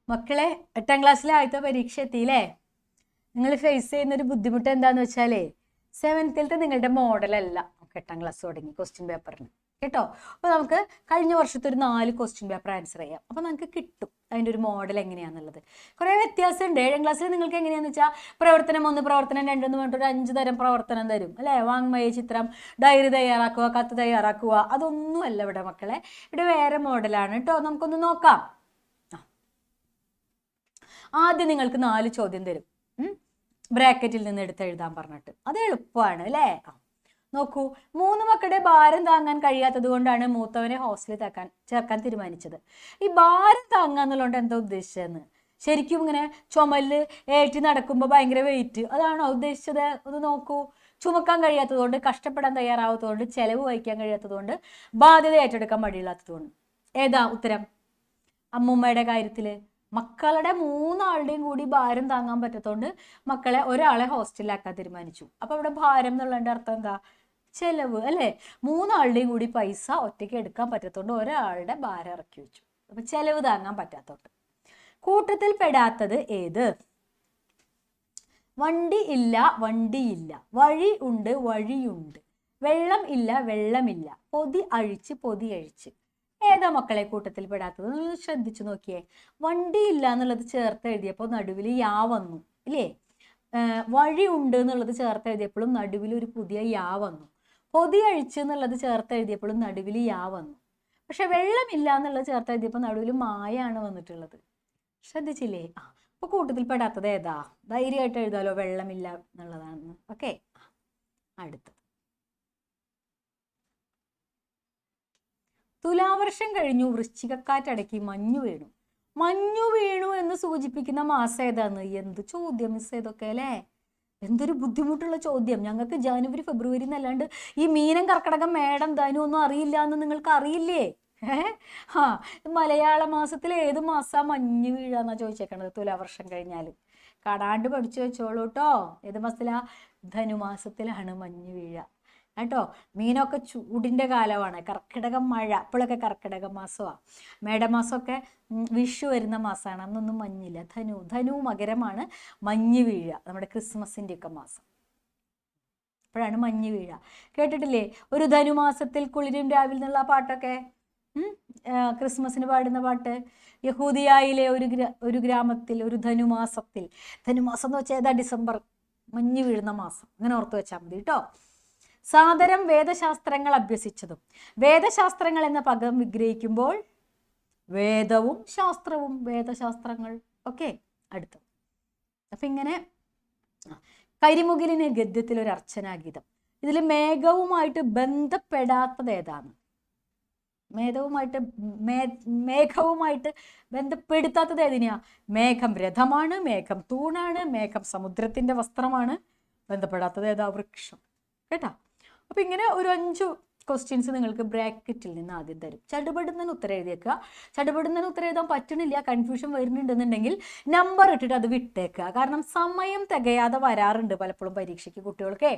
മക്കളെ 8ാം ക്ലാസ്സിലെ ആദ്യത്തെ പരീക്ഷ എത്തിയില്ലേ? നിങ്ങൾ ഫേസ് ചെയ്യുന്നൊരു ബുദ്ധിമുട്ട് എന്താന്ന് വെച്ചാലേ 7th നിങ്ങളുടെ മോഡലല്ല 8ാം ക്ലാസ് തുടങ്ങി ക്വസ്റ്റ്യൻ പേപ്പറിന് കേട്ടോ. അപ്പോൾ നമുക്ക് കഴിഞ്ഞ വർഷത്തെ ഒരു 4 ക്വസ്റ്റ്യൻ പേപ്പർ ആൻസർ ചെയ്യാം. അപ്പോൾ നമുക്ക് കിട്ടും അതിൻ്റെ ഒരു മോഡൽ എങ്ങനെയാണെന്നുള്ളത്. കുറേ വ്യത്യാസമുണ്ട്. 7ാം ക്ലാസ്സിൽ നിങ്ങൾക്ക് എങ്ങനെയാണെന്ന് വെച്ചാൽ പ്രവർത്തനം 1, പ്രവർത്തനം 2 എന്ന് പറഞ്ഞിട്ട് ഒരു 5 തരം പ്രവർത്തനം തരും അല്ലേ. വാങ്മയ ചിത്രം, ഡയറി തയ്യാറാക്കുക, കത്ത് തയ്യാറാക്കുക, അതൊന്നുമല്ല ഇവിടെ മക്കളെ. ഇവിടെ വേറെ മോഡലാണ് കേട്ടോ. നമുക്കൊന്ന് നോക്കാം. ആദ്യം നിങ്ങൾക്ക് 4 ചോദ്യം തരും, ബ്രാക്കറ്റിൽ നിന്ന് എടുത്ത് എഴുതാൻ പറഞ്ഞിട്ട്. അത് എളുപ്പമാണ് അല്ലേ. നോക്കൂ, 3 മക്കളുടെ ഭാരം താങ്ങാൻ കഴിയാത്തത് കൊണ്ടാണ് മൂത്തവനെ ഹോസ്റ്റലിൽ ചേർക്കാൻ തീരുമാനിച്ചത്. ഈ ഭാരം താങ്ങുക എന്നുള്ളതുകൊണ്ട് എന്താ ഉദ്ദേശിച്ചതെന്ന്? ശരിക്കും ഇങ്ങനെ ചുമല് ഏറ്റി നടക്കുമ്പോൾ ഭയങ്കര വെയിറ്റ്, അതാണോ ഉദ്ദേശിച്ചത്? ഒന്ന് നോക്കൂ. ചുമക്കാൻ കഴിയാത്തതുകൊണ്ട്, കഷ്ടപ്പെടാൻ തയ്യാറാവാത്തതുകൊണ്ട്, ചെലവ് വഹിക്കാൻ കഴിയാത്തതുകൊണ്ട്, ബാധ്യത ഏറ്റെടുക്കാൻ മടിയില്ലാത്തതുകൊണ്ട്. ഏതാ ഉത്തരം? അമ്മൂമ്മയുടെ കാര്യത്തിൽ മക്കളുടെ 3 ആളുടെയും കൂടി ഭാരം താങ്ങാൻ പറ്റത്തോണ്ട് മക്കളെ ഒരാളെ ഹോസ്റ്റലിലാക്കാൻ തീരുമാനിച്ചു. അപ്പൊ ഇവിടെ ഭാരം എന്നുള്ളതിന്റെ അർത്ഥം എന്താ? ചെലവ് അല്ലേ. 3 ആളുടെയും കൂടി പൈസ ഒറ്റയ്ക്ക് എടുക്കാൻ പറ്റത്തോണ്ട് ഒരാളുടെ ഭാരം ഇറക്കി വെച്ചു. അപ്പൊ ചെലവ് താങ്ങാൻ പറ്റാത്തോണ്ട്. കൂട്ടത്തിൽ പെടാത്തത് ഏത്? വണ്ടി ഇല്ല, വണ്ടിയില്ല. വഴി ഉണ്ട്, വഴിയുണ്ട്. വെള്ളം ഇല്ല, വെള്ളമില്ല. പൊതി അഴിച്ച്, പൊതി അഴിച്ച്. ഏതാ മക്കളെ കൂട്ടത്തിൽ പെടാത്തത്? നിങ്ങൾ ശ്രദ്ധിച്ചു നോക്കിയേ. വണ്ടി ഇല്ല എന്നുള്ളത് ചേർത്ത് എഴുതിയപ്പോൾ നടുവിൽ യാ വന്നു ഇല്ലേ. വഴി ഉണ്ട് എന്നുള്ളത് ചേർത്ത് എഴുതിയപ്പോഴും നടുവിൽ ഒരു പുതിയ യാ വന്നു. പൊതി അഴിച്ച് എന്നുള്ളത് ചേർത്ത് എഴുതിയപ്പോഴും നടുവിൽ യാ വന്നു. പക്ഷെ വെള്ളമില്ല എന്നുള്ളത് ചേർത്ത് എഴുതിയപ്പോൾ നടുവിൽ മായാണ് വന്നിട്ടുള്ളത്. ശ്രദ്ധിച്ചില്ലേ? അപ്പൊ കൂട്ടത്തിൽ പെടാത്തത് ഏതാ? ധൈര്യമായിട്ട് എഴുതാലോ, വെള്ളമില്ല എന്നുള്ളതാണെന്ന്. ഓക്കെ, അടുത്തത്. തുലാവർഷം കഴിഞ്ഞു, വൃശ്ചികക്കാറ്റടക്കി, മഞ്ഞു വീണു. മഞ്ഞു വീണു എന്ന് സൂചിപ്പിക്കുന്ന മാസം ഏതാന്ന്? എന്ത് ചോദ്യം മിസ് ഇതൊക്കെ അല്ലേ. എന്തൊരു ബുദ്ധിമുട്ടുള്ള ചോദ്യം. ഞങ്ങൾക്ക് ജനുവരി, ഫെബ്രുവരി എന്നല്ലാണ്ട് ഈ മീനം, കർക്കടകം, മേടം, ധനു ഒന്നും അറിയില്ല എന്ന് നിങ്ങൾക്ക് അറിയില്ലേ? മലയാള മാസത്തിൽ ഏത് മാസാ മഞ്ഞ് വീഴാന്നാ ചോദിച്ചേക്കണത്. തുലാവർഷം കഴിഞ്ഞാൽ കടാണ്ട് പഠിച്ചു വെച്ചോളൂ കേട്ടോ. ഏത് മാസത്തിലാ? ധനുമാസത്തിലാണ് മഞ്ഞ് വീഴ കേട്ടോ. മീനൊക്കെ ചൂടിൻ്റെ കാലമാണ്. കർക്കിടകം മഴ, ഇപ്പോഴൊക്കെ കർക്കിടക മാസമാണ്. മേടമാസമൊക്കെ വിഷു വരുന്ന മാസമാണ്. അന്നൊന്നും മഞ്ഞില്ല. ധനു മകരമാണ് മഞ്ഞ് വീഴ. നമ്മുടെ ക്രിസ്മസിൻ്റെ ഒക്കെ മാസം അപ്പോഴാണ് മഞ്ഞ് വീഴ. കേട്ടിട്ടില്ലേ? ഒരു ധനുമാസത്തിൽ കുളിരും രാവിൽ എന്നുള്ള പാട്ടൊക്കെ, ക്രിസ്മസിന് പാടുന്ന പാട്ട്. യഹൂദിയായിലെ ഒരു ഗ്രാമത്തിൽ ഒരു ധനുമാസത്തിൽ. ധനുമാസം എന്ന് വെച്ചാൽ ഏതാ? ഡിസംബർ, മഞ്ഞ് വീഴുന്ന മാസം. അങ്ങനെ ഓർത്ത് വെച്ചാൽ മതി കേട്ടോ. സാദരം വേദശാസ്ത്രങ്ങൾ അഭ്യസിച്ചതും. വേദശാസ്ത്രങ്ങൾ എന്ന പദം വിഗ്രഹിക്കുമ്പോൾ വേദവും ശാസ്ത്രവും, വേദശാസ്ത്രങ്ങൾ. ഓക്കെ, അടുത്തത്. അപ്പൊ ഇങ്ങനെ കരിമുകിലിന് ഗദ്യത്തിൽ ഒരു അർച്ചനാഗീതം. ഇതിൽ മേഘവുമായിട്ട് ബന്ധപ്പെടാത്തത് ഏതാണ്? മേഘവുമായിട്ട് ബന്ധപ്പെടുത്താത്തത് ഏതിനെയാ? മേഘം രഥമാണ്, മേഘം തൂണാണ്, മേഘം സമുദ്രത്തിന്റെ വസ്ത്രമാണ്. ബന്ധപ്പെടാത്തത് ഏതാ? വൃക്ഷം. കേട്ടാ. അപ്പൊ ഇങ്ങനെ ഒരു 5 ക്വസ്റ്റ്യൻസ് നിങ്ങൾക്ക് ബ്രാക്കറ്റിൽ നിന്ന് ആദ്യം തരും. ചടുപടുന്നതിന് ഉത്തരം എഴുതിയേക്കുക. ചടുപടുന്നതിന് ഉത്തരം എഴുതാൻ പറ്റണില്ല, കൺഫ്യൂഷൻ വരുന്നുണ്ടെന്നുണ്ടെങ്കിൽ നമ്പർ ഇട്ടിട്ട് അത് വിട്ടേക്കുക. കാരണം സമയം തികയാതെ വരാറുണ്ട് പലപ്പോഴും പരീക്ഷയ്ക്ക് കുട്ടികൾക്ക്.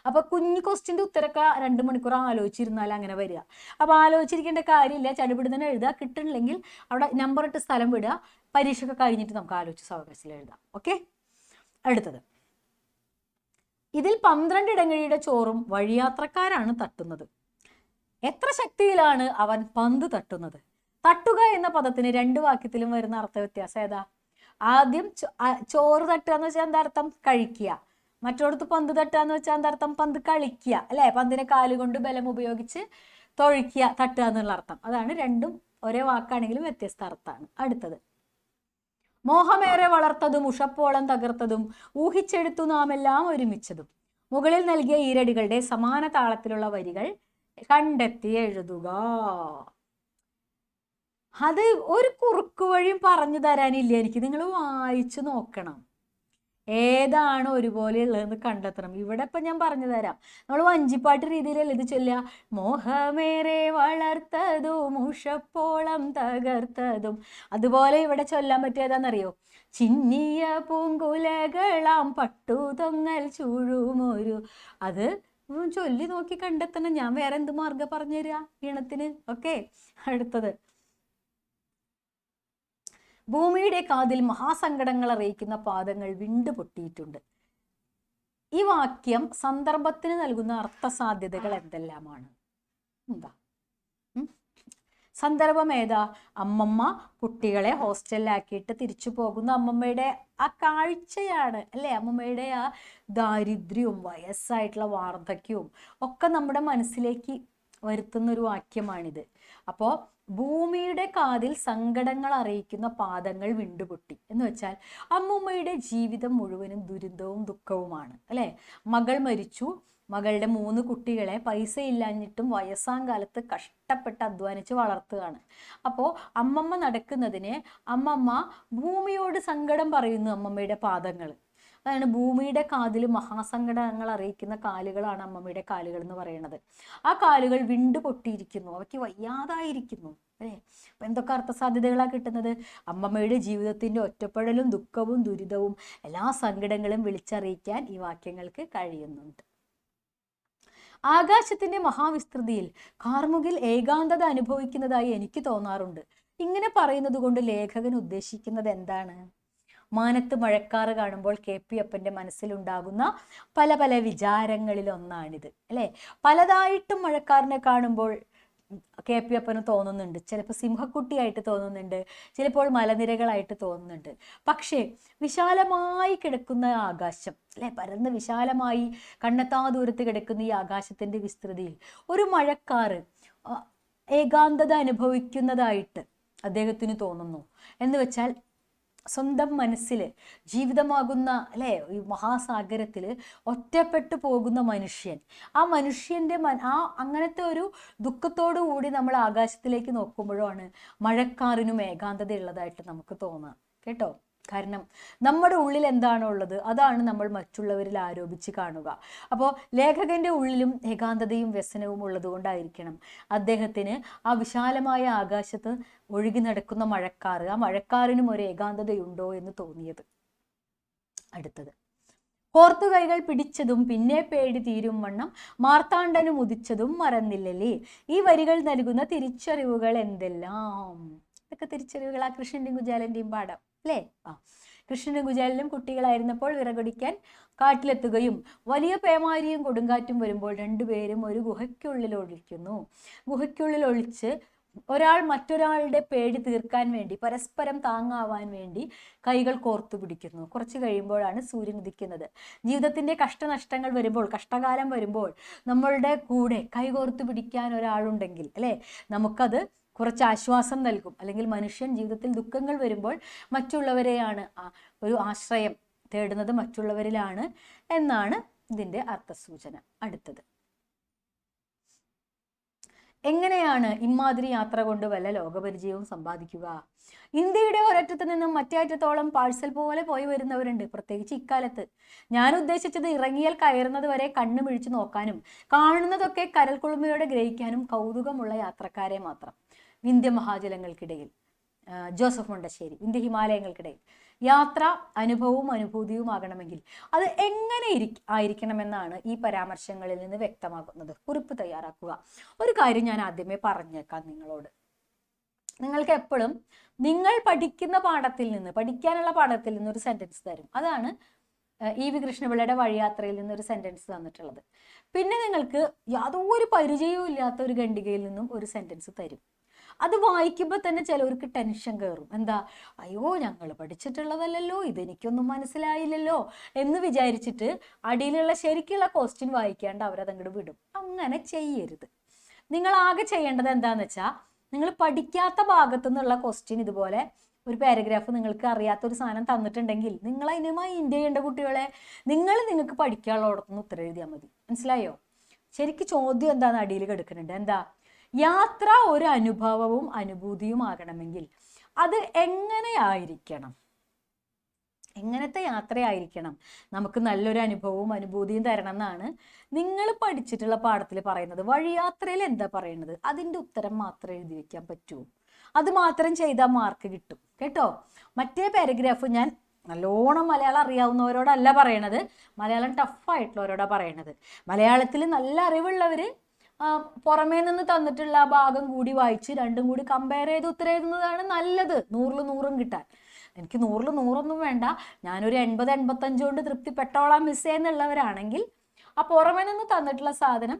അപ്പൊ കുഞ്ഞു ക്വസ്റ്റ്യൻ്റെ ഉത്തരമൊക്കെ 2 മണിക്കൂർ ആലോചിച്ചിരുന്നാൽ അങ്ങനെ വരിക. അപ്പൊ ആലോചിച്ചിരിക്കേണ്ട കാര്യമില്ല, ചടുപടുന്നതിന് എഴുതുക. കിട്ടണില്ലെങ്കിൽ അവിടെ നമ്പർ ഇട്ട് സ്ഥലം വിടുക. പരീക്ഷയൊക്കെ കഴിഞ്ഞിട്ട് നമുക്ക് ആലോചിച്ച് സാവകാശത്തിൽ എഴുതാം. ഓക്കെ, അടുത്തത്. ഇതിൽ 12 ഇടങ്ങഴിയുടെ ചോറും വഴിയാത്രക്കാരാണ് തട്ടുന്നത്. എത്ര ശക്തിയിലാണ് അവൻ പന്ത് തട്ടുന്നത്? തട്ടുക എന്ന പദത്തിന് 2 വാക്യത്തിലും വരുന്ന അർത്ഥവ്യത്യാസം ഏതാ? ആദ്യം ചോറ് തട്ടുക എന്ന് വെച്ചാൽ എന്താ അർത്ഥം? കഴിക്കുക. മറ്റോടത്ത് പന്ത് തട്ടുക എന്ന് വെച്ചാൽ എന്താ അർത്ഥം? പന്ത് കളിക്കുക അല്ലെ. പന്തിനെ കാലുകൊണ്ട് ബലം ഉപയോഗിച്ച് തൊഴിക്കുക, തട്ടുക എന്നുള്ള അർത്ഥം. അതാണ്. രണ്ടും ഒരേ വാക്കാണെങ്കിലും വ്യത്യസ്ത അർത്ഥമാണ്. അടുത്തത്. മോഹമേറെ വളർത്തതും ഉഷപ്പോളം തകർത്തതും ഊഹിച്ചെടുത്തു നാം എല്ലാം ഒരുമിച്ചതും. മുകളിൽ നൽകിയ ഈരടികളുടെ സമാന താളത്തിലുള്ള വരികൾ കണ്ടെത്തി എഴുതുക. അത് ഒരു കുറുക്കു വഴിയും പറഞ്ഞു തരാനില്ല എനിക്ക്. നിങ്ങൾ വായിച്ചു നോക്കണം. ഏതാണ് ഒരുപോലെ ഉള്ളതെന്ന് കണ്ടെത്തണം. ഇവിടെ ഇപ്പം ഞാൻ പറഞ്ഞു തരാം. നമ്മൾ വഞ്ചിപ്പാട്ട് രീതിയിലല്ല ഇത് ചൊല്ലുക. മോഹമേറെ വളർത്തതും ഉഷപ്പോളം തകർത്തതും. അതുപോലെ ഇവിടെ ചൊല്ലാൻ പറ്റിയതാണെന്നറിയോ? ചിന്നിയ പൂങ്കുലകളാം പട്ടുതൊങ്ങൽ ചൂഴുമൊരു. അത് ചൊല്ലി നോക്കി കണ്ടെത്തണം. ഞാൻ വേറെ എന്ത് മാർഗം പറഞ്ഞുതരാ ഈണത്തിന്? ഓക്കെ, അടുത്തത്. ഭൂമിയുടെ കാതിൽ മഹാസങ്കടങ്ങൾ അറിയിക്കുന്ന പാദങ്ങൾ വിണ്ടു പൊട്ടിയിട്ടുണ്ട്. ഈ വാക്യം സന്ദർഭത്തിന് നൽകുന്ന അർത്ഥസാധ്യതകൾ എന്തെല്ലാമാണ്? എന്താ സന്ദർഭം? ഏതാ? അമ്മമ്മ കുട്ടികളെ ഹോസ്റ്റലിലാക്കിയിട്ട് തിരിച്ചു പോകുന്ന അമ്മമ്മയുടെ ആ കാഴ്ചയാണ് അല്ലേ? അമ്മമ്മയുടെ ആ ദാരിദ്ര്യവും വയസ്സായിട്ടുള്ള വാർദ്ധക്യവും ഒക്കെ നമ്മുടെ മനസ്സിലേക്ക് വരുത്തുന്ന ഒരു വാക്യമാണിത്. അപ്പോൾ ഭൂമിയുടെ കാതിൽ സങ്കടങ്ങൾ അറിയിക്കുന്ന പാദങ്ങൾ വിണ്ടുപൊട്ടി എന്ന് വെച്ചാൽ അമ്മൂമ്മയുടെ ജീവിതം മുഴുവനും ദുരിതവും ദുഃഖവുമാണ് അല്ലേ? മകൾ മരിച്ചു. മകളുടെ 3 കുട്ടികളെ പൈസ ഇല്ലാഞ്ഞിട്ടും വയസ്സാം കാലത്ത് കഷ്ടപ്പെട്ട് അധ്വാനിച്ച് വളർത്തുകയാണ്. അപ്പോൾ അമ്മമ്മ നടക്കുന്നതിന് അമ്മമ്മ ഭൂമിയോട് സങ്കടം പറയുന്നു. അമ്മമ്മയുടെ പാദങ്ങൾ അതാണ് ഭൂമിയുടെ കാതിൽ മഹാസങ്കടങ്ങൾ അറിയിക്കുന്ന കാലുകളാണ് അമ്മമ്മയുടെ കാലുകൾ എന്ന് പറയുന്നത്. ആ കാലുകൾ വിണ്ടു പൊട്ടിയിരിക്കുന്നു, അവയ്ക്ക് വയ്യാതായിരിക്കുന്നു അല്ലേ? അപ്പൊ എന്തൊക്കെ അർത്ഥസാധ്യതകളാണ് കിട്ടുന്നത്? അമ്മമ്മയുടെ ജീവിതത്തിന്റെ ഒറ്റപ്പെടലും ദുഃഖവും ദുരിതവും എല്ലാ സങ്കടങ്ങളും വിളിച്ചറിയിക്കാൻ ഈ വാക്യങ്ങൾക്ക് കഴിയുന്നുണ്ട്. ആകാശത്തിന്റെ മഹാവിസ്തൃതിയിൽ കാർമുകിൽ ഏകാന്തത അനുഭവിക്കുന്നതായി എനിക്ക് തോന്നാറുണ്ട്. ഇങ്ങനെ പറയുന്നത് കൊണ്ട് ലേഖകൻ ഉദ്ദേശിക്കുന്നത് എന്താണ്? മാനത്ത് മഴക്കാറ് കാണുമ്പോൾ KP അപ്പൻ്റെ മനസ്സിലുണ്ടാകുന്ന പല പല വിചാരങ്ങളിൽ ഒന്നാണിത് അല്ലേ? പലതായിട്ടും മഴക്കാറിനെ കാണുമ്പോൾ KP അപ്പന് തോന്നുന്നുണ്ട്. ചിലപ്പോൾ സിംഹക്കുട്ടിയായിട്ട് തോന്നുന്നുണ്ട്, ചിലപ്പോൾ മലനിരകളായിട്ട് തോന്നുന്നുണ്ട്. പക്ഷേ വിശാലമായി കിടക്കുന്ന ആകാശം അല്ലെ, പരന്ന് വിശാലമായി കണ്ണെത്താ ദൂരത്ത് കിടക്കുന്ന ഈ ആകാശത്തിന്റെ വിസ്തൃതിയിൽ ഒരു മഴക്കാറ് ഏകാന്തത അനുഭവിക്കുന്നതായിട്ട് അദ്ദേഹത്തിന് തോന്നുന്നു. എന്ന് വെച്ചാൽ സ്വന്തം മനസ്സിൽ ജീവിതമാകുന്ന അല്ലേ ഈ മഹാസാഗരത്തിൽ ഒറ്റപ്പെട്ടു പോകുന്ന മനുഷ്യൻ, ആ മനുഷ്യൻ്റെ അങ്ങനത്തെ ഒരു ദുഃഖത്തോടു കൂടി നമ്മൾ ആകാശത്തിലേക്ക് നോക്കുമ്പോഴാണ് മഴക്കാറിനും ഏകാന്തത ഉള്ളതായിട്ട് നമുക്ക് തോന്നുക കേട്ടോ. കാരണം നമ്മുടെ ഉള്ളിൽ എന്താണോ ഉള്ളത് അതാണ് നമ്മൾ മറ്റുള്ളവരിൽ ആരോപിച്ച് കാണുക. അപ്പോൾ ലേഖകന്റെ ഉള്ളിലും ഏകാന്തതയും വ്യസനവും ഉള്ളത് കൊണ്ടായിരിക്കണം അദ്ദേഹത്തിന് ആ വിശാലമായ ആകാശത്ത് ഒഴുകി നടക്കുന്ന മഴക്കാറ്, ആ മഴക്കാറിനും ഒരു ഏകാന്തതയുണ്ടോ എന്ന് തോന്നിയത്. അടുത്തത്, കോർത്തുകൈകൾ പിടിച്ചതും പിന്നെ പേടി തീരും വണ്ണം മാർത്താണ്ഡനും ഉദിച്ചതും മറന്നില്ലല്ലേ. ഈ വരികൾ നൽകുന്ന തിരിച്ചറിവുകൾ എന്തെല്ലാം? ഇതൊക്കെ തിരിച്ചറിവുകൾ ആ കൃഷ്ണന്റെയും കുചാലന്റെയും പാഠം അല്ലേ? കൃഷ്ണനും കുചാലനും കുട്ടികളായിരുന്നപ്പോൾ വിറകൊടിക്കാൻ കാട്ടിലെത്തുകയും വലിയ പേമാരിയും കൊടുങ്കാറ്റും വരുമ്പോൾ രണ്ടുപേരും ഒരു ഗുഹയ്ക്കുള്ളിൽ ഒളിക്കുന്നു. ഗുഹയ്ക്കുള്ളിൽ ഒളിച്ച് ഒരാൾ മറ്റൊരാളുടെ പേടി തീർക്കാൻ വേണ്ടി, പരസ്പരം താങ്ങാവാൻ വേണ്ടി കൈകൾ കോർത്തു പിടിക്കുന്നു. കുറച്ച് കഴിയുമ്പോഴാണ് സൂര്യൻ ഉദിക്കുന്നത്. ജീവിതത്തിന്റെ കഷ്ടനഷ്ടങ്ങൾ വരുമ്പോൾ, കഷ്ടകാലം വരുമ്പോൾ നമ്മളുടെ കൂടെ കൈകോർത്തു പിടിക്കാൻ ഒരാളുണ്ടെങ്കിൽ അല്ലേ, നമുക്കത് കുറച്ച് ആശ്വാസം നൽകും. അല്ലെങ്കിൽ മനുഷ്യൻ ജീവിതത്തിൽ ദുഃഖങ്ങൾ വരുമ്പോൾ മറ്റുള്ളവരെയാണ് ഒരു ആശ്രയം തേടുന്നത്, മറ്റുള്ളവരിലാണ് എന്നാണ് ഇതിൻ്റെ അർത്ഥസൂചന. അടുത്തത്, എങ്ങനെയാണ് ഇമാതിരി യാത്ര കൊണ്ട് വല്ല ലോകപരിചയവും സമ്പാദിക്കുക? ഇന്ത്യയുടെ ഒരറ്റത്ത് നിന്നും മറ്റേ അറ്റത്തോളം പാഴ്സൽ പോലെ പോയി വരുന്നവരുണ്ട്, പ്രത്യേകിച്ച് ഇക്കാലത്ത്. ഞാൻ ഉദ്ദേശിച്ചത് ഇറങ്ങിയാൽ കയറുന്നത് വരെ കണ്ണു മിഴിച്ചു നോക്കാനും കാണുന്നതൊക്കെ കരൽക്കുളുമയോടെ ഗ്രഹിക്കാനും കൗതുകമുള്ള യാത്രക്കാരെ മാത്രം. വിന്ധ്യ മഹാജലങ്ങൾക്കിടയിൽ, ജോസഫ് മുണ്ടശ്ശേരി. വിന്ധ്യ ഹിമാലയങ്ങൾക്കിടയിൽ യാത്ര അനുഭവവും അനുഭൂതിയും ആകണമെങ്കിൽ അത് എങ്ങനെ ആയിരിക്കണമെന്നാണ് ഈ പരാമർശങ്ങളിൽ നിന്ന് വ്യക്തമാകുന്നത്. കുറിപ്പ് തയ്യാറാക്കുക. ഒരു കാര്യം ഞാൻ ആദ്യമേ പറഞ്ഞേക്കാം നിങ്ങളോട്. നിങ്ങൾക്ക് എപ്പോഴും നിങ്ങൾ പഠിക്കുന്ന പാഠത്തിൽ നിന്ന്, പഠിക്കാനുള്ള പാഠത്തിൽ നിന്ന് ഒരു സെന്റൻസ് തരും. അതാണ് EV കൃഷ്ണപിള്ളയുടെ വഴിയാത്രയിൽ നിന്നൊരു സെന്റൻസ് തന്നിട്ടുള്ളത്. പിന്നെ നിങ്ങൾക്ക് യാതൊരു പരിചയവും ഇല്ലാത്ത ഒരു ഖണ്ഡികയിൽ നിന്നും ഒരു സെന്റൻസ് തരും. അത് വായിക്കുമ്പോൾ തന്നെ ചിലവർക്ക് ടെൻഷൻ കയറും. എന്താ, അയ്യോ ഞങ്ങൾ പഠിച്ചിട്ടുള്ളതല്ലല്ലോ, ഇതെനിക്കൊന്നും മനസ്സിലായില്ലല്ലോ എന്ന് വിചാരിച്ചിട്ട് അടിയിലുള്ള ശരിക്കുള്ള ക്വസ്റ്റ്യൻ വായിക്കാണ്ട് അവരതങ്ങോട്ട് വിടും. അങ്ങനെ ചെയ്യരുത്. നിങ്ങൾ ആകെ ചെയ്യേണ്ടത് എന്താണെന്ന് വെച്ചാൽ, നിങ്ങൾ പഠിക്കാത്ത ഭാഗത്തു നിന്നുള്ള ക്വസ്റ്റ്യൻ ഇതുപോലെ ഒരു പാരഗ്രാഫ് നിങ്ങൾക്ക് അറിയാത്തൊരു സാധനം തന്നിട്ടുണ്ടെങ്കിൽ നിങ്ങൾ അതിന് മൈൻഡ് ചെയ്യേണ്ട കുട്ടികളെ. നിങ്ങൾക്ക് പഠിക്കാനുള്ളടത്തുനിന്ന് ഉത്തരം എഴുതിയാൽ മതി. മനസ്സിലായോ? ശരിക്കും ചോദ്യം എന്താണെന്ന് അടിയിൽ കിടക്കുന്നുണ്ട്. എന്താ, യാത്ര ഒരു അനുഭവവും അനുഭൂതിയും ആകണമെങ്കിൽ അത് എങ്ങനെയായിരിക്കണം, എങ്ങനത്തെ യാത്രയായിരിക്കണം നമുക്ക് നല്ലൊരു അനുഭവവും അനുഭൂതിയും തരണം എന്നാണ് നിങ്ങൾ പഠിച്ചിട്ടുള്ള പാഠത്തിൽ പറയുന്നത്. വഴിയാത്രയിൽ എന്താ പറയുന്നത് അതിൻ്റെ ഉത്തരം മാത്രം എഴുതി വെക്കാൻ പറ്റുമോ? അത് മാത്രം ചെയ്താൽ മാർക്ക് കിട്ടും കേട്ടോ. മറ്റേ പാരഗ്രാഫ് ഞാൻ നല്ലോണം മലയാളം അറിയാവുന്നവരോടല്ല പറയണത്, മലയാളം ടഫായിട്ടുള്ളവരോടാണ് പറയണത്. മലയാളത്തിൽ നല്ല അറിവുള്ളവർ പുറമേ നിന്ന് തന്നിട്ടുള്ള ആ ഭാഗം കൂടി വായിച്ച് രണ്ടും കൂടി കമ്പയർ ചെയ്ത് ഉത്തരം എഴുതുന്നതാണ് നല്ലത്, 100-ൽ 100 കിട്ടാൻ. എനിക്ക് 100-ൽ 100 വേണ്ട, ഞാനൊരു 80-85 കൊണ്ട് തൃപ്തിപ്പെട്ടോളാം മിസ്സേ എന്നുള്ളവരാണെങ്കിൽ ആ പുറമേ നിന്ന് തന്നിട്ടുള്ള സാധനം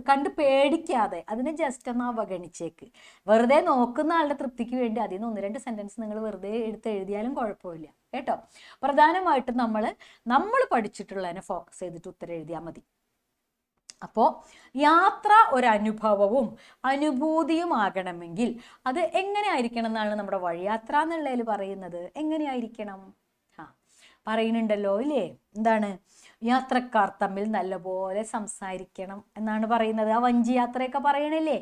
കണ്ട് പേടിക്കാതെ അതിനെ ജസ്റ്റ് ഒന്ന് അവഗണിച്ചേക്ക്. വെറുതെ നോക്കുന്ന ആളുടെ തൃപ്തിക്ക് വേണ്ടി അതിൽ നിന്ന് 1-2 സെന്റൻസ് നിങ്ങൾ വെറുതെ എടുത്ത് എഴുതിയാലും കുഴപ്പമില്ല കേട്ടോ. പ്രധാനമായിട്ടും നമ്മൾ പഠിച്ചിട്ടുള്ളതിനെ ഫോക്കസ് ചെയ്തിട്ട് ഉത്തരം എഴുതിയാൽ മതി. അപ്പോൾ യാത്ര ഒരനുഭവവും അനുഭൂതിയും ആകണമെങ്കിൽ അത് എങ്ങനെയായിരിക്കണം എന്നാണ് നമ്മുടെ വഴിയാത്ര എന്നുള്ളതിൽ പറയുന്നത്. എങ്ങനെയായിരിക്കണം? പറയുന്നുണ്ടല്ലോ ഇല്ലേ, എന്താണ്? യാത്രക്കാർ തമ്മിൽ നല്ലപോലെ സംസാരിക്കണം എന്നാണ് പറയുന്നത്. ആ വഞ്ചി യാത്രയൊക്കെ പറയണില്ലേ?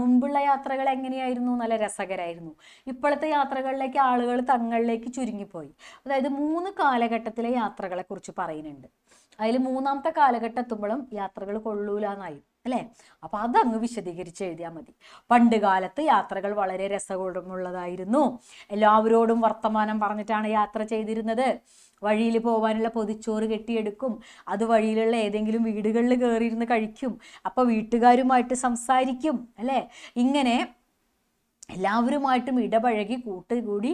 മുൻപുള്ള യാത്രകൾ എങ്ങനെയായിരുന്നു? നല്ല രസകരമായിരുന്നു. ഇപ്പോഴത്തെ യാത്രകളിലേക്ക് ആളുകൾ തങ്ങളിലേക്ക് ചുരുങ്ങിപ്പോയി. അതായത് 3 കാലഘട്ടത്തിലെ യാത്രകളെ കുറിച്ച് പറയുന്നുണ്ട്. അതിൽ 3ാമത്തെ കാലഘട്ടം എത്തുമ്പോഴും യാത്രകൾ കൊള്ളൂലെന്നായി അല്ലേ? അപ്പൊ അതങ്ങ് വിശദീകരിച്ച് എഴുതിയാൽ മതി. പണ്ട് കാലത്ത് യാത്രകൾ വളരെ രസകരമുള്ളതായിരുന്നു. എല്ലാവരോടും വർത്തമാനം പറഞ്ഞിട്ടാണ് യാത്ര ചെയ്തിരുന്നത്. വഴിയിൽ പോകാനുള്ള പൊതിച്ചോറ് കെട്ടിയെടുക്കും, അത് വഴിയിലുള്ള ഏതെങ്കിലും വീടുകളിൽ കയറിയിരുന്ന് കഴിക്കും, അപ്പൊ വീട്ടുകാരുമായിട്ട് സംസാരിക്കും അല്ലേ? ഇങ്ങനെ എല്ലാവരുമായിട്ടും ഇടപഴകി കൂട്ടുകൂടി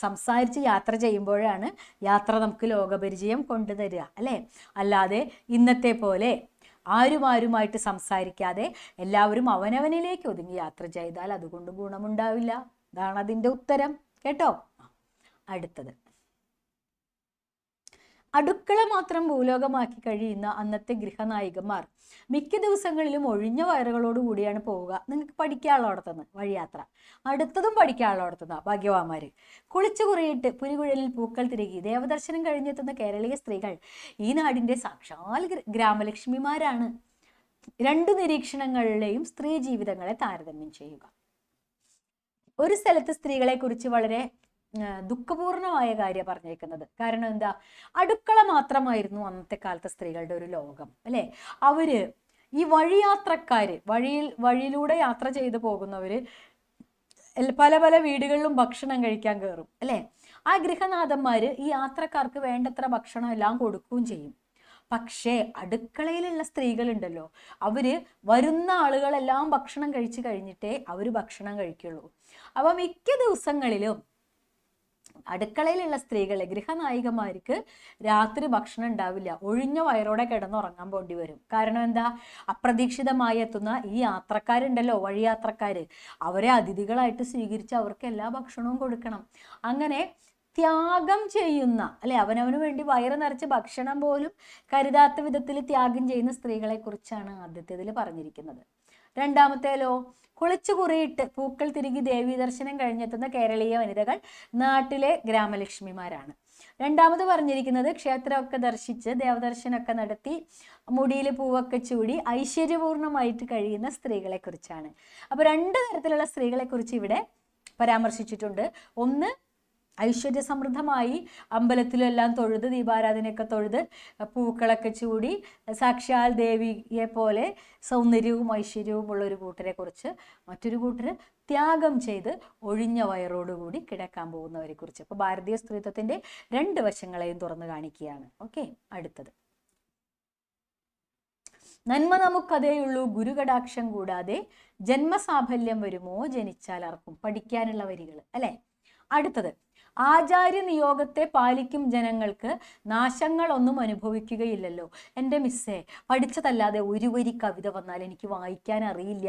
സംസാരിച്ച് യാത്ര ചെയ്യുമ്പോഴാണ് യാത്ര നമുക്ക് ലോകപരിചയം കൊണ്ടുതരിക അല്ലേ? അല്ലാതെ ഇന്നത്തെ പോലെ ആരുമായിട്ട് സംസാരിക്കാതെ എല്ലാവരും അവനവനിലേക്ക് ഒതുങ്ങി യാത്ര ചെയ്താൽ അതുകൊണ്ട് ഗുണമുണ്ടാവില്ല. അതാണ് അതിൻ്റെ ഉത്തരം കേട്ടോ. അടുത്തത്, അടുക്കള മാത്രം ഭൂലോകമാക്കി കഴിയുന്ന അന്നത്തെ ഗൃഹനായികമാർ മിക്ക ദിവസങ്ങളിലും ഒഴിഞ്ഞ വയറുകളോട് കൂടിയാണ് പോവുക. നിങ്ങൾക്ക് പഠിക്കാനുള്ളടത്തുനിന്ന് വഴിയാത്ര, അടുത്തതും പഠിക്കാനുള്ളടത്തുനിന്ന് ഭാഗ്യവാന്മാര്. കുളിച്ചു കുറിയിട്ട് പുലികുഴലിൽ പൂക്കൾ തിരികി ദേവദർശനം കഴിഞ്ഞെത്തുന്ന കേരളീയ സ്ത്രീകൾ ഈ നാടിൻ്റെ സാക്ഷാൽ ഗ്രാമലക്ഷ്മിമാരാണ്. 2 നിരീക്ഷണങ്ങളിലെയും സ്ത്രീ ജീവിതങ്ങളെ താരതമ്യം ചെയ്യുക. ഒരു സ്ഥലത്ത് സ്ത്രീകളെ കുറിച്ച് വളരെ ദുഃഖപൂർണമായ കാര്യം പറഞ്ഞേക്കുന്നത്. കാരണം എന്താ? അടുക്കള മാത്രമായിരുന്നു അന്നത്തെ കാലത്തെ സ്ത്രീകളുടെ ഒരു ലോകം അല്ലേ? അവര് ഈ വഴിയാത്രക്കാര്, വഴിയിലൂടെ യാത്ര ചെയ്തു പോകുന്നവര് പല പല വീടുകളിലും ഭക്ഷണം കഴിക്കാൻ കയറും അല്ലേ? ആ ഗൃഹനാഥന്മാര് ഈ യാത്രക്കാർക്ക് വേണ്ടത്ര ഭക്ഷണം എല്ലാം കൊടുക്കുകയും ചെയ്യും. പക്ഷേ അടുക്കളയിലുള്ള സ്ത്രീകളുണ്ടല്ലോ, അവര് വരുന്ന ആളുകളെല്ലാം ഭക്ഷണം കഴിച്ചു കഴിഞ്ഞിട്ടേ അവര് ഭക്ഷണം കഴിക്കുള്ളൂ. അപ്പൊ മിക്ക ദിവസങ്ങളിലും അടുക്കളയിലുള്ള സ്ത്രീകളെ, ഗൃഹനായികമാർക്ക് രാത്രി ഭക്ഷണം ഉണ്ടാവില്ല. ഒഴിഞ്ഞ വയറോടെ കിടന്നുറങ്ങാൻ പോണ്ടി വരും. കാരണം എന്താ? അപ്രതീക്ഷിതമായി എത്തുന്ന ഈ യാത്രക്കാരുണ്ടല്ലോ, വഴിയാത്രക്കാര്, അവരെ അതിഥികളായിട്ട് സ്വീകരിച്ച് അവർക്ക് എല്ലാ ഭക്ഷണവും കൊടുക്കണം. അങ്ങനെ ത്യാഗം ചെയ്യുന്ന അല്ലെ, അവനവന് വേണ്ടി വയറ് നിറച്ച് ഭക്ഷണം പോലും കരുതാത്ത വിധത്തിൽ ത്യാഗം ചെയ്യുന്ന സ്ത്രീകളെ കുറിച്ചാണ് ആദ്യത്തേതിൽ പറഞ്ഞിരിക്കുന്നത്. രണ്ടാമത്തേലോ, കുളിച്ചു കുറിയിട്ട് പൂക്കൾ തിരികെ ദേവീ ദർശനം കഴിഞ്ഞെത്തുന്ന കേരളീയ വനിതകൾ നാട്ടിലെ ഗ്രാമലക്ഷ്മിമാരാണ്. രണ്ടാമത് പറഞ്ഞിരിക്കുന്നത് ക്ഷേത്രമൊക്കെ ദർശിച്ച് ദേവദർശനമൊക്കെ നടത്തി മുടിയിൽ പൂവൊക്കെ ചൂടി ഐശ്വര്യപൂർണമായിട്ട് കഴിയുന്ന സ്ത്രീകളെ കുറിച്ചാണ്. അപ്പൊ 2 തരത്തിലുള്ള സ്ത്രീകളെ കുറിച്ച് ഇവിടെ പരാമർശിച്ചിട്ടുണ്ട്. ഒന്ന്, ഐശ്വര്യസമൃദ്ധമായി അമ്പലത്തിലെല്ലാം തൊഴുത് ദീപാരാധനയൊക്കെ തൊഴുത് പൂക്കളൊക്കെ ചൂടി സാക്ഷാൽ ദേവിയെ പോലെ സൗന്ദര്യവും ഐശ്വര്യവും ഉള്ള ഒരു കൂട്ടരെ കുറിച്ച്. മറ്റൊരു കൂട്ടര് ത്യാഗം ചെയ്ത് ഒഴിഞ്ഞ വയറോടുകൂടി കിടക്കാൻ പോകുന്നവരെ കുറിച്ച്. അപ്പൊ ഭാരതീയ സ്ത്രീത്വത്തിന്റെ 2 വശങ്ങളെയും തുറന്നു കാണിക്കുകയാണ്. ഓക്കെ, അടുത്തത്, നന്മ നമുക്കതേയുള്ളൂ ഗുരുകടാക്ഷം കൂടാതെ ജന്മസാഫല്യം വരുമോ ജനിച്ചാൽ ആർക്കും. പഠിക്കാനുള്ള വരികൾ അല്ലെ. അടുത്തത്, ആചാര്യ നിയോഗത്തെ പാലിക്കും ജനങ്ങൾക്ക് നാശങ്ങളൊന്നും അനുഭവിക്കുകയില്ലല്ലോ. എൻ്റെ മിസ്സേ, പഠിച്ചതല്ലാതെ ഒരു വരി കവിത വന്നാൽ എനിക്ക് വായിക്കാൻ അറിയില്ല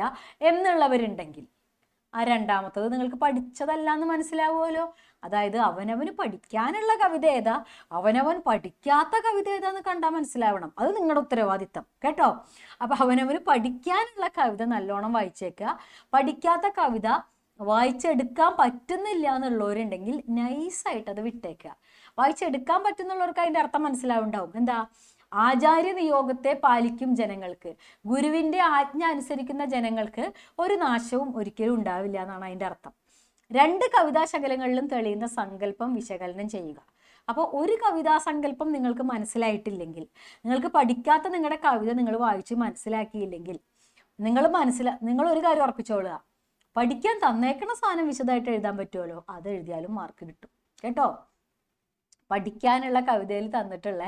എന്നുള്ളവരുണ്ടെങ്കിൽ ആ രണ്ടാമത്തത് നിങ്ങൾക്ക് പഠിച്ചതല്ല എന്ന് മനസ്സിലാവുമല്ലോ. അതായത് അവനവന് പഠിക്കാനുള്ള കവിത ഏതാ, അവനവൻ പഠിക്കാത്ത കവിത ഏതാന്ന് കണ്ടാൽ മനസ്സിലാവണം. അത് നിങ്ങളുടെ ഉത്തരവാദിത്തം കേട്ടോ. അപ്പൊ അവനവന് പഠിക്കാനുള്ള കവിത നല്ലോണം വായിച്ചേക്കുക. പഠിക്കാത്ത കവിത വായിച്ചെടുക്കാൻ പറ്റുന്നില്ല എന്നുള്ളവരുണ്ടെങ്കിൽ നൈസായിട്ട് അത് വിട്ടേക്കുക. വായിച്ചെടുക്കാൻ പറ്റുന്നുള്ളവർക്ക് അതിൻ്റെ അർത്ഥം മനസ്സിലാവുണ്ടാവും. എന്താ? ആചാര്യ നിയോഗത്തെ പാലിക്കും ജനങ്ങൾക്ക്, ഗുരുവിൻ്റെ ആജ്ഞ അനുസരിക്കുന്ന ജനങ്ങൾക്ക് ഒരു നാശവും ഒരിക്കലും ഉണ്ടാവില്ല എന്നാണ് അതിൻ്റെ അർത്ഥം. 2 കവിതാശകലങ്ങളിലും തെളിയുന്ന സങ്കല്പം വിശകലനം ചെയ്യുക. അപ്പോൾ ഒരു കവിതാസങ്കല്പം നിങ്ങൾക്ക് മനസ്സിലായിട്ടില്ലെങ്കിൽ, നിങ്ങൾക്ക് പഠിക്കാത്ത നിങ്ങളുടെ കവിത നിങ്ങൾ വായിച്ച് മനസ്സിലാക്കിയില്ലെങ്കിൽ, നിങ്ങൾ ഒരു കാര്യം ഉറപ്പിച്ചോളുക, പഠിക്കാൻ തന്നേക്കണ സാധനം വിശദമായിട്ട് എഴുതാൻ പറ്റുമല്ലോ, അത് എഴുതിയാലും മാർക്ക് കിട്ടും കേട്ടോ. പഠിക്കാനുള്ള കവിതയിൽ തന്നിട്ടുള്ള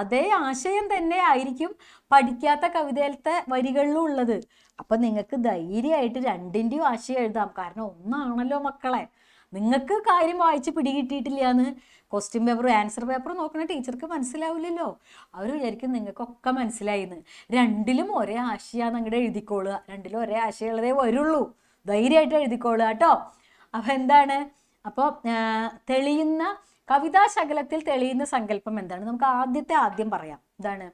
അതേ ആശയം തന്നെ ആയിരിക്കും പഠിക്കാത്ത കവിതയിലത്തെ വരികളിലും ഉള്ളത്. അപ്പം നിങ്ങൾക്ക് ധൈര്യമായിട്ട് രണ്ടിൻ്റെയും ആശയം എഴുതാം. കാരണം ഒന്നാണല്ലോ മക്കളെ. നിങ്ങൾക്ക് കാര്യം വായിച്ച് പിടികിട്ടിയിട്ടില്ല എന്ന് ക്വസ്റ്റ്യൻ പേപ്പറും ആൻസർ പേപ്പറും നോക്കുന്ന ടീച്ചർക്ക് മനസ്സിലാവില്ലല്ലോ. അവർ വിചാരിക്കും നിങ്ങൾക്കൊക്കെ മനസ്സിലായിന്ന്. രണ്ടിലും ഒരേ ആശയമാണ് അങ്ങോട്ട് എഴുതിക്കോളുക. രണ്ടിലും ഒരേ ആശയമുള്ളതേ വരുള്ളൂ. ധൈര്യമായിട്ട് എഴുതിക്കോളുക കേട്ടോ. അപ്പം എന്താണ്? അപ്പോൾ തെളിയുന്ന കവിതാശകലത്തിൽ തെളിയുന്ന സങ്കല്പം എന്താണ്? നമുക്ക് ആദ്യം പറയാം. എന്താണ്?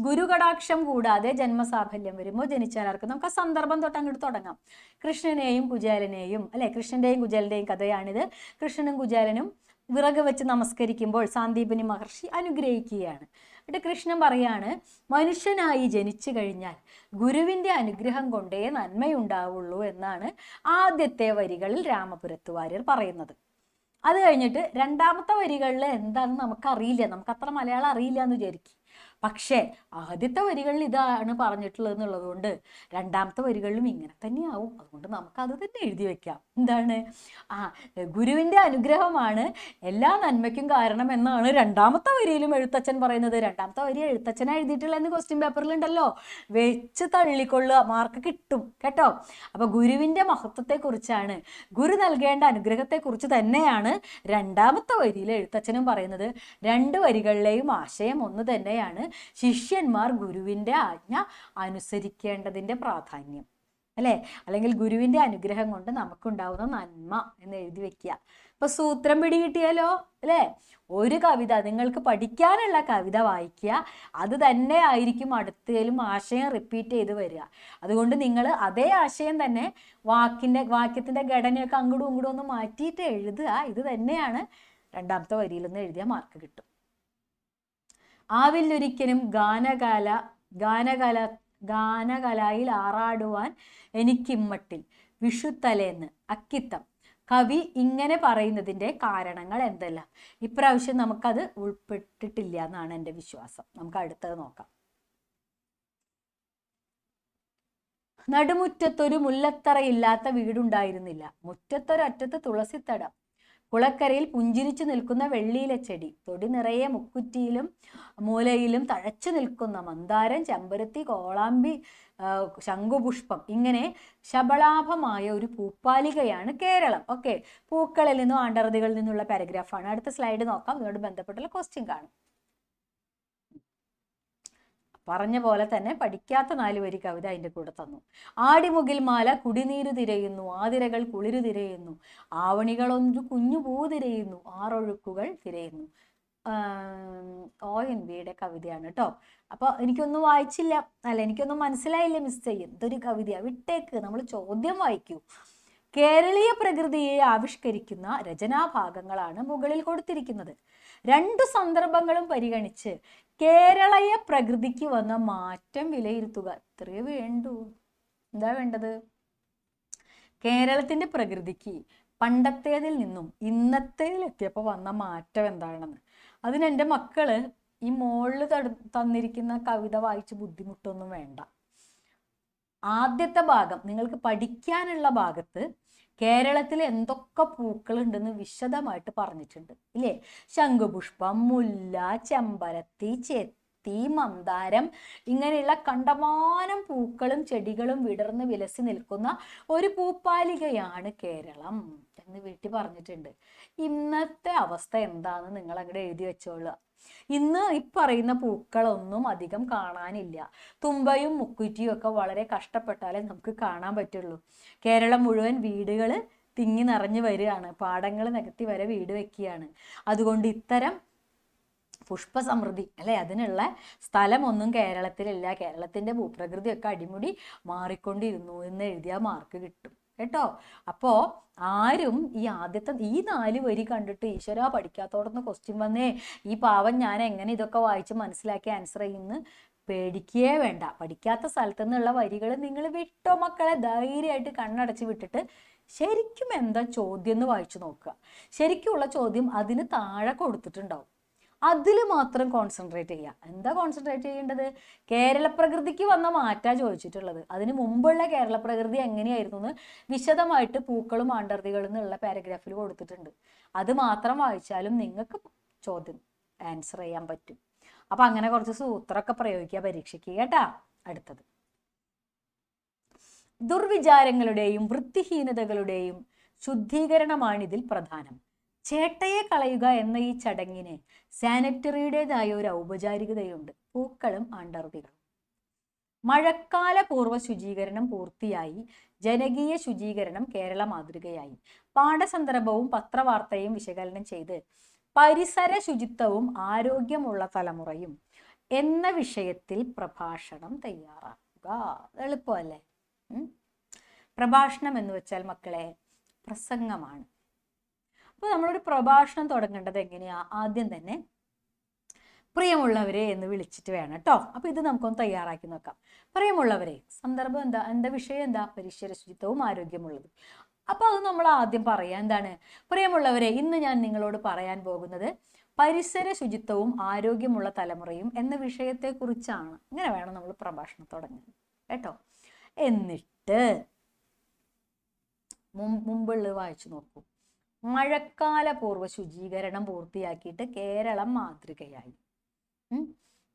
ഗുരുകടാക്ഷം കൂടാതെ ജന്മസാഫല്യം വരുമ്പോൾ ജനിച്ചാലാർക്ക്. നമുക്ക് ആ സന്ദർഭം തൊട്ട് അങ്ങോട്ട് തുടങ്ങാം. കൃഷ്ണനെയും കുചേലനെയും അല്ലെ, കൃഷ്ണന്റെയും കുചേലന്റെയും കഥയാണിത്. കൃഷ്ണനും കുചേലനും വിറക് വെച്ച് നമസ്കരിക്കുമ്പോൾ സാന്ദീപനി മഹർഷി അനുഗ്രഹിക്കുകയാണ്. എന്നിട്ട് കൃഷ്ണൻ പറയാണ്, മനുഷ്യനായി ജനിച്ചു കഴിഞ്ഞാൽ ഗുരുവിൻ്റെ അനുഗ്രഹം കൊണ്ടേ നന്മയുണ്ടാവുള്ളൂ എന്നാണ് ആദ്യത്തെ വരികളിൽ രാമപുരത്ത് വാര്യർ പറയുന്നത്. അത് കഴിഞ്ഞിട്ട് രണ്ടാമത്തെ വരികളിൽ എന്താണെന്ന് നമുക്കറിയില്ല, നമുക്കത്ര മലയാളം അറിയില്ല എന്ന് വിചാരിക്കും. പക്ഷേ ആദ്യത്തെ വരികളിൽ ഇതാണ് പറഞ്ഞിട്ടുള്ളത് എന്നുള്ളത് കൊണ്ട് രണ്ടാമത്തെ വരികളിലും ഇങ്ങനെ തന്നെയാവും. അതുകൊണ്ട് നമുക്കത് തന്നെ എഴുതി വെക്കാം. എന്താണ്? ഗുരുവിൻ്റെ അനുഗ്രഹമാണ് എല്ലാ നന്മയ്ക്കും കാരണം എന്നാണ് രണ്ടാമത്തെ വരിയിലും എഴുത്തച്ഛൻ പറയുന്നത്. രണ്ടാമത്തെ വരി എഴുത്തച്ഛനെ എഴുതിയിട്ടുള്ളതെന്ന് ക്വസ്റ്റ്യൻ പേപ്പറിലുണ്ടല്ലോ. വെച്ച് തള്ളിക്കൊള്ളുക, മാർക്ക് കിട്ടും കേട്ടോ. അപ്പോൾ ഗുരുവിൻ്റെ മഹത്വത്തെക്കുറിച്ചാണ്, ഗുരു നൽകേണ്ട അനുഗ്രഹത്തെക്കുറിച്ച് തന്നെയാണ് രണ്ടാമത്തെ വരിയിൽ എഴുത്തച്ഛനും പറയുന്നത്. രണ്ട് വരികളിലെയും ആശയം ഒന്ന് തന്നെയാണ്. ശിഷ്യന്മാർ ഗുരുവിൻ്റെ ആജ്ഞ അനുസരിക്കേണ്ടതിൻ്റെ പ്രാധാന്യം അല്ലേ, അല്ലെങ്കിൽ ഗുരുവിൻ്റെ അനുഗ്രഹം കൊണ്ട് നമുക്കുണ്ടാവുന്ന നന്മ എന്ന് എഴുതി വെക്കുക. ഇപ്പൊ സൂത്രം പിടികിട്ടിയാലോ അല്ലേ? ഒരു കവിത നിങ്ങൾക്ക് പഠിക്കാനുള്ള കവിത വായിക്കുക, അത് തന്നെ ആയിരിക്കും അടുത്തേലും ആശയം റിപ്പീറ്റ് ചെയ്ത് വരിക. അതുകൊണ്ട് നിങ്ങൾ അതേ ആശയം തന്നെ വാക്യത്തിന്റെ ഘടനയൊക്കെ അങ്ങോട്ടും ഇങ്ങോട്ടും ഒന്ന് മാറ്റിയിട്ട് എഴുതുക. ഇത് തന്നെയാണ് രണ്ടാമത്തെ വരിയിൽ നിന്ന് എഴുതിയ മാർക്ക് കിട്ടും. ആവില്ലൊരിക്കലും ഗാനകലയിൽ ആറാടുവാൻ എനിക്കിമ്മട്ടിൽ വിഷുത്തലേന്ന് അക്കിത്തം. കവി ഇങ്ങനെ പറയുന്നതിൻ്റെ കാരണങ്ങൾ എന്തെല്ലാം? ഇപ്രാവശ്യം നമുക്കത് ഉൾപ്പെട്ടിട്ടില്ല എന്നാണ് എൻ്റെ വിശ്വാസം. നമുക്ക് അടുത്തത് നോക്കാം. നടുമുറ്റത്തൊരു മുല്ലത്തറയില്ലാത്ത വീടുണ്ടായിരുന്നില്ല. മുറ്റത്തൊരറ്റത്ത് തുളസിത്തടം, കുളക്കരയിൽ പുഞ്ചിരിച്ചു നിൽക്കുന്ന വെള്ളിയിലെ ചെടി, തൊടി നിറയെ മുക്കുറ്റിയിലും മൂലയിലും തഴച്ചു നിൽക്കുന്ന മന്ദാരം, ചെമ്പരത്തി, കോളാമ്പി, ശംഖുപുഷ്പം, ഇങ്ങനെ ശബളാഭമായ ഒരു പൂപ്പാലികയാണ് കേരളം. ഓക്കെ, പൂക്കളിൽ നിന്നും ആണ്ടറുതികളിൽ നിന്നുള്ള പാരഗ്രാഫാണ്. അടുത്ത സ്ലൈഡ് നോക്കാം. ഇതിനോട് ബന്ധപ്പെട്ടുള്ള ക്വസ്റ്റ്യൻ കാണും. പറഞ്ഞ പോലെ തന്നെ പഠിക്കാത്ത 4 വരി കവിത അതിൻ്റെ കൂടെ തന്നു. ആടിമുകിൽ മാല കുടിനീര് തിരയുന്നു, ആതിരകൾ കുളിരു തിരയുന്നു, ആവണികളൊന്നു കുഞ്ഞു പൂ തിരയുന്നു, ആറൊഴുക്കുകൾ തിരയുന്നു. ONVയുടെ കവിതയാണ് കേട്ടോ. അപ്പോൾ എനിക്കൊന്നും വായിച്ചില്ല, എനിക്കൊന്നും മനസ്സിലായില്ല മിസ് ചെയ്യും. ഇതൊരു കവിതയാണ്, വിട്ടേക്ക്, നമ്മൾ ചോദ്യം വായിക്കൂ. കേരളീയ പ്രകൃതിയെ ആവിഷ്കരിക്കുന്ന രചനാഭാഗങ്ങളാണ് മുകളിൽ കൊടുത്തിരിക്കുന്നത്. 2 സന്ദർഭങ്ങളും പരിഗണിച്ച് കേരളീയ പ്രകൃതിക്ക് വന്ന മാറ്റം വിലയിരുത്തുക. ഇത്രയേ വേണ്ടൂ. എന്താ വേണ്ടത്? കേരളത്തിന്റെ പ്രകൃതിക്ക് പണ്ടത്തേതിൽ നിന്നും ഇന്നത്തേതിലെത്തിയപ്പോൾ വന്ന മാറ്റം എന്താണെന്ന്. അതിന് എൻ്റെ മക്കള് ഈ മുകളിൽ തന്നിരിക്കുന്ന കവിത വായിച്ച് ബുദ്ധിമുട്ടൊന്നും വേണ്ട. ആദ്യത്തെ ഭാഗം നിങ്ങൾക്ക് പഠിക്കാനുള്ള ഭാഗത്ത് കേരളത്തിൽ എന്തൊക്കെ പൂക്കളുണ്ടെന്ന് വിശദമായിട്ട് പറഞ്ഞിട്ടുണ്ട് ഇല്ലേ? ശംഖുപുഷ്പം, മുല്ല, ചെമ്പരത്തി, ചെത്തി, മന്ദാരം, ഇങ്ങനെയുള്ള കണ്ടമാനം പൂക്കളും ചെടികളും വിടർന്ന് വിലസി നിൽക്കുന്ന ഒരു പൂപ്പാലികയാണ് കേരളം എന്ന് വീട്ടിൽ പറഞ്ഞിട്ടുണ്ട്. ഇന്നത്തെ അവസ്ഥ എന്താണെന്ന് നിങ്ങൾ അങ്ങോട്ട് എഴുതി വെച്ചോളുക. ഇന്ന് ഈ പറയുന്ന പൂക്കളൊന്നും അധികം കാണാനില്ല. തുമ്പയും മുക്കുറ്റിയും ഒക്കെ വളരെ കഷ്ടപ്പെട്ടാലേ നമുക്ക് കാണാൻ പറ്റുള്ളൂ. കേരളം മുഴുവൻ വീടുകൾ തിങ്ങി നിറഞ്ഞു വരികയാണ്, പാടങ്ങൾ നികത്തി വരെ വീട് വെക്കുകയാണ്. അതുകൊണ്ട് ഇത്തരം പുഷ്പസമൃദ്ധി അല്ലെ, അതിനുള്ള സ്ഥലമൊന്നും കേരളത്തിലില്ല. കേരളത്തിന്റെ ഭൂപ്രകൃതിയൊക്കെ അടിമുടി മാറിക്കൊണ്ടിരുന്നു എന്ന് എഴുതിയാൽ മാർക്ക് കിട്ടും കേട്ടോ. അപ്പോൾ ആരും ഈ 4 വരി കണ്ടിട്ട് ഈശ്വര പഠിക്കാത്തോടന്ന് ക്വസ്റ്റ്യൻ വന്നേ, ഈ പാവം ഞാൻ എങ്ങനെ ഇതൊക്കെ വായിച്ച് മനസ്സിലാക്കി ആൻസർ ചെയ്യുന്നു പേടിക്കുകയേ വേണ്ട. പഠിക്കാത്ത സ്ഥലത്തു നിന്നുള്ള വരികൾ നിങ്ങൾ വിട്ടോ മക്കളെ, ധൈര്യമായിട്ട് കണ്ണടച്ച് വിട്ടിട്ട് ശരിക്കും എന്താ ചോദ്യം എന്ന് വായിച്ചു നോക്കുക. ശരിക്കുമുള്ള ചോദ്യം അതിന് താഴെ കൊടുത്തിട്ടുണ്ടാവും. അതിൽ മാത്രം കോൺസെൻട്രേറ്റ് ചെയ്യുക. എന്താ കോൺസെൻട്രേറ്റ് ചെയ്യേണ്ടത്? കേരള പ്രകൃതിക്ക് വന്ന മാറ്റാ ചോദിച്ചിട്ടുള്ളത്. അതിന് മുമ്പുള്ള കേരള പ്രകൃതി എങ്ങനെയായിരുന്നു എന്ന് വിശദമായിട്ട് പൂക്കളും ആണ്ടർതികളും എന്നുള്ള പാരഗ്രാഫിൽ കൊടുത്തിട്ടുണ്ട്. അത് മാത്രം വായിച്ചാലും നിങ്ങൾക്ക് ചോദ്യം ആൻസർ ചെയ്യാൻ പറ്റും. അപ്പൊ അങ്ങനെ കുറച്ച് സൂത്രമൊക്കെ പ്രയോഗിക്കുക പരീക്ഷയ്ക്ക് കേട്ടാ. അടുത്തത്, ദുർവിചാരങ്ങളുടെയും വൃത്തിഹീനതകളുടെയും ശുദ്ധീകരണമാണിതിൽ പ്രധാനം. ചേട്ടയെ കളയുക എന്ന ഈ ചടങ്ങിന് സാനിറ്ററിയുടേതായ ഒരു ഔപചാരികതയുണ്ട്. പൂക്കളും ആണ്ടർതികളും. മഴക്കാല പൂർവ്വ ശുചീകരണം പൂർത്തിയായി. ജനകീയ ശുചീകരണം കേരള മാതൃകയായി. പാഠസന്ദർഭവും പത്രവാർത്തയും വിശകലനം ചെയ്ത് പരിസര ശുചിത്വവും ആരോഗ്യമുള്ള തലമുറയും എന്ന വിഷയത്തിൽ പ്രഭാഷണം തയ്യാറാക്കുക. എളുപ്പമല്ലേ? പ്രഭാഷണം എന്ന് വെച്ചാൽ മക്കളെ പ്രസംഗമാണ്. അപ്പൊ നമ്മളൊരു പ്രഭാഷണം തുടങ്ങേണ്ടത് എങ്ങനെയാ? ആദ്യം തന്നെ പ്രിയമുള്ളവരെ എന്ന് വിളിച്ചിട്ട് വേണം കേട്ടോ. അപ്പൊ ഇത് നമുക്കൊന്ന് തയ്യാറാക്കി നോക്കാം. പ്രിയമുള്ളവരെ, സന്ദർഭം എന്താ? എന്താ വിഷയം? എന്താ? പരിസര ശുചിത്വവും ആരോഗ്യമുള്ളത്. അപ്പൊ അത് നമ്മൾ ആദ്യം പറയാം. എന്താണ്? പ്രിയമുള്ളവരെ, ഇന്ന് ഞാൻ നിങ്ങളോട് പറയാൻ പോകുന്നത് പരിസര ശുചിത്വവും ആരോഗ്യമുള്ള തലമുറയും എന്ന വിഷയത്തെ കുറിച്ചാണ്. ഇങ്ങനെ വേണം നമ്മൾ പ്രഭാഷണം തുടങ്ങാൻ കേട്ടോ. എന്നിട്ട് മുമ്പുള്ളത് വായിച്ചു നോക്കൂ. മഴക്കാല പൂർവ്വ ശുചീകരണം പൂർത്തിയാക്കിയിട്ട് കേരളം മാതൃകയായി.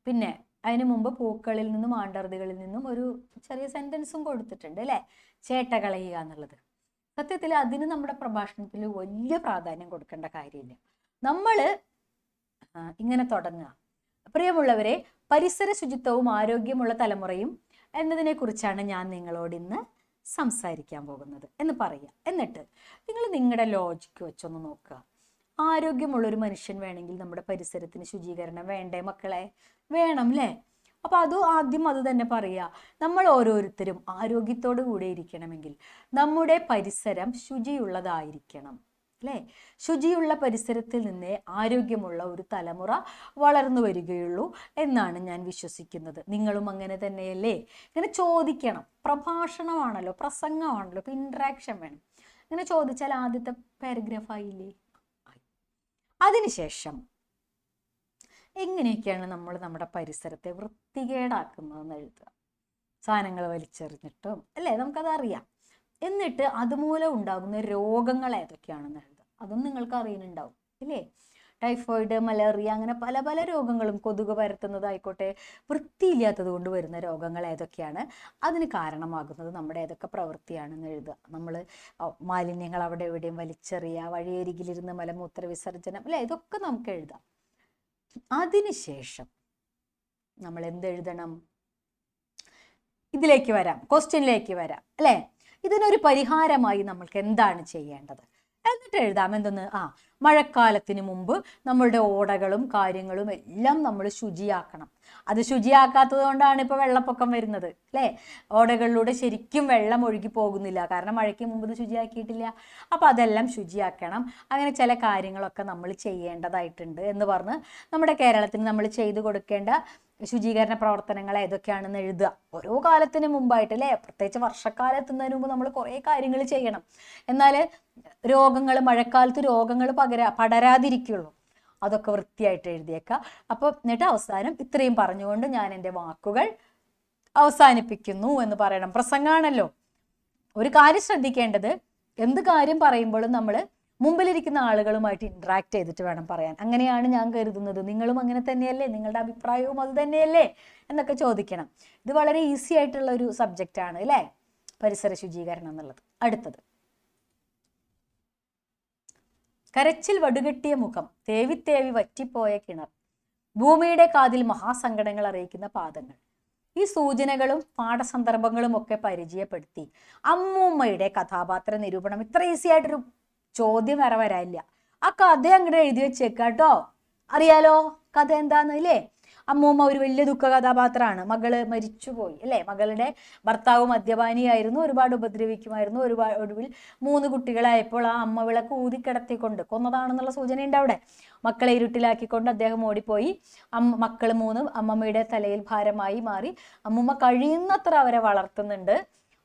പിന്നെ അതിനു മുമ്പ് പൂക്കളിൽ നിന്നും ആണ്ടർതികളിൽ നിന്നും ഒരു ചെറിയ സെന്റൻസും കൊടുത്തിട്ടുണ്ട് അല്ലെ, ചേട്ട കളയുക എന്നുള്ളത്. സത്യത്തിൽ അതിന് നമ്മുടെ പ്രഭാഷണത്തിൽ വലിയ പ്രാധാന്യം കൊടുക്കേണ്ട കാര്യമില്ല. നമ്മൾ ഇങ്ങനെ തുടങ്ങുക. പ്രിയമുള്ളവരെ, പരിസര ശുചിത്വവും ആരോഗ്യമുള്ള തലമുറയും എന്നതിനെ കുറിച്ചാണ് ഞാൻ നിങ്ങളോട് ഇന്ന് സംസാരിക്കാൻ പോകുന്നത് എന്ന് പറയുക. എന്നിട്ട് നിങ്ങൾ നിങ്ങളുടെ ലോജിക്ക് വെച്ചൊന്ന് നോക്കുക. ആരോഗ്യമുള്ളൊരു മനുഷ്യൻ വേണമെങ്കിൽ നമ്മുടെ പരിസരത്തിന് ശുചീകരണം വേണ്ടേ മക്കളെ? വേണം അല്ലേ? അപ്പൊ ആദ്യം അത് തന്നെ പറയുക. നമ്മൾ ഓരോരുത്തരും ആരോഗ്യത്തോടു കൂടെ ഇരിക്കണമെങ്കിൽ നമ്മുടെ പരിസരം ശുചിയുള്ളതായിരിക്കണം അല്ലേ? ശുചിയുള്ള പരിസരത്തിൽ നിന്നേ ആരോഗ്യമുള്ള ഒരു തലമുറ വളർന്നു വരികയുള്ളൂ എന്നാണ് ഞാൻ വിശ്വസിക്കുന്നത്. നിങ്ങളും അങ്ങനെ തന്നെയല്ലേ? ഇങ്ങനെ ചോദിക്കണം. പ്രഭാഷണമാണല്ലോ, പ്രസംഗമാണല്ലോ, ഇപ്പൊ ഇന്ററാക്ഷൻ വേണം. ഇങ്ങനെ ചോദിച്ചാൽ ആദ്യത്തെ പാരഗ്രാഫ് ആയില്ലേ? അതിനുശേഷം എങ്ങനെയൊക്കെയാണ് നമ്മൾ നമ്മുടെ പരിസരത്തെ വൃത്തികേടാക്കുന്നതെന്ന് എഴുതുക. സാധനങ്ങൾ വലിച്ചെറിഞ്ഞിട്ടും അല്ലേ, നമുക്കത് അറിയാം. എന്നിട്ട് അതുമൂലം ഉണ്ടാകുന്ന രോഗങ്ങൾ ഏതൊക്കെയാണെന്ന് എഴുതുക. അതും നിങ്ങൾക്ക് അറിയുന്നുണ്ടാവും ഇല്ലേ? ടൈഫോയിഡ്, മലേറിയ, അങ്ങനെ പല പല രോഗങ്ങളും, കൊതുക് പരത്തുന്നതായിക്കോട്ടെ, വൃത്തിയില്ലാത്തത് കൊണ്ട് വരുന്ന രോഗങ്ങൾ ഏതൊക്കെയാണ്, അതിന് കാരണമാകുന്നത് നമ്മുടെ ഏതൊക്കെ പ്രവൃത്തിയാണെന്ന് എഴുതുക. നമ്മൾ മാലിന്യങ്ങൾ അവിടെ എവിടെയും വലിച്ചെറിയുക, വഴിയരികിലിരുന്ന് മലമൂത്ര വിസർജനം അല്ലെ, ഇതൊക്കെ നമുക്ക് എഴുതാം. അതിനുശേഷം നമ്മൾ എന്തെഴുതണം? ഇതിലേക്ക് വരാം, ക്വസ്റ്റ്യനിലേക്ക് വരാം അല്ലേ? ഇതിനൊരു പരിഹാരമായി നമ്മൾക്ക് എന്താണ് ചെയ്യേണ്ടത് എന്നിട്ട് എഴുതാം. എന്തെന്ന്? മഴക്കാലത്തിന് മുമ്പ് നമ്മളുടെ ഓടകളും കാര്യങ്ങളും എല്ലാം നമ്മൾ ശുചിയാക്കണം. അത് ശുചിയാക്കാത്തത് കൊണ്ടാണ് ഇപ്പോൾ വെള്ളപ്പൊക്കം വരുന്നത് അല്ലേ? ഓടകളിലൂടെ ശരിക്കും വെള്ളം ഒഴുകി പോകുന്നില്ല, കാരണം മഴയ്ക്ക് മുമ്പ് ഇത് ശുചിയാക്കിയിട്ടില്ല. അപ്പം അതെല്ലാം ശുചിയാക്കണം. അങ്ങനെ ചില കാര്യങ്ങളൊക്കെ നമ്മൾ ചെയ്യേണ്ടതായിട്ടുണ്ട് എന്ന് പറഞ്ഞ് നമ്മുടെ കേരളത്തിന് നമ്മൾ ചെയ്തു കൊടുക്കേണ്ട ശുചീകരണ പ്രവർത്തനങ്ങൾ ഏതൊക്കെയാണെന്ന് എഴുതുക. ഓരോ കാലത്തിന് മുമ്പായിട്ട് അല്ലേ? പ്രത്യേകിച്ച് വർഷക്കാലത്തുന്നതിന് മുമ്പ് നമ്മൾ കുറേ കാര്യങ്ങൾ ചെയ്യണം. എന്നാൽ രോഗങ്ങൾ, മഴക്കാലത്ത് രോഗങ്ങൾ പടരാതിരിക്കുള്ളൂ. അതൊക്കെ വൃത്തിയായിട്ട് എഴുതിയേക്കാം. അപ്പോൾ എന്നിട്ട് അവസാനം ഇത്രയും പറഞ്ഞുകൊണ്ട് ഞാൻ എൻ്റെ വാക്കുകൾ അവസാനിപ്പിക്കുന്നു എന്ന് പറയണം. പ്രസംഗമാണല്ലോ. ഒരു കാര്യം ശ്രദ്ധിക്കേണ്ടത്, എന്ത് കാര്യം പറയുമ്പോഴും നമ്മൾ മുമ്പിലിരിക്കുന്ന ആളുകളുമായിട്ട് ഇന്ററാക്ട് ചെയ്തിട്ട് വേണം പറയാൻ. അങ്ങനെയാണ് ഞാൻ കരുതുന്നത്. നിങ്ങളും അങ്ങനെ തന്നെയല്ലേ? നിങ്ങളുടെ അഭിപ്രായവും അത് തന്നെയല്ലേ എന്നൊക്കെ ചോദിക്കണം. ഇത് വളരെ ഈസി ആയിട്ടുള്ള ഒരു സബ്ജക്റ്റ് ആണ് അല്ലേ, പരിസര ശുചീകരണം എന്നുള്ളത്. അടുത്തത്, കരച്ചിൽ വടുകെട്ടിയ മുഖം, തേവി തേവി വറ്റിപ്പോയ കിണർ, ഭൂമിയുടെ കാതിൽ മഹാസങ്കടങ്ങൾ അറിയിക്കുന്ന പാദങ്ങൾ. ഈ സൂചനകളും പാഠസന്ദർഭങ്ങളും ഒക്കെ പരിചയപ്പെടുത്തി അമ്മൂമ്മയുടെ കഥാപാത്ര നിരൂപണം. ഇത്ര ഈസി ആയിട്ടൊരു ചോദ്യം വരാനില്ല. ആ കഥ അങ്ങോട്ട് എഴുതി വെച്ചേക്കാട്ടോ. അറിയാലോ കഥ എന്താന്ന് അല്ലേ? അമ്മൂമ്മ ഒരു വലിയ ദുഃഖ കഥാപാത്രമാണ്. മകള് മരിച്ചുപോയി അല്ലേ? മകളുടെ ഭർത്താവ് മദ്യപാനിയായിരുന്നു, ഒരുപാട് ഉപദ്രവിക്കുമായിരുന്നു. ഒടുവിൽ 3 കുട്ടികളായപ്പോൾ ആ അമ്മ വിളക്ക് ഊതിക്കിടത്തിക്കൊണ്ട് കൊന്നതാണെന്നുള്ള സൂചനയുണ്ട് അവിടെ. മക്കളെ ഇരുട്ടിലാക്കിക്കൊണ്ട് അദ്ദേഹം ഓടിപ്പോയി. മക്കൾ 3 അമ്മമ്മയുടെ തലയിൽ ഭാരമായി മാറി. അമ്മൂമ്മ കഴിയുന്നത്ര അവരെ വളർത്തുന്നുണ്ട്.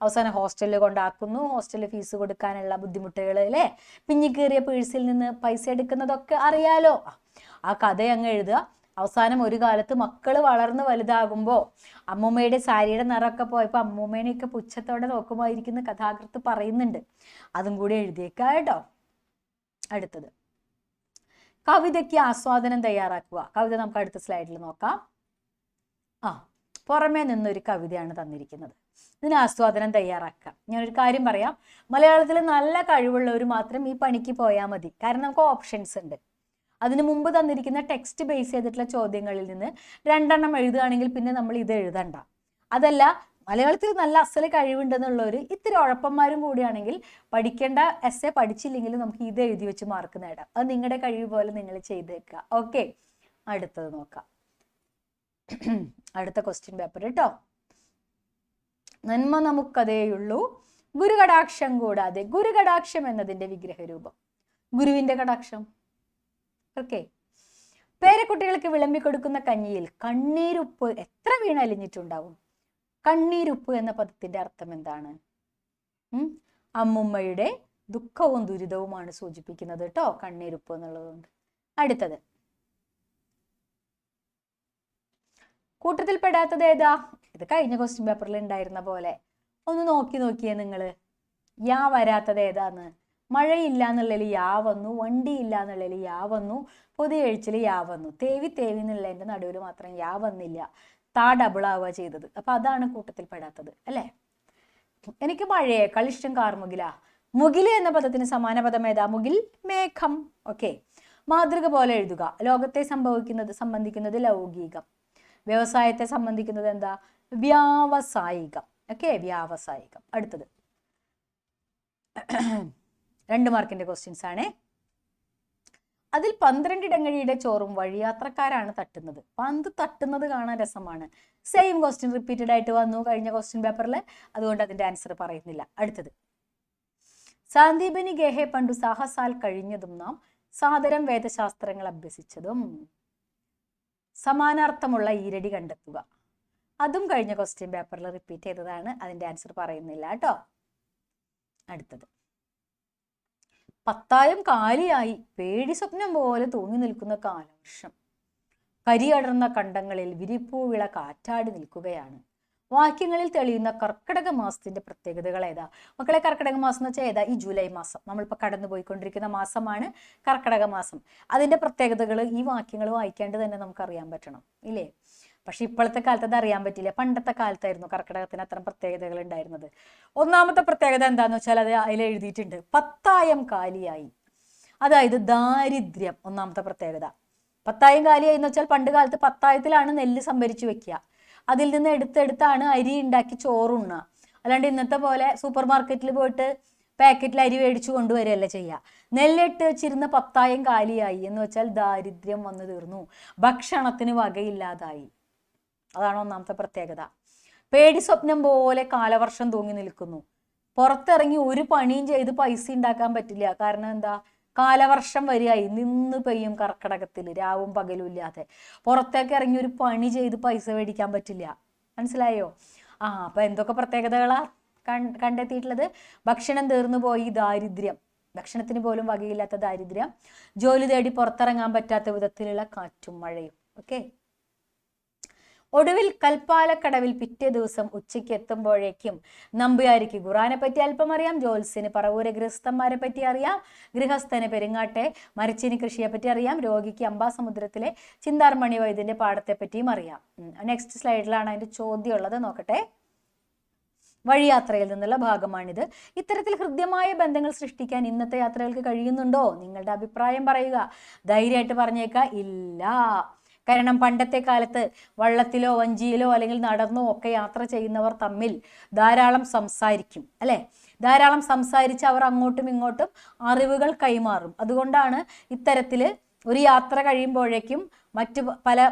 അവസാനം ഹോസ്റ്റലിൽ കൊണ്ടാക്കുന്നു, ഹോസ്റ്റലിൽ ഫീസ് കൊടുക്കാനുള്ള ബുദ്ധിമുട്ടുകൾ അല്ലേ, പിഞ്ഞിക്കേറിയ പേഴ്സിൽ നിന്ന് പൈസ എടുക്കുന്നതൊക്കെ അറിയാലോ. ആ കഥ അങ്ങ് എഴുതുക. അവസാനം ഒരു കാലത്ത് മക്കൾ വളർന്ന് വലുതാകുമ്പോൾ അമ്മൂമ്മയുടെ സാരിയുടെ നിറമൊക്കെ പോയപ്പോൾ അമ്മൂമ്മേനെയൊക്കെ പുച്ഛത്തോടെ നോക്കുമായിരിക്കുന്ന കഥാകൃത്ത് പറയുന്നുണ്ട്. അതും കൂടി എഴുതിയേക്കാം കേട്ടോ. അടുത്തത് കവിതയ്ക്ക് ആസ്വാദനം തയ്യാറാക്കുക. കവിത നമുക്ക് അടുത്ത സ്ലൈഡിൽ നോക്കാം. പുറമേ നിന്നൊരു കവിതയാണ് തന്നിരിക്കുന്നത്. ഇതിന് ആസ്വാദനം തയ്യാറാക്കാം. ഞാനൊരു കാര്യം പറയാം, മലയാളത്തിൽ നല്ല കഴിവുള്ളവർ മാത്രം ഈ പണിക്ക് പോയാൽ മതി. കാരണം നമുക്ക് ഓപ്ഷൻസ് ഉണ്ട്. അതിന് മുമ്പ് തന്നിരിക്കുന്ന ടെക്സ്റ്റ് ബേസ് ചെയ്തിട്ടുള്ള ചോദ്യങ്ങളിൽ നിന്ന് 2 എണ്ണം എഴുതുകയാണെങ്കിൽ പിന്നെ നമ്മൾ ഇത് എഴുതണ്ട. അതല്ല, മലയാളത്തിൽ നല്ല അസല് കഴിവുണ്ടെന്നുള്ളവർ ഇത്തിരി ഉഴപ്പന്മാരും കൂടിയാണെങ്കിൽ പഠിക്കേണ്ട എസ്സേ പഠിച്ചില്ലെങ്കിൽ നമുക്ക് ഇത് എഴുതി വെച്ച് മാർക്ക് നേടാം. അത് നിങ്ങളുടെ കഴിവ് പോലെ നിങ്ങൾ ചെയ്തേക്കുക. ഓക്കെ, അടുത്തത് നോക്കാം. അടുത്ത ക്വസ്റ്റ്യൻ പേപ്പർ കേട്ടോ. നന്മ നമുക്കതേയുള്ളൂ ഗുരുകടാക്ഷം കൂടാതെ. ഗുരുകടാക്ഷം എന്നതിന്റെ വിഗ്രഹരൂപം ഗുരുവിന്റെ കടാക്ഷം. ഓക്കെ, പേരക്കുട്ടികൾക്ക് വിളമ്പിക്കൊടുക്കുന്ന കഞ്ഞിയിൽ കണ്ണീരുപ്പ് എത്ര വീണലിഞ്ഞിട്ടുണ്ടാവും. കണ്ണീരുപ്പ് എന്ന പദത്തിന്റെ അർത്ഥം എന്താണ്? അമ്മുമ്മയുടെ ദുഃഖവും ദുരിതവുമാണ് സൂചിപ്പിക്കുന്നത് കേട്ടോ, കണ്ണീരുപ്പ് എന്നുള്ളതുകൊണ്ട്. അടുത്തത് കൂട്ടത്തിൽ പെടാത്തത് ഏതാ? ഇത് കഴിഞ്ഞ ക്വസ്റ്റ്യൻ പേപ്പറിൽ ഉണ്ടായിരുന്ന പോലെ ഒന്ന് നോക്കിയേ നിങ്ങള്. യാ വരാത്തത് ഏതാന്ന്? മഴയില്ല എന്നുള്ളതിൽ യാ വന്നു, വണ്ടിയില്ല എന്നുള്ളതിൽ യാ വന്നു, പുതിയ എഴുച്ചിൽ യാ വന്നു. തേവി എന്നുള്ളതിന്റെ നടുവിൽ മാത്രം യാ വന്നില്ല, താ ഡബിൾ ആവുക ചെയ്തത്. അപ്പൊ അതാണ് കൂട്ടത്തിൽ പെടാത്തത് അല്ലേ. എനിക്ക് മഴയേക്കാൾ ഇഷ്ടം കാർമുകില. മുകില് എന്ന പദത്തിന് സമാന പദം ഏതാ? മുകിൽ, മേഘം. ഓക്കെ, മാതൃക പോലെ എഴുതുക. ലോകത്തെ സംബന്ധിക്കുന്നത് ലൗകികം, വ്യവസായത്തെ സംബന്ധിക്കുന്നത് എന്താ? വ്യാവസായികം. ഓക്കെ, വ്യാവസായികം. അടുത്തത് 2 മാർക്കിന്റെ ക്വസ്റ്റ്യൻസ് ആണ്. അതിൽ 12 ഇടങ്ങഴിയുടെ ചോറും വഴിയാത്രക്കാരാണ് തട്ടുന്നത്. പന്ത് തട്ടുന്നത് കാണാൻ രസമാണ്. സെയിം ക്വസ്റ്റ്യൻ റിപ്പീറ്റഡ് ആയിട്ട് വന്നു കഴിഞ്ഞ ക്വസ്റ്റ്യൻ പേപ്പറിൽ, അതുകൊണ്ട് അതിന്റെ ആൻസർ പറയുന്നില്ല. അടുത്തത് സാന്ദീപനി ഗേഹെ പണ്ടു സാഹസാൽ കഴിഞ്ഞതും നാം സാദരം വേദശാസ്ത്രങ്ങൾ അഭ്യസിച്ചതും. സമാനാർത്ഥമുള്ള ഈരടി കണ്ടെത്തുക. അതും കഴിഞ്ഞ ക്വസ്റ്റ്യൻ പേപ്പറിൽ റിപ്പീറ്റ് ചെയ്തതാണ്, അതിന്റെ ആൻസർ പറയുന്നില്ല കേട്ടോ. അടുത്തത് പത്തായം കാലിയായി പേടി സ്വപ്നം പോലെ തൂങ്ങി നിൽക്കുന്ന കാലവർഷം. കരിയടർന്ന കണ്ടങ്ങളിൽ വിരിപ്പൂവിള കാറ്റാടി നിൽക്കുകയാണ്. വാക്യങ്ങളിൽ തെളിയുന്ന കർക്കിടക മാസത്തിന്റെ പ്രത്യേകതകൾ ഏതാ? മക്കളെ, കർക്കിടക മാസം എന്ന് വെച്ചാൽ ഏതാ? ഈ ജൂലൈ മാസം. നമ്മളിപ്പോൾ കടന്നു പോയിക്കൊണ്ടിരിക്കുന്ന മാസമാണ് കർക്കിടക മാസം. അതിന്റെ പ്രത്യേകതകൾ ഈ വാക്യങ്ങൾ വായിക്കാണ്ട് തന്നെ നമുക്ക് അറിയാൻ പറ്റണം ഇല്ലേ? പക്ഷെ ഇപ്പോഴത്തെ കാലത്ത് അത് അറിയാൻ പറ്റില്ല. പണ്ടത്തെ കാലത്തായിരുന്നു കർക്കിടകത്തിന് അത്തരം പ്രത്യേകതകൾ ഉണ്ടായിരുന്നത്. ഒന്നാമത്തെ പ്രത്യേകത എന്താന്ന് വെച്ചാൽ അത് അതിൽ എഴുതിയിട്ടുണ്ട്, പത്തായം കാലിയായി. അതായത് ദാരിദ്ര്യം ഒന്നാമത്തെ പ്രത്യേകത. പത്തായം കാലിയായി എന്ന് വെച്ചാൽ പണ്ട് കാലത്ത് പത്തായത്തിലാണ് നെല്ല് സംഭരിച്ചു വെക്കുക. അതിൽ നിന്ന് എടുത്താണ് അരി ഉണ്ടാക്കി ചോറുണ്ണുക. അല്ലാണ്ട് ഇന്നത്തെ പോലെ സൂപ്പർ മാർക്കറ്റിൽ പോയിട്ട് പാക്കറ്റിൽ അരി മേടിച്ചു കൊണ്ടുവരികയല്ല ചെയ്യുക. നെല്ലിട്ട് വെച്ചിരുന്ന പത്തായം കാലിയായി എന്ന് വെച്ചാൽ ദാരിദ്ര്യം വന്നു തീർന്നു, ഭക്ഷണത്തിന് വകയില്ലാതായി. അതാണ് ഒന്നാമത്തെ പ്രത്യേകത. പേടി സ്വപ്നം പോലെ കാലവർഷം തൂങ്ങി നിൽക്കുന്നു. പുറത്തിറങ്ങി ഒരു പണിയും ചെയ്ത് പൈസ ഉണ്ടാക്കാൻ പറ്റില്ല. കാരണം എന്താ? കാലവർഷം വരികയായി, നിന്ന് പെയ്യും കർക്കിടകത്തിൽ, രാവും പകലും ഇല്ലാതെ. പുറത്തേക്ക് ഇറങ്ങി ഒരു പണി ചെയ്ത് പൈസ മേടിക്കാൻ പറ്റില്ല. മനസ്സിലായോ? അപ്പൊ എന്തൊക്കെ പ്രത്യേകതകളാ കണ്ടെത്തിയിട്ടുള്ളത്? ഭക്ഷണം തീർന്നു പോയി, ദാരിദ്ര്യം, ഭക്ഷണത്തിന് പോലും വകയില്ലാത്ത ദാരിദ്ര്യം, ജോലി തേടി പുറത്തിറങ്ങാൻ പറ്റാത്ത വിധത്തിലുള്ള കാറ്റും മഴയും. ഓക്കെ, ഒടുവിൽ കൽപ്പാലക്കടവിൽ പിറ്റേ ദിവസം ഉച്ചയ്ക്ക് എത്തുമ്പോഴേക്കും നമ്പ്യാരിക്ക് ഖുറാനെ പറ്റി അല്പം അറിയാം, ജോത്സ്യന് പറവൂരെ ഗൃഹസ്ഥന്മാരെ പറ്റി അറിയാം, ഗൃഹസ്ഥന് പെരുങ്ങാട്ടെ മരിച്ചിനി കൃഷിയെ പറ്റി അറിയാം, രോഗിക്ക് അംബാസമുദ്രത്തിലെ ചിന്താർമണി വൈദ്യന്റെ പാടത്തെ പറ്റിയും അറിയാം. നെക്സ്റ്റ് സ്ലൈഡിലാണ് അതിന്റെ ചോദ്യം ഉള്ളത്, നോക്കട്ടെ. വഴിയാത്രയിൽ നിന്നുള്ള ഭാഗമാണിത്. ഇത്തരത്തിൽ ഹൃദ്യമായ ബന്ധങ്ങൾ സൃഷ്ടിക്കാൻ ഇന്നത്തെ യാത്രകൾക്ക് കഴിയുന്നുണ്ടോ? നിങ്ങളുടെ അഭിപ്രായം പറയുക. ധൈര്യമായിട്ട് പറഞ്ഞേക്ക, ഇല്ല. കാരണം പണ്ടത്തെ കാലത്ത് വള്ളത്തിലോ വഞ്ചിയിലോ അല്ലെങ്കിൽ നടന്നോ ഒക്കെ യാത്ര ചെയ്യുന്നവർ തമ്മിൽ ധാരാളം സംസാരിക്കും അല്ലെ. ധാരാളം സംസാരിച്ച് അവർ അങ്ങോട്ടും ഇങ്ങോട്ടും അറിവുകൾ കൈമാറും. അതുകൊണ്ടാണ് ഇത്തരത്തില് ഒരു യാത്ര കഴിയുമ്പോഴേക്കും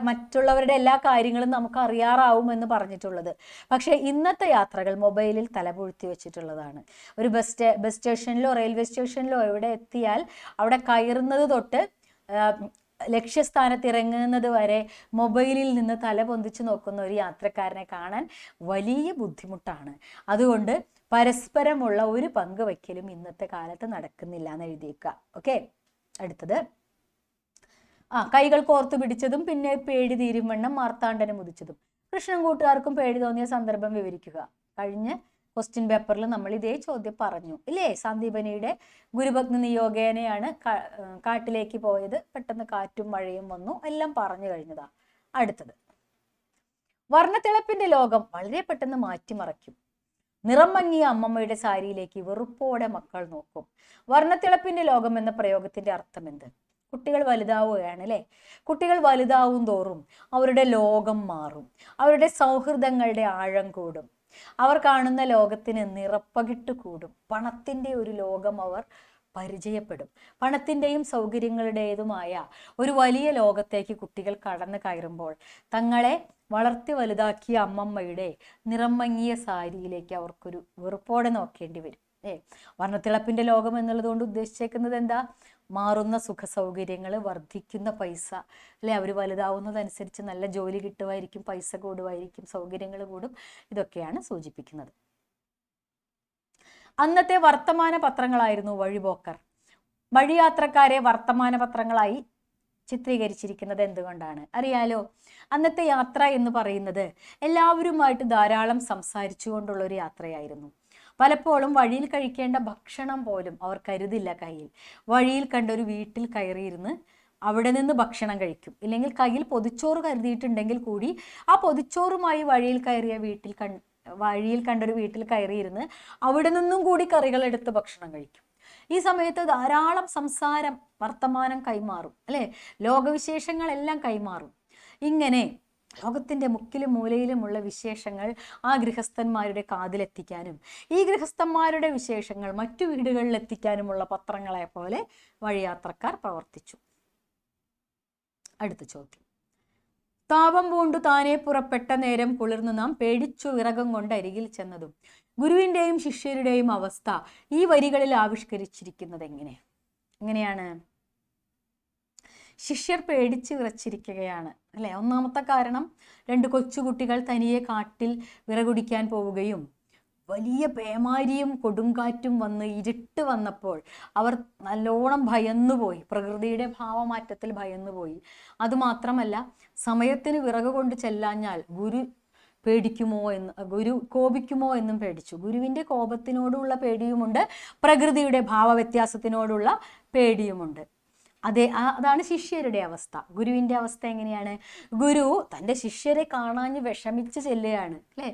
മറ്റുള്ളവരുടെ എല്ലാ കാര്യങ്ങളും നമുക്ക് അറിയാറാവും എന്ന് പറഞ്ഞിട്ടുള്ളത്. പക്ഷെ ഇന്നത്തെ യാത്രകൾ മൊബൈലിൽ തലപൊഴുത്തി വെച്ചിട്ടുള്ളതാണ്. ഒരു ബസ് സ്റ്റേഷനിലോ റെയിൽവേ സ്റ്റേഷനിലോ എവിടെ എത്തിയാൽ അവിടെ കയറുന്നത് തൊട്ട് ലക്ഷ്യസ്ഥാനത്ത് ഇറങ്ങുന്നത് വരെ മൊബൈലിൽ നിന്ന് തല പൊന്തിച്ച് നോക്കുന്ന ഒരു യാത്രക്കാരനെ കാണാൻ വലിയ ബുദ്ധിമുട്ടാണ്. അതുകൊണ്ട് പരസ്പരമുള്ള ഒരു പങ്കുവയ്ക്കലും ഇന്നത്തെ കാലത്ത് നടക്കുന്നില്ല എന്ന് എഴുതിയേക്കുക. ഓക്കെ, അടുത്തത് കൈകൾ കോർത്തു പിടിച്ചതും പിന്നെ പേടി തീരുംവണ്ണം മാർത്താണ്ഡനെ മുതിച്ചതും. കൃഷ്ണൻ കൂട്ടുകാർക്കും പേടി തോന്നിയ സന്ദർഭം വിവരിക്കുക. കഴിഞ്ഞ ക്വസ്റ്റ്യൻ പേപ്പറിൽ നമ്മൾ ഇതേ ചോദ്യം പറഞ്ഞു ഇല്ലേ? സന്ദീപനിയുടെ ഗുരുഭഗ്നി നിയോഗേനയാണ് കാട്ടിലേക്ക് പോയത്. പെട്ടെന്ന് കാറ്റും മഴയും വന്നു, എല്ലാം പറഞ്ഞു കഴിഞ്ഞതാ. അടുത്തത്, വർണ്ണത്തിളപ്പിന്റെ ലോകം വളരെ പെട്ടെന്ന് മാറ്റിമറയ്ക്കും. നിറം മങ്ങിയ അമ്മമ്മയുടെ സാരിയിലേക്ക് വെറുപ്പോടെ മക്കൾ നോക്കും. വർണ്ണത്തിളപ്പിന്റെ ലോകം എന്ന പ്രയോഗത്തിന്റെ അർത്ഥം എന്ത്? കുട്ടികൾ വലുതാവുകയാണ് അല്ലേ? കുട്ടികൾ വലുതാവും തോറും അവരുടെ ലോകം മാറും, അവരുടെ സൗഹൃദങ്ങളുടെ ആഴം കൂടും, അവർ കാണുന്ന ലോകത്തിന് നിറപ്പകിട്ട് കൂടും. പണത്തിൻ്റെ ഒരു ലോകം അവർ പരിചയപ്പെടും. പണത്തിൻ്റെയും സൗകര്യങ്ങളുടേതുമായ ഒരു വലിയ ലോകത്തേക്ക് കുട്ടികൾ കടന്നു കയറുമ്പോൾ തങ്ങളെ വളർത്തി വലുതാക്കിയ അമ്മമ്മയുടെ നിറം മങ്ങിയ സാരിയിലേക്ക് അവർക്കൊരു വെറുപ്പോടെ നോക്കേണ്ടി വരും. വർണ്ണത്തിളപ്പിന്റെ ലോകം എന്നുള്ളത് കൊണ്ട് ഉദ്ദേശിച്ചേക്കുന്നത് എന്താ? മാറുന്ന സുഖ സൗകര്യങ്ങൾ, വർദ്ധിക്കുന്ന പൈസ അല്ലെ? അവർ വലുതാവുന്നതനുസരിച്ച് നല്ല ജോലി കിട്ടുമായിരിക്കും, പൈസ കൂടുമായിരിക്കും, സൗകര്യങ്ങൾ കൂടും. ഇതൊക്കെയാണ് സൂചിപ്പിക്കുന്നത്. അന്നത്തെ വർത്തമാന പത്രങ്ങളായിരുന്നു വഴിപോക്കർ. വഴിയാത്രക്കാരെ വർത്തമാന പത്രങ്ങളായി ചിത്രീകരിച്ചിരിക്കുന്നത് എന്തുകൊണ്ടാണ് അറിയാലോ? അന്നത്തെ യാത്ര എന്ന് പറയുന്നത് എല്ലാവരുമായിട്ട് ധാരാളം സംസാരിച്ചു കൊണ്ടുള്ള ഒരു യാത്രയായിരുന്നു. പലപ്പോഴും വഴിയിൽ കഴിക്കേണ്ട ഭക്ഷണം പോലും അവർ കരുതില്ല കയ്യിൽ. വഴിയിൽ കണ്ടൊരു വീട്ടിൽ കയറിയിരുന്ന് അവിടെ നിന്ന് ഭക്ഷണം കഴിക്കും. ഇല്ലെങ്കിൽ കയ്യിൽ പൊതിച്ചോറ് കരുതിയിട്ടുണ്ടെങ്കിൽ കൂടി ആ പൊതിച്ചോറുമായി വഴിയിൽ കണ്ടൊരു വീട്ടിൽ കയറിയിരുന്ന് അവിടെ നിന്നും കൂടി കറികൾ എടുത്ത് ഭക്ഷണം കഴിക്കും. ഈ സമയത്ത് ധാരാളം സംസാരം, വർത്തമാനം കൈമാറും അല്ലെ? ലോകവിശേഷങ്ങളെല്ലാം കൈമാറും. ഇങ്ങനെ ലോകത്തിൻ്റെ മുക്കിലും മൂലയിലുമുള്ള വിശേഷങ്ങൾ ആ ഗൃഹസ്ഥന്മാരുടെ കാതിലെത്തിക്കാനും ഈ ഗൃഹസ്ഥന്മാരുടെ വിശേഷങ്ങൾ മറ്റു വീടുകളിൽ എത്തിക്കാനുമുള്ള പത്രങ്ങളെ പോലെ വഴിയാത്രക്കാർ പ്രവർത്തിച്ചു. അടുത്ത ചോദ്യം, താപം പൂണ്ടു താനെ പുറപ്പെട്ട നേരം കുളിർന്നു നാം പേടിച്ചു വിറകം കൊണ്ട് അരികിൽ ചെന്നതും. ഗുരുവിൻ്റെയും ശിഷ്യരുടെയും അവസ്ഥ ഈ വരികളിൽ ആവിഷ്കരിച്ചിരിക്കുന്നത് എങ്ങനെയാണ്? ശിഷ്യർ പേടിച്ച് വിറച്ചിരിക്കുകയാണ് അല്ലെ? ഒന്നാമത്തെ കാരണം, 2 കൊച്ചുകുട്ടികൾ തനിയെ കാട്ടിൽ വിറകുടിക്കാൻ പോവുകയും വലിയ പേമാരിയും കൊടുങ്കാറ്റും വന്ന് ഇരുട്ട് വന്നപ്പോൾ അവർ നല്ലോണം ഭയന്നുപോയി. പ്രകൃതിയുടെ ഭാവമാറ്റത്തിൽ ഭയന്നുപോയി. അതുമാത്രമല്ല, സമയത്തിന് വിറക് കൊണ്ട് ചെല്ലാഞ്ഞാൽ ഗുരു കോപിക്കുമോ എന്നും പേടിച്ചു. ഗുരുവിൻ്റെ കോപത്തിനോടുള്ള പേടിയുമുണ്ട്, പ്രകൃതിയുടെ ഭാവവ്യത്യാസത്തിനോടുള്ള പേടിയുമുണ്ട്. അതാണ് ശിഷ്യരുടെ അവസ്ഥ. ഗുരുവിൻ്റെ അവസ്ഥ എങ്ങനെയാണ്? ഗുരു തൻ്റെ ശിഷ്യരെ കാണാഞ്ഞ് വിഷമിച്ച് ചെല്ലുകയാണ് അല്ലേ?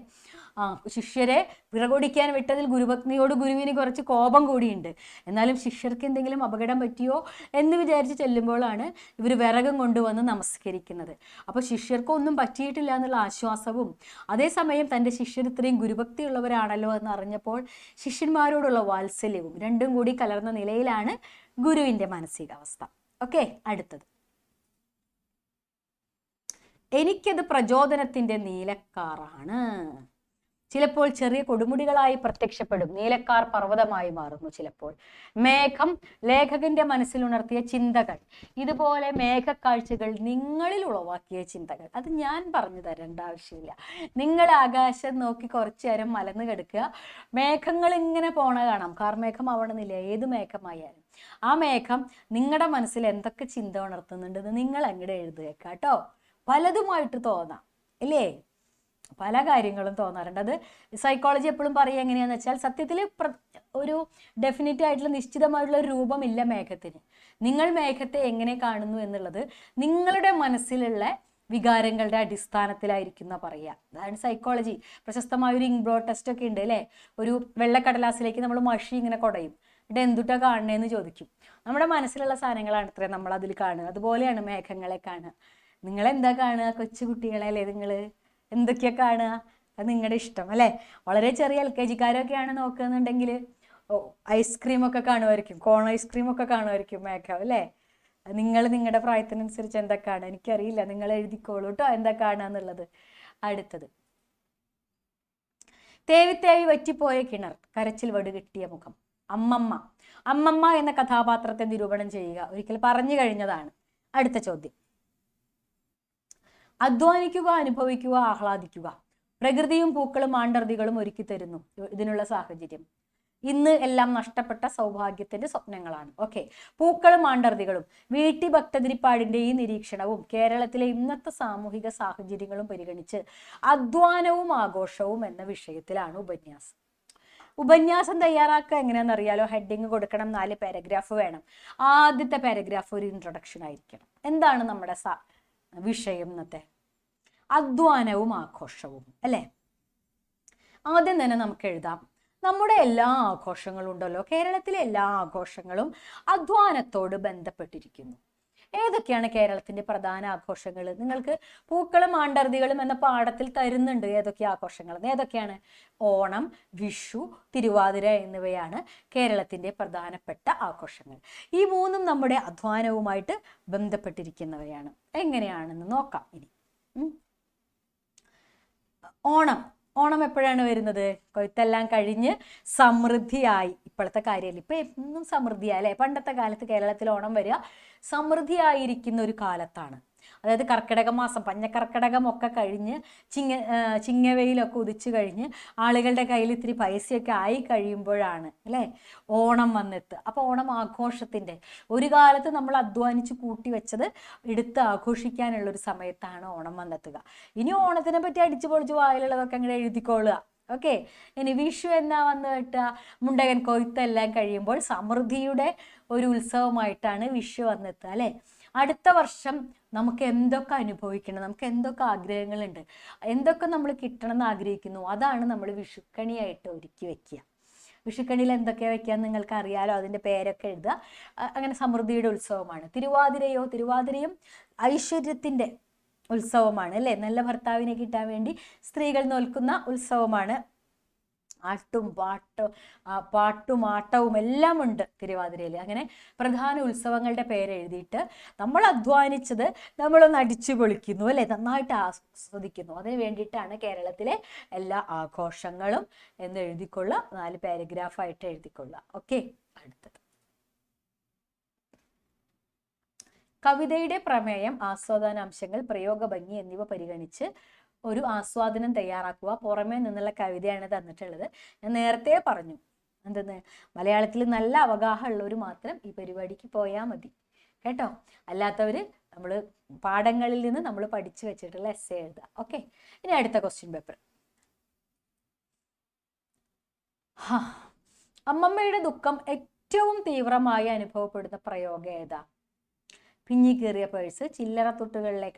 ശിഷ്യരെ വിറകൊടിക്കാൻ വിട്ടതിൽ ഗുരുഭഗ്നിയോട് ഗുരുവിന് കുറച്ച് കോപം കൂടിയുണ്ട്. എന്നാലും ശിഷ്യർക്ക് എന്തെങ്കിലും അപകടം പറ്റിയോ എന്ന് വിചാരിച്ച് ചെല്ലുമ്പോഴാണ് ഇവർ വിറകം കൊണ്ടുവന്ന് നമസ്കരിക്കുന്നത്. അപ്പോൾ ശിഷ്യർക്കൊന്നും പറ്റിയിട്ടില്ല എന്നുള്ള ആശ്വാസവും അതേസമയം തൻ്റെ ശിഷ്യർ ഇത്രയും ഗുരുഭക്തി ഉള്ളവരാണല്ലോ എന്ന് അറിഞ്ഞപ്പോൾ ശിഷ്യന്മാരോടുള്ള വാത്സല്യവും രണ്ടും കൂടി കലർന്ന നിലയിലാണ് ഗുരുവിൻ്റെ മാനസികാവസ്ഥ. ഓക്കെ, അടുത്തത്, എനിക്കത് പ്രചോദനത്തിൻ്റെ നീലക്കാറാണ്. ചിലപ്പോൾ ചെറിയ കൊടുമുടികളായി പ്രത്യക്ഷപ്പെടും, നീലക്കാർ പർവ്വതമായി മാറുന്നു. ചിലപ്പോൾ മേഘം ലേഖകന്റെ മനസ്സിലുണർത്തിയ ചിന്തകൾ, ഇതുപോലെ മേഘക്കാഴ്ചകൾ നിങ്ങളിൽ ഉളവാക്കിയ ചിന്തകൾ. അത് ഞാൻ പറഞ്ഞു തരേണ്ട ആവശ്യമില്ല. നിങ്ങൾ ആകാശം നോക്കി കുറച്ചു നേരം മലന്ന് കിടക്കുക, മേഘങ്ങൾ ഇങ്ങനെ പോണ കാണാം. കാർമേഘം ആവണമെന്നില്ല, ഏത് മേഘമായാലും ആ മേഘം നിങ്ങളുടെ മനസ്സിൽ എന്തൊക്കെ ചിന്ത ഉണർത്തുന്നുണ്ടെന്ന് നിങ്ങൾ അങ്ങോട്ട് എഴുതുക കേട്ടോ. പലതുമായിട്ട് തോന്നാം അല്ലേ? പല കാര്യങ്ങളും തോന്നാറുണ്ട്. അത് സൈക്കോളജി എപ്പോഴും പറയുക എങ്ങനെയാന്ന് വെച്ചാൽ, സത്യത്തിൽ ഒരു ഡെഫിനറ്റ് ആയിട്ടുള്ള നിശ്ചിതമായിട്ടുള്ള ഒരു രൂപമില്ല മേഘത്തിന്. നിങ്ങൾ മേഘത്തെ എങ്ങനെ കാണുന്നു എന്നുള്ളത് നിങ്ങളുടെ മനസ്സിലുള്ള വികാരങ്ങളുടെ അടിസ്ഥാനത്തിലായിരിക്കുന്ന പറയുക. അതാണ് സൈക്കോളജി. പ്രശസ്തമായ ഒരു ഇങ്ക്ബ്രോ ടെസ്റ്റ് ഒക്കെ ഉണ്ട് അല്ലേ? ഒരു വെള്ളക്കടലാസിലേക്ക് നമ്മൾ മഷി ഇങ്ങനെ കുടയും, ഇവിടെ എന്തുട്ടാ കാണണേന്ന് ചോദിക്കും. നമ്മുടെ മനസ്സിലുള്ള സാധനങ്ങളാണ് ഇത്രയും നമ്മൾ അതിൽ കാണുക. അതുപോലെയാണ് മേഘങ്ങളെ കാണുക. നിങ്ങളെന്താ കാണുക? കൊച്ചുകുട്ടികളെ അല്ലേ? നിങ്ങൾ എന്തൊക്കെയാ കാണുക? അത് നിങ്ങളുടെ ഇഷ്ടം അല്ലേ? വളരെ ചെറിയ LKG-കാരൊക്കെയാണ് നോക്കുന്നുണ്ടെങ്കിൽ ഐസ്ക്രീമൊക്കെ കാണുമായിരിക്കും, കോൺ ഐസ്ക്രീമൊക്കെ കാണുമായിരിക്കും മേഘം അല്ലേ? നിങ്ങൾ നിങ്ങളുടെ പ്രായത്തിനനുസരിച്ച് എന്താ കാണുക എനിക്കറിയില്ല, നിങ്ങൾ എഴുതിക്കോളൂ കേട്ടോ എന്താ കാണുക എന്നുള്ളത്. അടുത്തത്, തേവി തേവി വറ്റിപ്പോയ കിണർ, കരച്ചിൽ വടുകിട്ടിയ മുഖം. അമ്മമ്മ എന്ന കഥാപാത്രത്തെ നിരൂപണം ചെയ്യുക. ഒരിക്കൽ പറഞ്ഞു കഴിഞ്ഞതാണ്. അടുത്ത ചോദ്യം, അധ്വാനിക്കുക, അനുഭവിക്കുക, ആഹ്ലാദിക്കുക. പ്രകൃതിയും പൂക്കളും ആണ്ടർതികളും ഒരുക്കി തരുന്നു ഇതിനുള്ള സാഹചര്യം. ഇന്ന് എല്ലാം നഷ്ടപ്പെട്ട സൗഭാഗ്യത്തിന്റെ സ്വപ്നങ്ങളാണ്. ഓക്കെ, പൂക്കളും ആണ്ടർതികളും വീട്ടി ഭക്തതിരിപ്പാടിന്റെ ഈ നിരീക്ഷണവും കേരളത്തിലെ ഇന്നത്തെ സാമൂഹിക സാഹചര്യങ്ങളും പരിഗണിച്ച് അധ്വാനവും ആഘോഷവും എന്ന വിഷയത്തിലാണ് ഉപന്യാസം. ഉപന്യാസം തയ്യാറാക്കുക എങ്ങനെയാണെന്ന് അറിയാലോ. ഹെഡിങ് കൊടുക്കണം, 4 പാരഗ്രാഫ് വേണം. ആദ്യത്തെ പാരഗ്രാഫ് ഒരു ഇൻട്രൊഡക്ഷൻ ആയിരിക്കണം. എന്താണ് നമ്മുടെ വിഷയം ഇന്നത്തെ? അധ്വാനവും ആഘോഷവും അല്ലേ. ആദ്യം തന്നെ നമുക്ക് എഴുതാം, നമ്മുടെ എല്ലാ ആഘോഷങ്ങളും ഉണ്ടല്ലോ, കേരളത്തിലെ എല്ലാ ആഘോഷങ്ങളും അധ്വാനത്തോട് ബന്ധപ്പെട്ടിരിക്കുന്നു. ഏതൊക്കെയാണ് കേരളത്തിന്റെ പ്രധാന ആഘോഷങ്ങൾ? നിങ്ങൾക്ക് പൂക്കളും ആണ്ടർതികളും എന്ന പാഠത്തിൽ തരുന്നുണ്ട് ഏതൊക്കെ ആഘോഷങ്ങൾ. ഏതൊക്കെയാണ്? ഓണം, വിഷു, തിരുവാതിര എന്നിവയാണ് കേരളത്തിന്റെ പ്രധാനപ്പെട്ട ആഘോഷങ്ങൾ. ഈ മൂന്നും നമ്മുടെ അധ്വാനവുമായിട്ട് ബന്ധപ്പെട്ടിരിക്കുന്നവയാണ്. എങ്ങനെയാണെന്ന് നോക്കാം ഇനി. ഓണം എപ്പോഴാണ് വരുന്നത്? കൊയ്ത്തെല്ലാം കഴിഞ്ഞ് സമൃദ്ധിയായി. ഇപ്പോഴത്തെ കാര്യമല്ല, ഇപ്പൊ എന്നും സമൃദ്ധിയായി അല്ലെ. പണ്ടത്തെ കാലത്ത് കേരളത്തിൽ ഓണം വരിക സമൃദ്ധിയായിരിക്കുന്ന ഒരു കാലത്താണ്. അതായത് കർക്കിടക മാസം, പഞ്ഞക്കർക്കിടകം ഒക്കെ കഴിഞ്ഞ് ചിങ്ങവെയിലൊക്കെ ഉദിച്ചു കഴിഞ്ഞ് ആളുകളുടെ കയ്യിൽ ഇത്തിരി പൈസയൊക്കെ ആയി കഴിയുമ്പോഴാണ് അല്ലേ ഓണം വന്നെത്തുക. അപ്പോൾ ഓണം ആഘോഷത്തിൻ്റെ ഒരു കാലത്ത് നമ്മൾ അധ്വാനിച്ച് കൂട്ടി വെച്ചത് എടുത്ത് ആഘോഷിക്കാനുള്ളൊരു സമയത്താണ് ഓണം വന്നെത്തുക. ഇനി ഓണത്തിനെ പറ്റി അടിച്ചു പൊളിച്ച് വായിലുള്ളതൊക്കെ അങ്ങനെ എഴുതിക്കൊള്ളുക. ഓക്കെ, ഇനി വിഷു എന്നാ വന്ന് വെട്ടുക? മുണ്ടകൻ കൊയ്ത്തെല്ലാം കഴിയുമ്പോൾ സമൃദ്ധിയുടെ ഒരു ഉത്സവമായിട്ടാണ് വിഷു വന്നെത്തുക അല്ലേ. അടുത്ത വർഷം നമുക്ക് എന്തൊക്കെ അനുഭവിക്കണം, നമുക്ക് എന്തൊക്കെ ആഗ്രഹങ്ങളുണ്ട്, എന്തൊക്കെ നമ്മൾ കിട്ടണം എന്ന് ആഗ്രഹിക്കുന്നു, അതാണ് നമ്മൾ വിഷുക്കണിയായിട്ട് ഒരുക്കി വെക്കുക. വിഷുക്കണിയിൽ എന്തൊക്കെയാണ് വെക്കുക നിങ്ങൾക്ക് അറിയാലോ, അതിൻ്റെ പേരൊക്കെ എഴുതുക. അങ്ങനെ സമൃദ്ധിയുടെ ഉത്സവമാണ്. തിരുവാതിരയും ഐശ്വര്യത്തിൻ്റെ ഉത്സവമാണ് അല്ലേ. നല്ല ഭർത്താവിനെ കിട്ടാൻ വേണ്ടി സ്ത്രീകൾ നോൽക്കുന്ന ഉത്സവമാണ്. പാട്ടും ആട്ടവും എല്ലാം ഉണ്ട് തിരുവാതിരയിൽ. അങ്ങനെ പ്രധാന ഉത്സവങ്ങളുടെ പേര് എഴുതിയിട്ട് നമ്മൾ അധ്വാനിച്ചത് നമ്മളൊന്ന് അടിച്ചു പൊളിക്കുന്നു അല്ലെ, നന്നായിട്ട് ആസ്വദിക്കുന്നു. അതിന് വേണ്ടിയിട്ടാണ് കേരളത്തിലെ എല്ലാ ആഘോഷങ്ങളും എന്ന് എഴുതിക്കൊള്ളുക. 4 പാരഗ്രാഫായിട്ട് എഴുതിക്കൊള്ളുക. ഓക്കെ, അടുത്തത് കവിതയുടെ പ്രമേയം, ആസ്വാദനാംശങ്ങൾ, പ്രയോഗഭംഗി എന്നിവ പരിഗണിച്ച് ഒരു ആസ്വാദനം തയ്യാറാക്കുക. പുറമേ നിന്നുള്ള കവിതയാണ് തന്നിട്ടുള്ളത്. ഞാൻ നേരത്തെ പറഞ്ഞു എന്തെന്ന്, മലയാളത്തിൽ നല്ല അവഗാഹമുള്ളവർ മാത്രം ഈ പരിപാടിക്ക് പോയാൽ മതി കേട്ടോ. അല്ലാത്തവർ നമ്മൾ പാഠങ്ങളിൽ നിന്ന് നമ്മൾ പഠിച്ചു വെച്ചിട്ടുള്ള എസ്സേ എഴുതുക. ഓക്കെ, ഇനി അടുത്ത ക്വസ്റ്റ്യൻ പേപ്പർ. അമ്മമ്മയുടെ ദുഃഖം ഏറ്റവും തീവ്രമായി അനുഭവപ്പെടുന്ന പ്രയോഗം ഏതാ? പിഞ്ഞിക്കേറിയ പേഴ്സ്, ചില്ലറ തൊട്ടുകളിലെ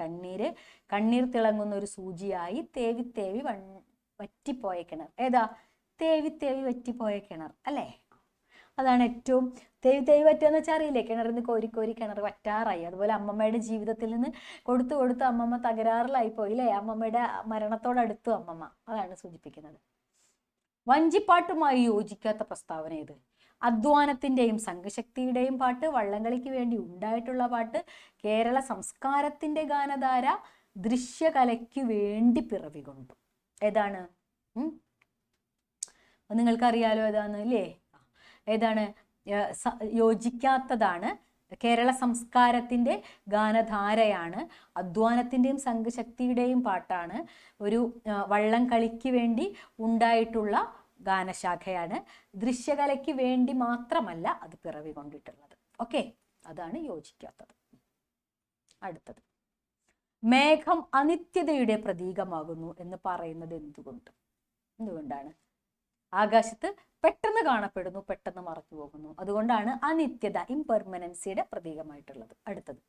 കണ്ണീർ തിളങ്ങുന്ന ഒരു സൂചിയായി, തേവി തേവി വറ്റിപ്പോയ കിണർ. ഏതാ? തേവി തേവി വറ്റിപ്പോയ കിണർ അല്ലേ. അതാണ് ഏറ്റവും തേവി തേവി വറ്റുകയെന്ന് വെച്ചാൽ അറിയില്ലേ, കിണറിൽ നിന്ന് കോരി കോരി കിണർ വറ്റാറായി. അതുപോലെ അമ്മമ്മയുടെ ജീവിതത്തിൽ നിന്ന് കൊടുത്ത് അമ്മമ്മ തകരാറിലായി പോയി അല്ലേ. അമ്മമ്മയുടെ മരണത്തോടടുത്തു അമ്മമ്മ, അതാണ് സൂചിപ്പിക്കുന്നത്. വഞ്ചിപ്പാട്ടുമായി യോജിക്കാത്ത പ്രസ്താവന ഏത്? അധ്വാനത്തിൻ്റെയും സംഘശക്തിയുടെയും പാട്ട്, വള്ളംകളിക്ക് വേണ്ടി ഉണ്ടായിട്ടുള്ള പാട്ട്, കേരള സംസ്കാരത്തിൻ്റെ ഗാനധാര, ദൃശ്യകലയ്ക്ക് വേണ്ടി പിറവികൊണ്ടു. ഏതാണ്? നിങ്ങൾക്കറിയാലോ ഏതാണ് അല്ലേ. ഏതാണ്? യോജിക്കാത്തതാണ്. കേരള സംസ്കാരത്തിൻ്റെ ഗാനധാരയാണ്, അധ്വാനത്തിൻ്റെയും സംഘശക്തിയുടെയും പാട്ടാണ്, ഒരു വള്ളം കളിക്ക് വേണ്ടി ഉണ്ടായിട്ടുള്ള ഗാനശാഖയാണ്, ദൃശ്യകലയ്ക്ക് വേണ്ടി മാത്രമല്ല അത് പിറവി കൊണ്ടിട്ടുള്ളത്. ഓക്കെ, അതാണ് യോജിക്കാത്തത്. അടുത്തത്, മേഘം അനിത്യതയുടെ പ്രതീകമാകുന്നു എന്ന് പറയുന്നത് എന്തുകൊണ്ടാണ്? ആകാശത്ത് പെട്ടെന്ന് കാണപ്പെടുന്നു, പെട്ടെന്ന് മറഞ്ഞു പോകുന്നു, അതുകൊണ്ടാണ് അനിത്യത, ഇംപെർമനൻസിയുടെ പ്രതീകമായിട്ടുള്ളത്. അടുത്തത്,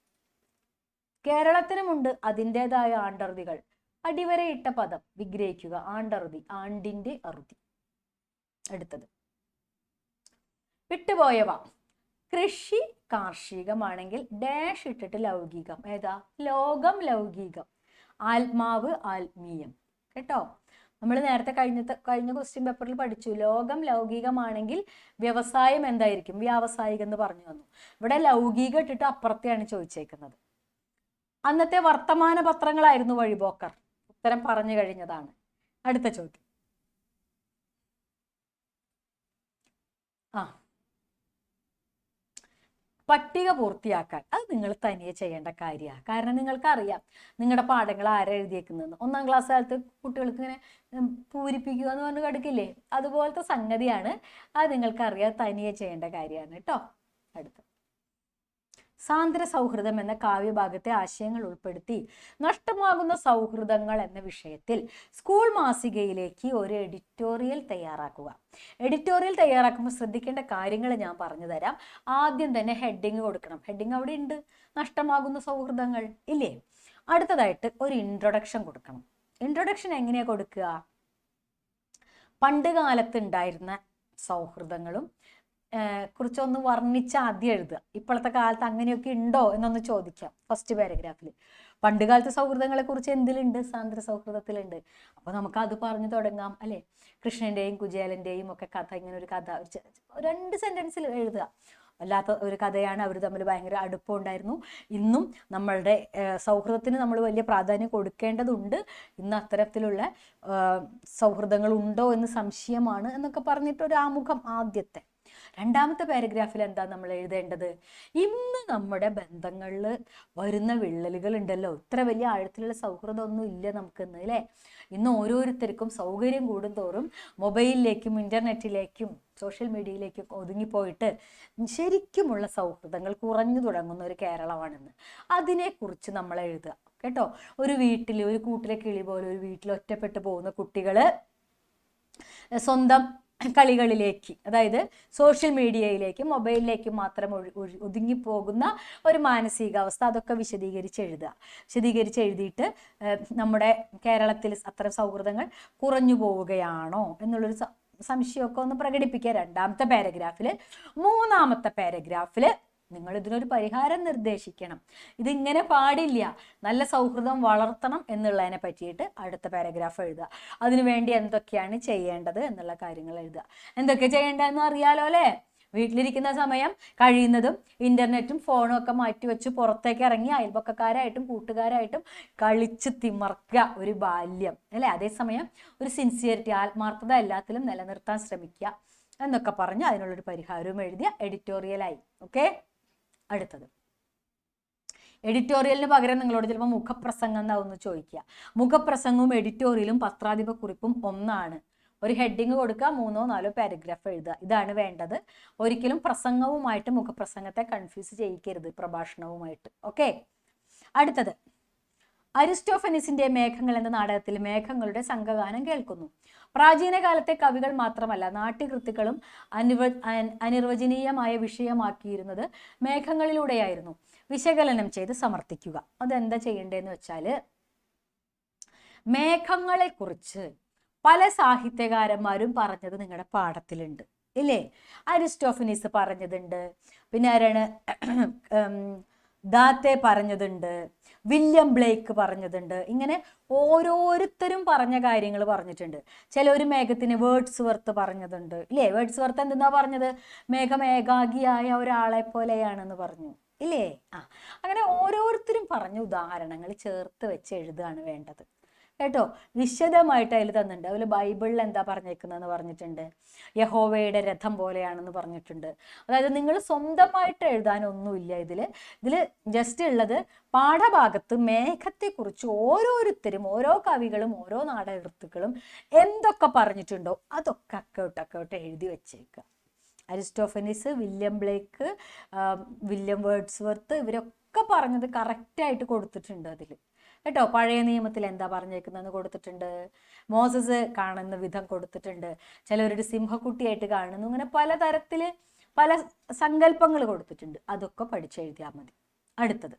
കേരളത്തിനുമുണ്ട് അതിൻ്റെതായ ആണ്ടറുതികൾ. അടിവരയിട്ട പദം വിഗ്രഹിക്കുക. ആണ്ടറുതി, ആണ്ടിന്റെ അറുതി. അടുത്തത്, വിട്ടുപോയവ. കൃഷി കാർഷികമാണെങ്കിൽ ഡാഷ് ഇട്ടിട്ട് ലൗകികം. ഏതാ? ലോകം ലൗകികം, ആത്മാവ് ആത്മീയം. കേട്ടോ, നമ്മൾ നേരത്തെ കഴിഞ്ഞ ക്വസ്റ്റ്യൻ പേപ്പറിൽ പഠിച്ചു. ലോകം ലൗകികമാണെങ്കിൽ വ്യവസായം എന്തായിരിക്കും? വ്യാവസായികം എന്ന് പറഞ്ഞു തന്നു. ഇവിടെ ലൗകികം ഇട്ടിട്ട് അപ്പുറത്തെയാണ് ചോദിച്ചേക്കുന്നത്. അന്നത്തെ വർത്തമാന പത്രങ്ങളായിരുന്നു വഴിപോക്കർ. ഉത്തരം പറഞ്ഞു കഴിഞ്ഞതാണ്. അടുത്ത ചോദ്യം, പട്ടിക പൂർത്തിയാക്കാൻ അത് നിങ്ങൾ തനിയെ ചെയ്യേണ്ട കാര്യമാണ്. കാരണം നിങ്ങൾക്കറിയാം നിങ്ങളുടെ പാഠങ്ങൾ ആരാ എഴുതിയേക്കുന്നതെന്ന്. 1-ാം ക്ലാസ് കാലത്ത് കുട്ടികൾക്ക് ഇങ്ങനെ പൂരിപ്പിക്കുക എന്ന് പറഞ്ഞ് കിടക്കില്ലേ, അതുപോലത്തെ സംഗതിയാണ്. അത് നിങ്ങൾക്കറിയാം, തനിയെ ചെയ്യേണ്ട കാര്യമാണ് കേട്ടോ. അടുത്ത സാന്ദ്ര സൗഹൃദം എന്ന കാവ്യഭാഗത്തെ ആശയങ്ങൾ ഉൾപ്പെടുത്തി നഷ്ടമാകുന്ന സൗഹൃദങ്ങൾ എന്ന വിഷയത്തിൽ സ്കൂൾ മാസികയിലേക്ക് ഒരു എഡിറ്റോറിയൽ തയ്യാറാക്കുക. എഡിറ്റോറിയൽ തയ്യാറാക്കുമ്പോൾ ശ്രദ്ധിക്കേണ്ട കാര്യങ്ങൾ ഞാൻ പറഞ്ഞു തരാം. ആദ്യം തന്നെ ഹെഡിങ് കൊടുക്കണം. ഹെഡിങ് അവിടെ ഉണ്ട്, നഷ്ടമാകുന്ന സൗഹൃദങ്ങൾ ഇല്ലേ. അടുത്തതായിട്ട് ഒരു ഇൻട്രൊഡക്ഷൻ കൊടുക്കണം. ഇൻട്രൊഡക്ഷൻ എങ്ങനെയാ കൊടുക്കുക? പണ്ട് കാലത്ത് ഉണ്ടായിരുന്ന സൗഹൃദങ്ങളും കുറിച്ചൊന്ന് വർണ്ണിച്ച് ആദ്യം എഴുതുക. ഇപ്പോഴത്തെ കാലത്ത് അങ്ങനെയൊക്കെ ഉണ്ടോ എന്നൊന്ന് ചോദിക്കാം ഫസ്റ്റ് പാരഗ്രാഫിൽ. പണ്ട് കാലത്തെ സൗഹൃദങ്ങളെ കുറിച്ച് എന്തിലുണ്ട്? സാന്ദ്ര സൗഹൃദത്തിലുണ്ട്. അപ്പോൾ നമുക്ക് അത് പറഞ്ഞു തുടങ്ങാം അല്ലേ. കൃഷ്ണന്റെയും കുചേലന്റെയും ഒക്കെ കഥ, ഇങ്ങനെ ഒരു കഥ 2 സെന്റൻസിൽ എഴുതുക. അല്ലാത്ത ഒരു കഥയാണ്. അവർ തമ്മിൽ ഭയങ്കര അടുപ്പമുണ്ടായിരുന്നു. ഇന്നും നമ്മളുടെ സൗഹൃദത്തിന് നമ്മൾ വലിയ പ്രാധാന്യം കൊടുക്കേണ്ടതുണ്ട്. ഇന്ന് അത്തരത്തിലുള്ള സൗഹൃദങ്ങൾ ഉണ്ടോ എന്ന് സംശയമാണ് എന്നൊക്കെ പറഞ്ഞിട്ട് ഒരു ആമുഖം ആദ്യത്തെ. രണ്ടാമത്തെ പാരഗ്രാഫിൽ എന്താ നമ്മൾ എഴുതേണ്ടത്? ഇന്ന് നമ്മുടെ ബന്ധങ്ങളിൽ വരുന്ന വിള്ളലുകൾ ഉണ്ടല്ലോ, ഇത്ര വലിയ ആഴത്തിലുള്ള സൗഹൃദമൊന്നും ഇല്ല നമുക്കിന്ന് അല്ലേ. ഇന്ന് ഓരോരുത്തർക്കും സൗകര്യം കൂടുന്തോറും മൊബൈലിലേക്കും ഇൻ്റർനെറ്റിലേക്കും സോഷ്യൽ മീഡിയയിലേക്കും ഒതുങ്ങിപ്പോയിട്ട് ശരിക്കുമുള്ള സൗഹൃദങ്ങൾ കുറഞ്ഞു തുടങ്ങുന്ന ഒരു കേരളമാണെന്ന്. അതിനെക്കുറിച്ച് നമ്മൾ എഴുതുക കേട്ടോ. ഒരു വീട്ടിൽ, ഒരു കൂട്ടിലെ കിളി പോലെ ഒരു വീട്ടിൽ ഒറ്റപ്പെട്ടു പോകുന്ന കുട്ടികൾ സ്വന്തം കളികളിലേക്ക്, അതായത് സോഷ്യൽ മീഡിയയിലേക്കും മൊബൈലിലേക്കും മാത്രം ഒതുങ്ങിപ്പോകുന്ന ഒരു മാനസികാവസ്ഥ, അതൊക്കെ വിശദീകരിച്ച് എഴുതിയിട്ട് നമ്മുടെ കേരളത്തിൽ അത്തരം സൗഹൃദങ്ങൾ കുറഞ്ഞു പോവുകയാണോ എന്നുള്ളൊരു സംശയമൊക്കെ ഒന്ന് പ്രകടിപ്പിക്കുക രണ്ടാമത്തെ പാരഗ്രാഫിൽ. മൂന്നാമത്തെ പാരഗ്രാഫിൽ നിങ്ങൾ ഇതിനൊരു പരിഹാരം നിർദ്ദേശിക്കണം. ഇതിങ്ങനെ പാടില്ല, നല്ല സൗഹൃദം വളർത്തണം എന്നുള്ളതിനെ പറ്റിയിട്ട് അടുത്ത പാരഗ്രാഫ് എഴുതുക. അതിനുവേണ്ടി എന്തൊക്കെയാണ് ചെയ്യേണ്ടത് എന്നുള്ള കാര്യങ്ങൾ എഴുതുക. എന്തൊക്കെ ചെയ്യേണ്ടതെന്ന് അറിയാലോ അല്ലേ. വീട്ടിലിരിക്കുന്ന സമയം കഴിയുന്നതും ഇൻ്റർനെറ്റും ഫോണും ഒക്കെ മാറ്റിവെച്ച് പുറത്തേക്ക് ഇറങ്ങി അയൽപക്കക്കാരായിട്ടും കൂട്ടുകാരായിട്ടും കളിച്ച് തിമർക്കുക ഒരു ബാല്യം അല്ലേ. അതേസമയം ഒരു സിൻസിയറിറ്റി, ആത്മാർത്ഥത എല്ലാത്തിലും നിലനിർത്താൻ ശ്രമിക്കുക എന്നൊക്കെ പറഞ്ഞ് അതിനുള്ളൊരു പരിഹാരവും എഴുതിയ എഡിറ്റോറിയലായി. ഓക്കെ. അടുത്തത് എഡിറ്റോറിയലിന് പകരം നിങ്ങളോട് ചിലപ്പോൾ മുഖപ്രസംഗം എന്നാവുന്നു ചോദിക്കുക. മുഖപ്രസംഗവും എഡിറ്റോറിയലും പത്രാധിപ കുറിപ്പും ഒന്നാണ്. ഒരു ഹെഡിങ് കൊടുക്കുക, 3-4 പാരഗ്രാഫ് എഴുതുക. ഇതാണ് വേണ്ടത്. ഒരിക്കലും പ്രസംഗവുമായിട്ട് മുഖപ്രസംഗത്തെ കൺഫ്യൂസ് ചെയ്യിക്കരുത് പ്രഭാഷണവുമായിട്ട്. ഓക്കെ. അടുത്തത് അരിസ്റ്റോഫനീസിന്റെ മേഘങ്ങൾ എന്ന നാടകത്തിൽ മേഘങ്ങളുടെ സംഘഗാനം കേൾക്കുന്നു. പ്രാചീന കാലത്തെ കവികൾ മാത്രമല്ല നാട്യകൃത്തുക്കളും അനിർവചനീയമായ വിഷയമാക്കിയിരുന്നത് മേഘങ്ങളിലൂടെയായിരുന്നു. വിശകലനം ചെയ്ത് സമർത്ഥിക്കുക. അതെന്താ ചെയ്യേണ്ടതെന്ന് വെച്ചാൽ, മേഘങ്ങളെ കുറിച്ച് പല സാഹിത്യകാരന്മാരും പറഞ്ഞത് നിങ്ങളുടെ പാഠത്തിലുണ്ട് ഇല്ലേ. അരിസ്റ്റോഫനീസ് പറഞ്ഞതുണ്ട്, പിന്നെ ആരാണ്, ദാത്തെ പറഞ്ഞതുണ്ട്, വില്യം ബ്ലേക്ക് പറഞ്ഞതുണ്ട്. ഇങ്ങനെ ഓരോരുത്തരും പറഞ്ഞ കാര്യങ്ങൾ പറഞ്ഞിട്ടുണ്ട്. ചിലർ മേഘത്തിന് വേർഡ്സ്വർത്ത് പറഞ്ഞതുണ്ട് ഇല്ലേ. വേർഡ്സ്വർത്ത് എന്തെന്നാ പറഞ്ഞത്? മേഘം ഏകാഗിയായ ഒരാളെ പോലെയാണെന്ന് പറഞ്ഞു ഇല്ലേ. അങ്ങനെ ഓരോരുത്തരും പറഞ്ഞ ഉദാഹരണങ്ങൾ ചേർത്ത് വെച്ച് എഴുതുകയാണ് വേണ്ടത് കേട്ടോ. വിശദമായിട്ട് അതിൽ തന്നിട്ടുണ്ട്. അതുപോലെ ബൈബിളിൽ എന്താ പറഞ്ഞേക്കുന്നതെന്ന് പറഞ്ഞിട്ടുണ്ട്. യഹോവയുടെ രഥം പോലെയാണെന്ന് പറഞ്ഞിട്ടുണ്ട്. അതായത് നിങ്ങൾ സ്വന്തമായിട്ട് എഴുതാനൊന്നുമില്ല ഇതിൽ ജസ്റ്റ് ഉള്ളത് പാഠഭാഗത്ത് മേഘത്തെക്കുറിച്ച് ഓരോരുത്തരും, ഓരോ കവികളും ഓരോ നാടകൃത്തുക്കളും എന്തൊക്കെ പറഞ്ഞിട്ടുണ്ടോ അതൊക്കെ അക്കൗട്ട് എഴുതി വെച്ചേക്കുക. അരിസ്റ്റോഫനീസ്, വില്യം ബ്ലേക്ക്, വില്യം വേർഡ്സ്വർത്ത് ഇവരൊക്കെ പറഞ്ഞത് കറക്റ്റായിട്ട് കൊടുത്തിട്ടുണ്ട് അതിൽ കേട്ടോ. പഴയ നിയമത്തിൽ എന്താ പറഞ്ഞേക്കുന്നതെന്ന് കൊടുത്തിട്ടുണ്ട്. മോസസ് കാണുന്ന വിധം കൊടുത്തിട്ടുണ്ട്. ചിലവരുടെ സിംഹക്കുട്ടിയായിട്ട് കാണുന്നു. ഇങ്ങനെ പലതരത്തിൽ പല സങ്കല്പങ്ങൾ കൊടുത്തിട്ടുണ്ട്. അതൊക്കെ പഠിച്ചെഴുതിയാൽ മതി. അടുത്തത്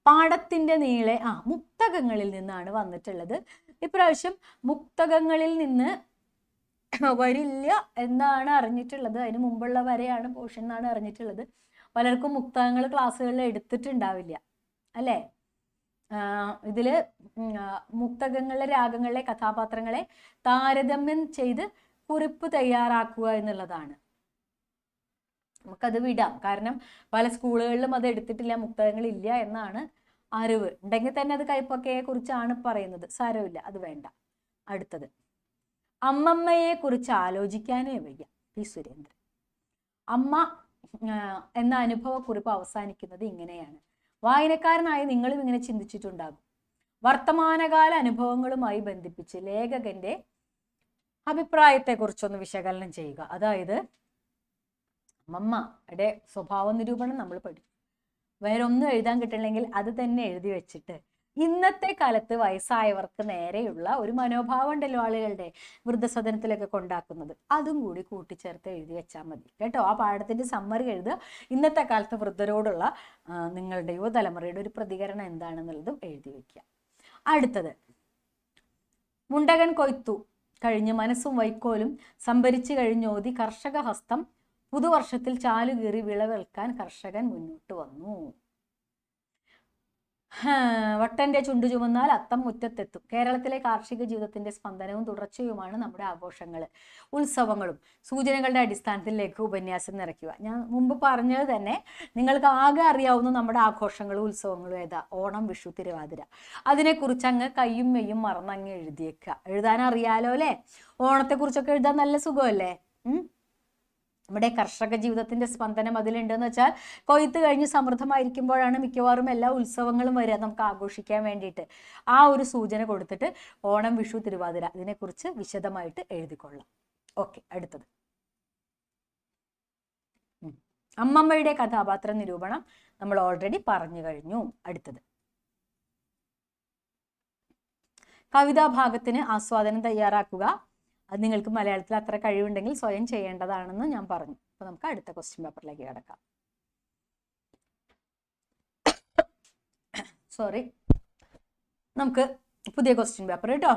പാഠത്തിന്റെ നീളെ മുക്തകങ്ങളിൽ നിന്നാണ് വന്നിട്ടുള്ളത്. ഇപ്രാവശ്യം മുക്തകങ്ങളിൽ നിന്ന് വരില്ല എന്നാണ് അറിഞ്ഞിട്ടുള്ളത്. അതിന് മുമ്പുള്ള വരെയാണ് പോർഷൻ എന്നാണ് അറിഞ്ഞിട്ടുള്ളത്. പലർക്കും മുക്തകങ്ങൾ ക്ലാസ്സുകളിൽ എടുത്തിട്ടുണ്ടാവില്ല അല്ലേ. ഇതിൽ മുക്തകങ്ങളിലെ രാഗങ്ങളിലെ കഥാപാത്രങ്ങളെ താരതമ്യം ചെയ്ത് കുറിപ്പ് തയ്യാറാക്കുക എന്നുള്ളതാണ്. നമുക്കത് വിടാം, കാരണം പല സ്കൂളുകളിലും അത് എടുത്തിട്ടില്ല, മുക്തകങ്ങളില്ല എന്നാണ് അറിവ്. ഉണ്ടെങ്കിൽ തന്നെ അത് കൈപ്പൊക്കയെ കുറിച്ചാണ് പറയുന്നത്. സാരമില്ല, അത് വേണ്ട. അടുത്തത് അമ്മമ്മയെ കുറിച്ച് ആലോചിക്കാനേ വയ്യ. പി സുരേന്ദ്രൻ. അമ്മ എന്ന അനുഭവക്കുറിപ്പ് അവസാനിക്കുന്നത് ഇങ്ങനെയാണ്. വായനക്കാരനായ നിങ്ങളും ഇങ്ങനെ ചിന്തിച്ചിട്ടുണ്ടാകും. വർത്തമാനകാല അനുഭവങ്ങളുമായി ബന്ധിപ്പിച്ച് ലേഖകന്റെ അഭിപ്രായത്തെക്കുറിച്ചൊന്ന് വിശകലനം ചെയ്യുക. അതായത് അമ്മമ്മയുടെ സ്വഭാവ നിരൂപണം നമ്മൾ പഠിച്ചു. വേറെ ഒന്നും എഴുതാൻ കിട്ടണമെങ്കിൽ അത് തന്നെ എഴുതി വെച്ചിട്ട് ഇന്നത്തെ കാലത്ത് വയസ്സായവർക്ക് നേരെയുള്ള ഒരു മനോഭാവം ഉണ്ടല്ലോ ആളുകളുടെ, വൃദ്ധസദനത്തിലൊക്കെ കൊണ്ടാക്കുന്നത്, അതും കൂടി കൂട്ടിച്ചേർത്ത് എഴുതി വെച്ചാൽ മതി കേട്ടോ. ആ പാഠത്തിന്റെ സമ്മറി എഴുതുക. ഇന്നത്തെ കാലത്ത് വൃദ്ധരോടുള്ള നിങ്ങളുടെ യുവതലമുറയുടെ ഒരു പ്രതികരണം എന്താണെന്നുള്ളതും എഴുതി വെക്കുക. അടുത്തത്, മുണ്ടകൻ കൊയ്ത്തു കഴിഞ്ഞ് മനസ്സും വൈക്കോലും സംഭരിച്ചു കഴിഞ്ഞോതി കർഷക ഹസ്തം പുതുവർഷത്തിൽ ചാലുകീറി വിളവെടുക്കാൻ കർഷകൻ മുന്നോട്ട് വന്നു. വട്ടന്റെ ചുണ്ടു ചുമന്നാൽ അത്തം മുറ്റത്തെത്തും. കേരളത്തിലെ കാർഷിക ജീവിതത്തിന്റെ സ്പന്ദനവും തുടർച്ചയുമാണ് നമ്മുടെ ആഘോഷങ്ങൾ, ഉത്സവങ്ങളും. സൂചനകളുടെ അടിസ്ഥാനത്തിൽ ലഘു ഉപന്യാസം നിറയ്ക്കുക. ഞാൻ മുമ്പ് പറഞ്ഞത് തന്നെ, നിങ്ങൾക്ക് ആകെ അറിയാവുന്ന നമ്മുടെ ആഘോഷങ്ങളും ഉത്സവങ്ങളും ഏതാ? ഓണം, വിഷു, തിരുവാതിര. അതിനെക്കുറിച്ച് അങ്ങ് കയ്യും മെയ്യും മറന്നങ്ങ് എഴുതിയേക്കുക. എഴുതാൻ അറിയാലോ അല്ലേ? ഓണത്തെക്കുറിച്ചൊക്കെ എഴുതാൻ നല്ല സുഖമല്ലേ? നമ്മുടെ കർഷക ജീവിതത്തിന്റെ സ്പന്ദനം അതിലുണ്ടെന്ന് വെച്ചാൽ, കൊയ്ത്ത് കഴിഞ്ഞ് സമൃദ്ധമായിരിക്കുമ്പോഴാണ് മിക്കവാറും എല്ലാ ഉത്സവങ്ങളും വരിക നമുക്ക് ആഘോഷിക്കാൻ വേണ്ടിയിട്ട്. ആ ഒരു സൂചന കൊടുത്തിട്ട് ഓണം, വിഷു, തിരുവാതിര ഇതിനെക്കുറിച്ച് വിശദമായിട്ട് എഴുതിക്കൊള്ളാം. ഓക്കെ, അടുത്തത് അമ്മമ്മയുടെ കഥാപാത്ര നിരൂപണം നമ്മൾ ഓൾറെഡി പറഞ്ഞു കഴിഞ്ഞു. അടുത്തത് കവിതാഭാഗത്തിന് ആസ്വാദനം തയ്യാറാക്കുക. അത് നിങ്ങൾക്ക് മലയാളത്തിൽ അത്ര കഴിവുണ്ടെങ്കിൽ സ്വയം ചെയ്യേണ്ടതാണെന്ന് ഞാൻ പറഞ്ഞു. അപ്പൊ നമുക്ക് അടുത്ത ക്വസ്റ്റ്യൻ പേപ്പറിലേക്ക് കിടക്കാം. സോറി, നമുക്ക് പുതിയ ക്വസ്റ്റ്യൻ പേപ്പർ കേട്ടോ.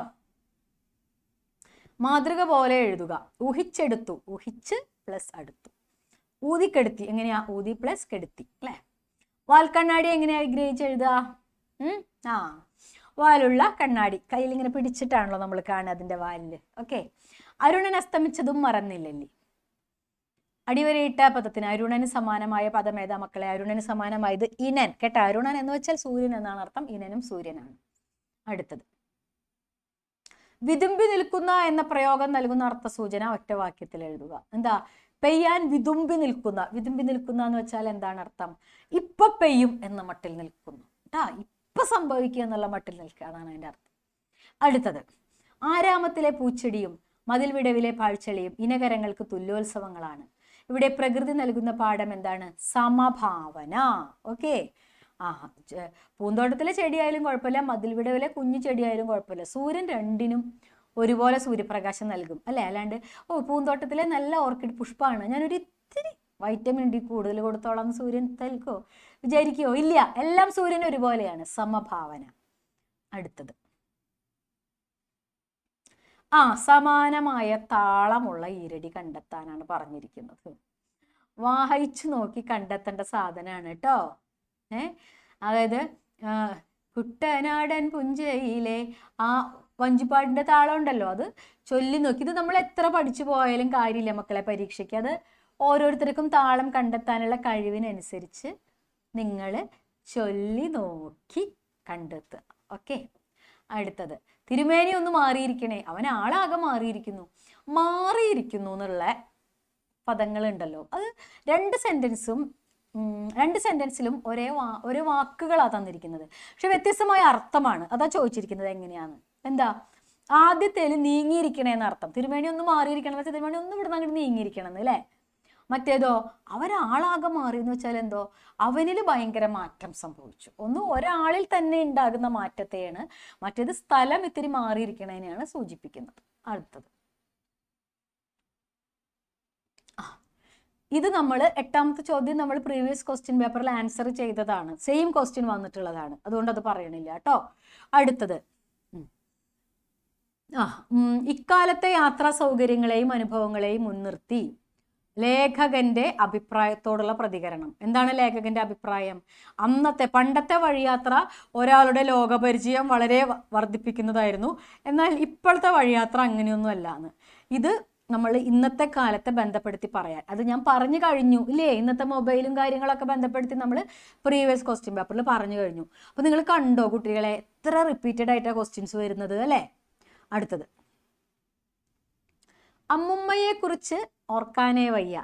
മാതൃക പോലെ എഴുതുക. ഊഹിച്ചെടുത്തു, ഊഹിച്ച് പ്ലസ് അടുത്തു. ഊതിക്കെടുത്തി, എങ്ങനെയാ? ഊതി പ്ലസ് കെടുത്തി അല്ലെ. വാൽക്കണ്ണാടി എങ്ങനെയാ വിഗ്രഹിച്ച് എഴുതുക? വാലുള്ള കണ്ണാടി കയ്യിൽ ഇങ്ങനെ പിടിച്ചിട്ടാണല്ലോ നമ്മൾ കാണുക അതിന്റെ വാലില്. ഓക്കെ. അരുണൻ അസ്തമിച്ചതും മറന്നില്ലല്ലേ. അടിവരയിട്ട പദത്തിന് അരുണന് സമാനമായ പദം ഏതാ മക്കളെ? അരുണന് സമാനമായത് ഇനൻ കേട്ടോ. അരുണൻ എന്ന് വെച്ചാൽ സൂര്യൻ എന്നാണ് അർത്ഥം. ഇനനും സൂര്യനാണ്. അടുത്തത് വിതുമ്പി നിൽക്കുന്ന എന്ന പ്രയോഗം നൽകുന്ന അർത്ഥസൂചന ഒറ്റ വാക്യത്തിൽ എഴുതുക. എന്താ? പെയ്യാൻ വിതുമ്പി നിൽക്കുന്ന. വിതുമ്പി നിൽക്കുന്ന എന്ന് വെച്ചാൽ എന്താണ് അർത്ഥം? ഇപ്പൊ പെയ്യും എന്ന മട്ടിൽ നിൽക്കുന്നു കേട്ടാ. ഇപ്പൊ സംഭവിക്കുക എന്നുള്ള മട്ടിൽ നിൽക്കുക, അതാണ് അതിന്റെ അർത്ഥം. അടുത്തത് ആരാമത്തിലെ പൂച്ചെടിയും മതിൽ വിടവിലെ പാഴ്ചെളിയും ഇനകരങ്ങൾക്ക് തുല്യോത്സവങ്ങളാണ്. ഇവിടെ പ്രകൃതി നൽകുന്ന പാഠം എന്താണ്? സമഭാവന. ഓക്കെ. പൂന്തോട്ടത്തിലെ ചെടിയായാലും കുഴപ്പമില്ല, മതിൽ വിടവിലെ കുഞ്ഞു ചെടിയായാലും കുഴപ്പമില്ല, സൂര്യൻ രണ്ടിനും ഒരുപോലെ സൂര്യപ്രകാശം നൽകും അല്ലെ. അല്ലാണ്ട് പൂന്തോട്ടത്തിലെ നല്ല ഓർക്കിഡ് പുഷ്പമാണ്, ഞാനൊരു ഇത്തിരി വൈറ്റമിൻ ഡി കൂടുതൽ കൊടുത്തോളാം സൂര്യൻ തൽക്കോ വിചാരിക്കോ? ഇല്ല, എല്ലാം സൂര്യൻ ഒരുപോലെയാണ്. സമഭാവന. അടുത്തത് സമാനമായ താളമുള്ള ഈരടി കണ്ടെത്താനാണ് പറഞ്ഞിരിക്കുന്നത്. വായിച്ചു നോക്കി കണ്ടെത്തേണ്ട സാധനമാണ് കേട്ടോ. അതായത് കുട്ടനാടൻ പുഞ്ചയിലെ ആ വഞ്ചിപ്പാടിന്റെ താളം ഉണ്ടല്ലോ, അത് ചൊല്ലി നോക്കി. ഇത് നമ്മൾ എത്ര പഠിച്ചു പോയാലും കാര്യമില്ല മക്കളെ പരീക്ഷയ്ക്ക്. അത് ഓരോരുത്തർക്കും താളം കണ്ടെത്താനുള്ള കഴിവിനനുസരിച്ച് നിങ്ങൾ ചൊല്ലി നോക്കി കണ്ടെത്തുക. ഓക്കെ. അടുത്തത് തിരുമേനി ഒന്ന് മാറിയിരിക്കണേ, അവൻ ആളാകെ മാറിയിരിക്കുന്നു എന്നുള്ള പദങ്ങളുണ്ടല്ലോ. അത് രണ്ട് സെന്റൻസിലും ഒരേ വാക്കുകളാണ് തന്നിരിക്കുന്നത്, പക്ഷെ വ്യത്യസ്തമായ അർത്ഥമാണ്. അതാ ചോദിച്ചിരിക്കുന്നത് എങ്ങനെയാണ്. എന്താ? ആദ്യത്തേല് നീങ്ങിയിരിക്കണേ എന്നർത്ഥം. തിരുമേനി ഒന്ന് മാറിയിരിക്കണം എന്ന് വെച്ചാൽ തിരുമേനി ഒന്ന് ഇവിടുന്ന് അങ്ങോട്ട് നീങ്ങിയിരിക്കണം എന്ന് അല്ലേ. മറ്റേതോ അവനാളാകെ മാറി എന്ന് വെച്ചാൽ എന്തോ അവനിൽ ഭയങ്കര മാറ്റം സംഭവിച്ചു. ഒരാളിൽ തന്നെ ഉണ്ടാകുന്ന മാറ്റത്തെയാണ്. മറ്റേത് സ്ഥലം ഇത്തിരി മാറിയിരിക്കണതിനെയാണ് സൂചിപ്പിക്കുന്നത്. അടുത്തത് ഇത് നമ്മൾ 8ാമത്തെ ചോദ്യം നമ്മൾ പ്രീവിയസ് ക്വസ്റ്റ്യൻ പേപ്പറിൽ ആൻസർ ചെയ്തതാണ്. സെയിം ക്വസ്റ്റ്യൻ വന്നിട്ടുള്ളതാണ്, അതുകൊണ്ട് അത് പറയണില്ല കേട്ടോ. അടുത്തത് ഇക്കാലത്തെ യാത്രാ സൗകര്യങ്ങളെയും അനുഭവങ്ങളെയും മുൻനിർത്തി ലേഖകന്റെ അഭിപ്രായത്തോടുള്ള പ്രതികരണം. എന്താണ് ലേഖകന്റെ അഭിപ്രായം? പണ്ടത്തെ വഴിയാത്ര ഒരാളുടെ ലോകപരിചയം വളരെ വർദ്ധിപ്പിക്കുന്നതായിരുന്നു, എന്നാൽ ഇപ്പോഴത്തെ വഴിയാത്ര അങ്ങനെയൊന്നും അല്ലാന്ന്. ഇത് നമ്മൾ ഇന്നത്തെ കാലത്തെ ബന്ധപ്പെടുത്തി പറയാൻ, അത് ഞാൻ പറഞ്ഞു കഴിഞ്ഞു ഇല്ലേ. ഇന്നത്തെ മൊബൈലും കാര്യങ്ങളൊക്കെ ബന്ധപ്പെടുത്തി നമ്മൾ പ്രീവിയസ് ക്വസ്റ്റ്യൻ പേപ്പറിൽ പറഞ്ഞു കഴിഞ്ഞു. അപ്പൊ നിങ്ങൾ കണ്ടോ കുട്ടികളെ എത്ര റിപ്പീറ്റഡ് ആയിട്ടാണ് ക്വസ്റ്റ്യൻസ് വരുന്നത് അല്ലേ. അടുത്തത് അമ്മുമ്മയെക്കുറിച്ച് ഓർക്കാനേ വയ്യ.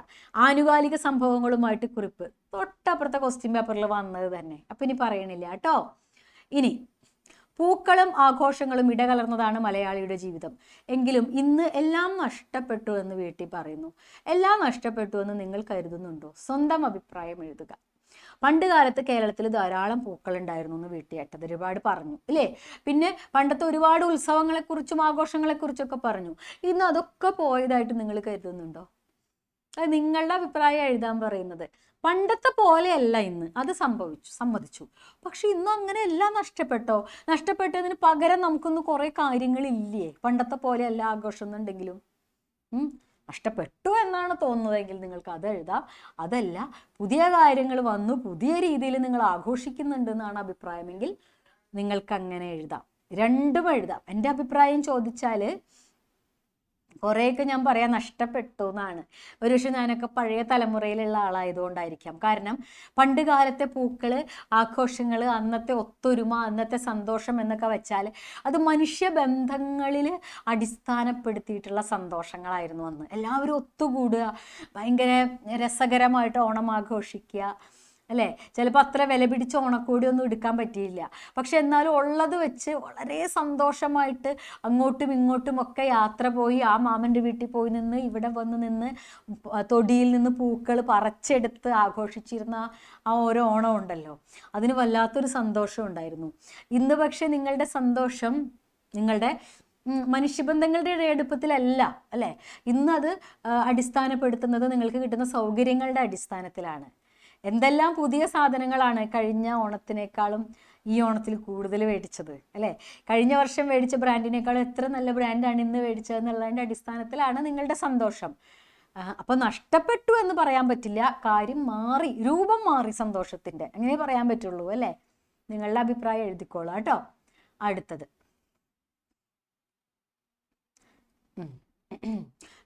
ആനുകാലിക സംഭവങ്ങളുമായിട്ട് കുറിപ്പ്. തൊട്ടപ്പുറത്തെ ക്വസ്റ്റ്യൻ പേപ്പറിൽ വന്നത് തന്നെ. അപ്പം ഇനി പറയണില്ല കേട്ടോ. ഇനി പൂക്കളും ആഘോഷങ്ങളും ഇടകലർന്നതാണ് മലയാളിയുടെ ജീവിതം. എങ്കിലും ഇന്ന് എല്ലാം നഷ്ടപ്പെട്ടു എന്ന് വീട്ടിൽ പറയുന്നു. എല്ലാം നഷ്ടപ്പെട്ടു എന്ന് നിങ്ങൾ കരുതുന്നുണ്ടോ? സ്വന്തം അഭിപ്രായം എഴുതുക. പണ്ട് കാലത്ത് കേരളത്തിൽ ധാരാളം പൂക്കൾ ഉണ്ടായിരുന്നു എന്ന് വീട്ടിയേട്ടത് ഒരുപാട് പറഞ്ഞു ഇല്ലേ. പിന്നെ പണ്ടത്തെ ഒരുപാട് ഉത്സവങ്ങളെക്കുറിച്ചും ആഘോഷങ്ങളെക്കുറിച്ചൊക്കെ പറഞ്ഞു. ഇന്ന് അതൊക്കെ പോയതായിട്ട് നിങ്ങൾ കരുതുന്നുണ്ടോ? അത് നിങ്ങളുടെ അഭിപ്രായം എഴുതാൻ പറയുന്നത്. പണ്ടത്തെ പോലെയല്ല ഇന്ന്, അത് സമ്മതിച്ചു. പക്ഷെ ഇന്നും അങ്ങനെ എല്ലാം നഷ്ടപ്പെട്ടോ? നഷ്ടപ്പെട്ടതിന് പകരം നമുക്കൊന്ന് കുറേ കാര്യങ്ങളില്ലേ? പണ്ടത്തെ പോലെയല്ല ആഘോഷം എന്നുണ്ടെങ്കിലും നഷ്ടപ്പെട്ടു എന്നാണ് തോന്നുന്നതെങ്കിൽ നിങ്ങൾക്ക് അത് എഴുതാം. അതല്ല, പുതിയ കാര്യങ്ങൾ വന്നു, പുതിയ രീതിയിൽ നിങ്ങൾ ആഘോഷിക്കുന്നുണ്ട് എന്നാണ് അഭിപ്രായമെങ്കിൽ നിങ്ങൾക്ക് അങ്ങനെ എഴുതാം. രണ്ടും എഴുതാം. എൻ്റെ അഭിപ്രായം ചോദിച്ചാൽ കുറേയൊക്കെ ഞാൻ പറയാം നഷ്ടപ്പെട്ടു എന്നാണ്. ഒരുപക്ഷെ ഞാനൊക്കെ പഴയ തലമുറയിലുള്ള ആളായതുകൊണ്ടായിരിക്കാം. കാരണം പണ്ട് കാലത്തെ പൂക്കൾ, ആഘോഷങ്ങൾ, അന്നത്തെ ഒത്തൊരുമ, അന്നത്തെ സന്തോഷം എന്നൊക്കെ വെച്ചാൽ അത് മനുഷ്യബന്ധങ്ങളിൽ അടിസ്ഥാനപ്പെടുത്തിയിട്ടുള്ള സന്തോഷങ്ങളായിരുന്നു അന്ന്. എല്ലാവരും ഒത്തുകൂടുക, ഭയങ്കര രസകരമായിട്ട് ഓണം ആഘോഷിക്കുക അല്ലേ. ചിലപ്പോൾ അത്ര വില പിടിച്ച ഓണക്കോടി ഒന്നും എടുക്കാൻ പറ്റിയില്ല. പക്ഷെ എന്നാലും ഉള്ളത് വെച്ച് വളരെ സന്തോഷമായിട്ട് അങ്ങോട്ടും ഇങ്ങോട്ടും ഒക്കെ യാത്ര പോയി, ആ മാമൻ്റെ വീട്ടിൽ പോയി നിന്ന് ഇവിടെ വന്ന് നിന്ന് തൊടിയിൽ നിന്ന് പൂക്കൾ പറിച്ചെടുത്ത് ആഘോഷിച്ചിരുന്ന ആ ഓരോ ഓണം ഉണ്ടല്ലോ, അതിന് വല്ലാത്തൊരു സന്തോഷം ഉണ്ടായിരുന്നു. ഇന്ന് പക്ഷെ നിങ്ങളുടെ സന്തോഷം നിങ്ങളുടെ മനുഷ്യബന്ധങ്ങളുടെ ഇഴയെടുപ്പത്തിലല്ല അല്ലേ. ഇന്നത് അടിസ്ഥാനപ്പെടുത്തുന്നത് നിങ്ങൾക്ക് കിട്ടുന്ന സൗകര്യങ്ങളുടെ അടിസ്ഥാനത്തിലാണ്. എന്തെല്ലാം പുതിയ സാധനങ്ങളാണ് കഴിഞ്ഞ ഓണത്തിനേക്കാളും ഈ ഓണത്തിൽ കൂടുതൽ മേടിച്ചത് അല്ലേ. കഴിഞ്ഞ വർഷം മേടിച്ച ബ്രാൻഡിനേക്കാളും എത്ര നല്ല ബ്രാൻഡാണ് ഇന്ന് മേടിച്ചതെന്നുള്ളതിൻ്റെ അടിസ്ഥാനത്തിലാണ് നിങ്ങളുടെ സന്തോഷം. അപ്പം നഷ്ടപ്പെട്ടു എന്ന് പറയാൻ പറ്റില്ല. കാര്യം മാറി, രൂപം മാറി സന്തോഷത്തിൻ്റെ, അങ്ങനെ പറയാൻ പറ്റുള്ളൂ അല്ലേ. നിങ്ങളുടെ അഭിപ്രായം എഴുതിക്കോളാം കേട്ടോ. അടുത്തത്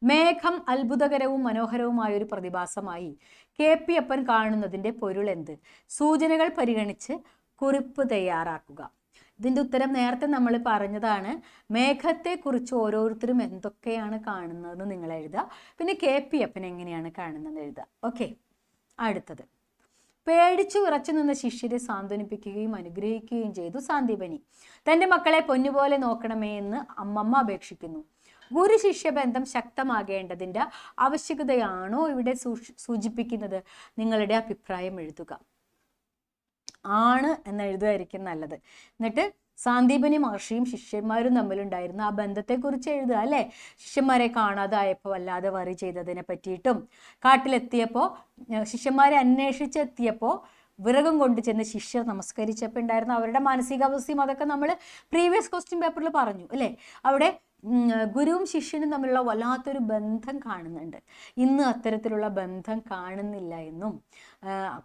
മേഘം അത്ഭുതകരവും മനോഹരവുമായൊരു പ്രതിഭാസമായി KP അപ്പൻ കാണുന്നതിൻ്റെ പൊരുൾ എന്ത്? സൂചനകൾ പരിഗണിച്ച് കുറിപ്പ് തയ്യാറാക്കുക. ഇതിൻ്റെ ഉത്തരം നേരത്തെ നമ്മൾ പറഞ്ഞതാണ്. മേഘത്തെക്കുറിച്ച് ഓരോരുത്തരും എന്തൊക്കെയാണ് കാണുന്നതെന്ന് നിങ്ങൾ എഴുതുക. പിന്നെ KP അപ്പൻ എങ്ങനെയാണ് കാണുന്നത് എഴുതുക. ഓക്കെ. അടുത്തത് പേടിച്ചു വിറച്ചു നിന്ന ശിഷ്യരെ സാന്ത്വനിപ്പിക്കുകയും അനുഗ്രഹിക്കുകയും ചെയ്തു സാന്ദീപനി. തൻ്റെ മക്കളെ പൊന്നുപോലെ നോക്കണമേ എന്ന് അമ്മമ്മ അപേക്ഷിക്കുന്നു. ഗുരു ശിഷ്യ ബന്ധം ശക്തമാകേണ്ടതിൻ്റെ ആവശ്യകതയാണോ ഇവിടെ സൂചിപ്പിക്കുന്നത്? നിങ്ങളുടെ അഭിപ്രായം എഴുതുക. ആണ് എന്ന് എഴുതുകയായിരിക്കും നല്ലത്. എന്നിട്ട് സാന്ദീപനി മഹർഷിയും ശിഷ്യന്മാരും തമ്മിലുണ്ടായിരുന്ന ആ ബന്ധത്തെക്കുറിച്ച് എഴുതുക അല്ലേ. ശിഷ്യന്മാരെ കാണാതായപ്പോൾ വല്ലാതെ വറി ചെയ്തതിനെ പറ്റിയിട്ടും, കാട്ടിലെത്തിയപ്പോൾ ശിഷ്യന്മാരെ അന്വേഷിച്ചെത്തിയപ്പോൾ വിറകും കൊണ്ട് ചെന്ന് ശിഷ്യർ നമസ്കരിച്ചപ്പോൾ ഉണ്ടായിരുന്ന അവരുടെ മാനസികാവസ്ഥയും അതൊക്കെ നമ്മൾ പ്രീവിയസ് ക്വസ്റ്റ്യൻ പേപ്പറിൽ പറഞ്ഞു അല്ലേ. അവിടെ ഗുരുവും ശിഷ്യനും തമ്മിലുള്ള വല്ലാത്തൊരു ബന്ധം കാണുന്നുണ്ട്. ഇന്ന് അത്തരത്തിലുള്ള ബന്ധം കാണുന്നില്ല എന്നും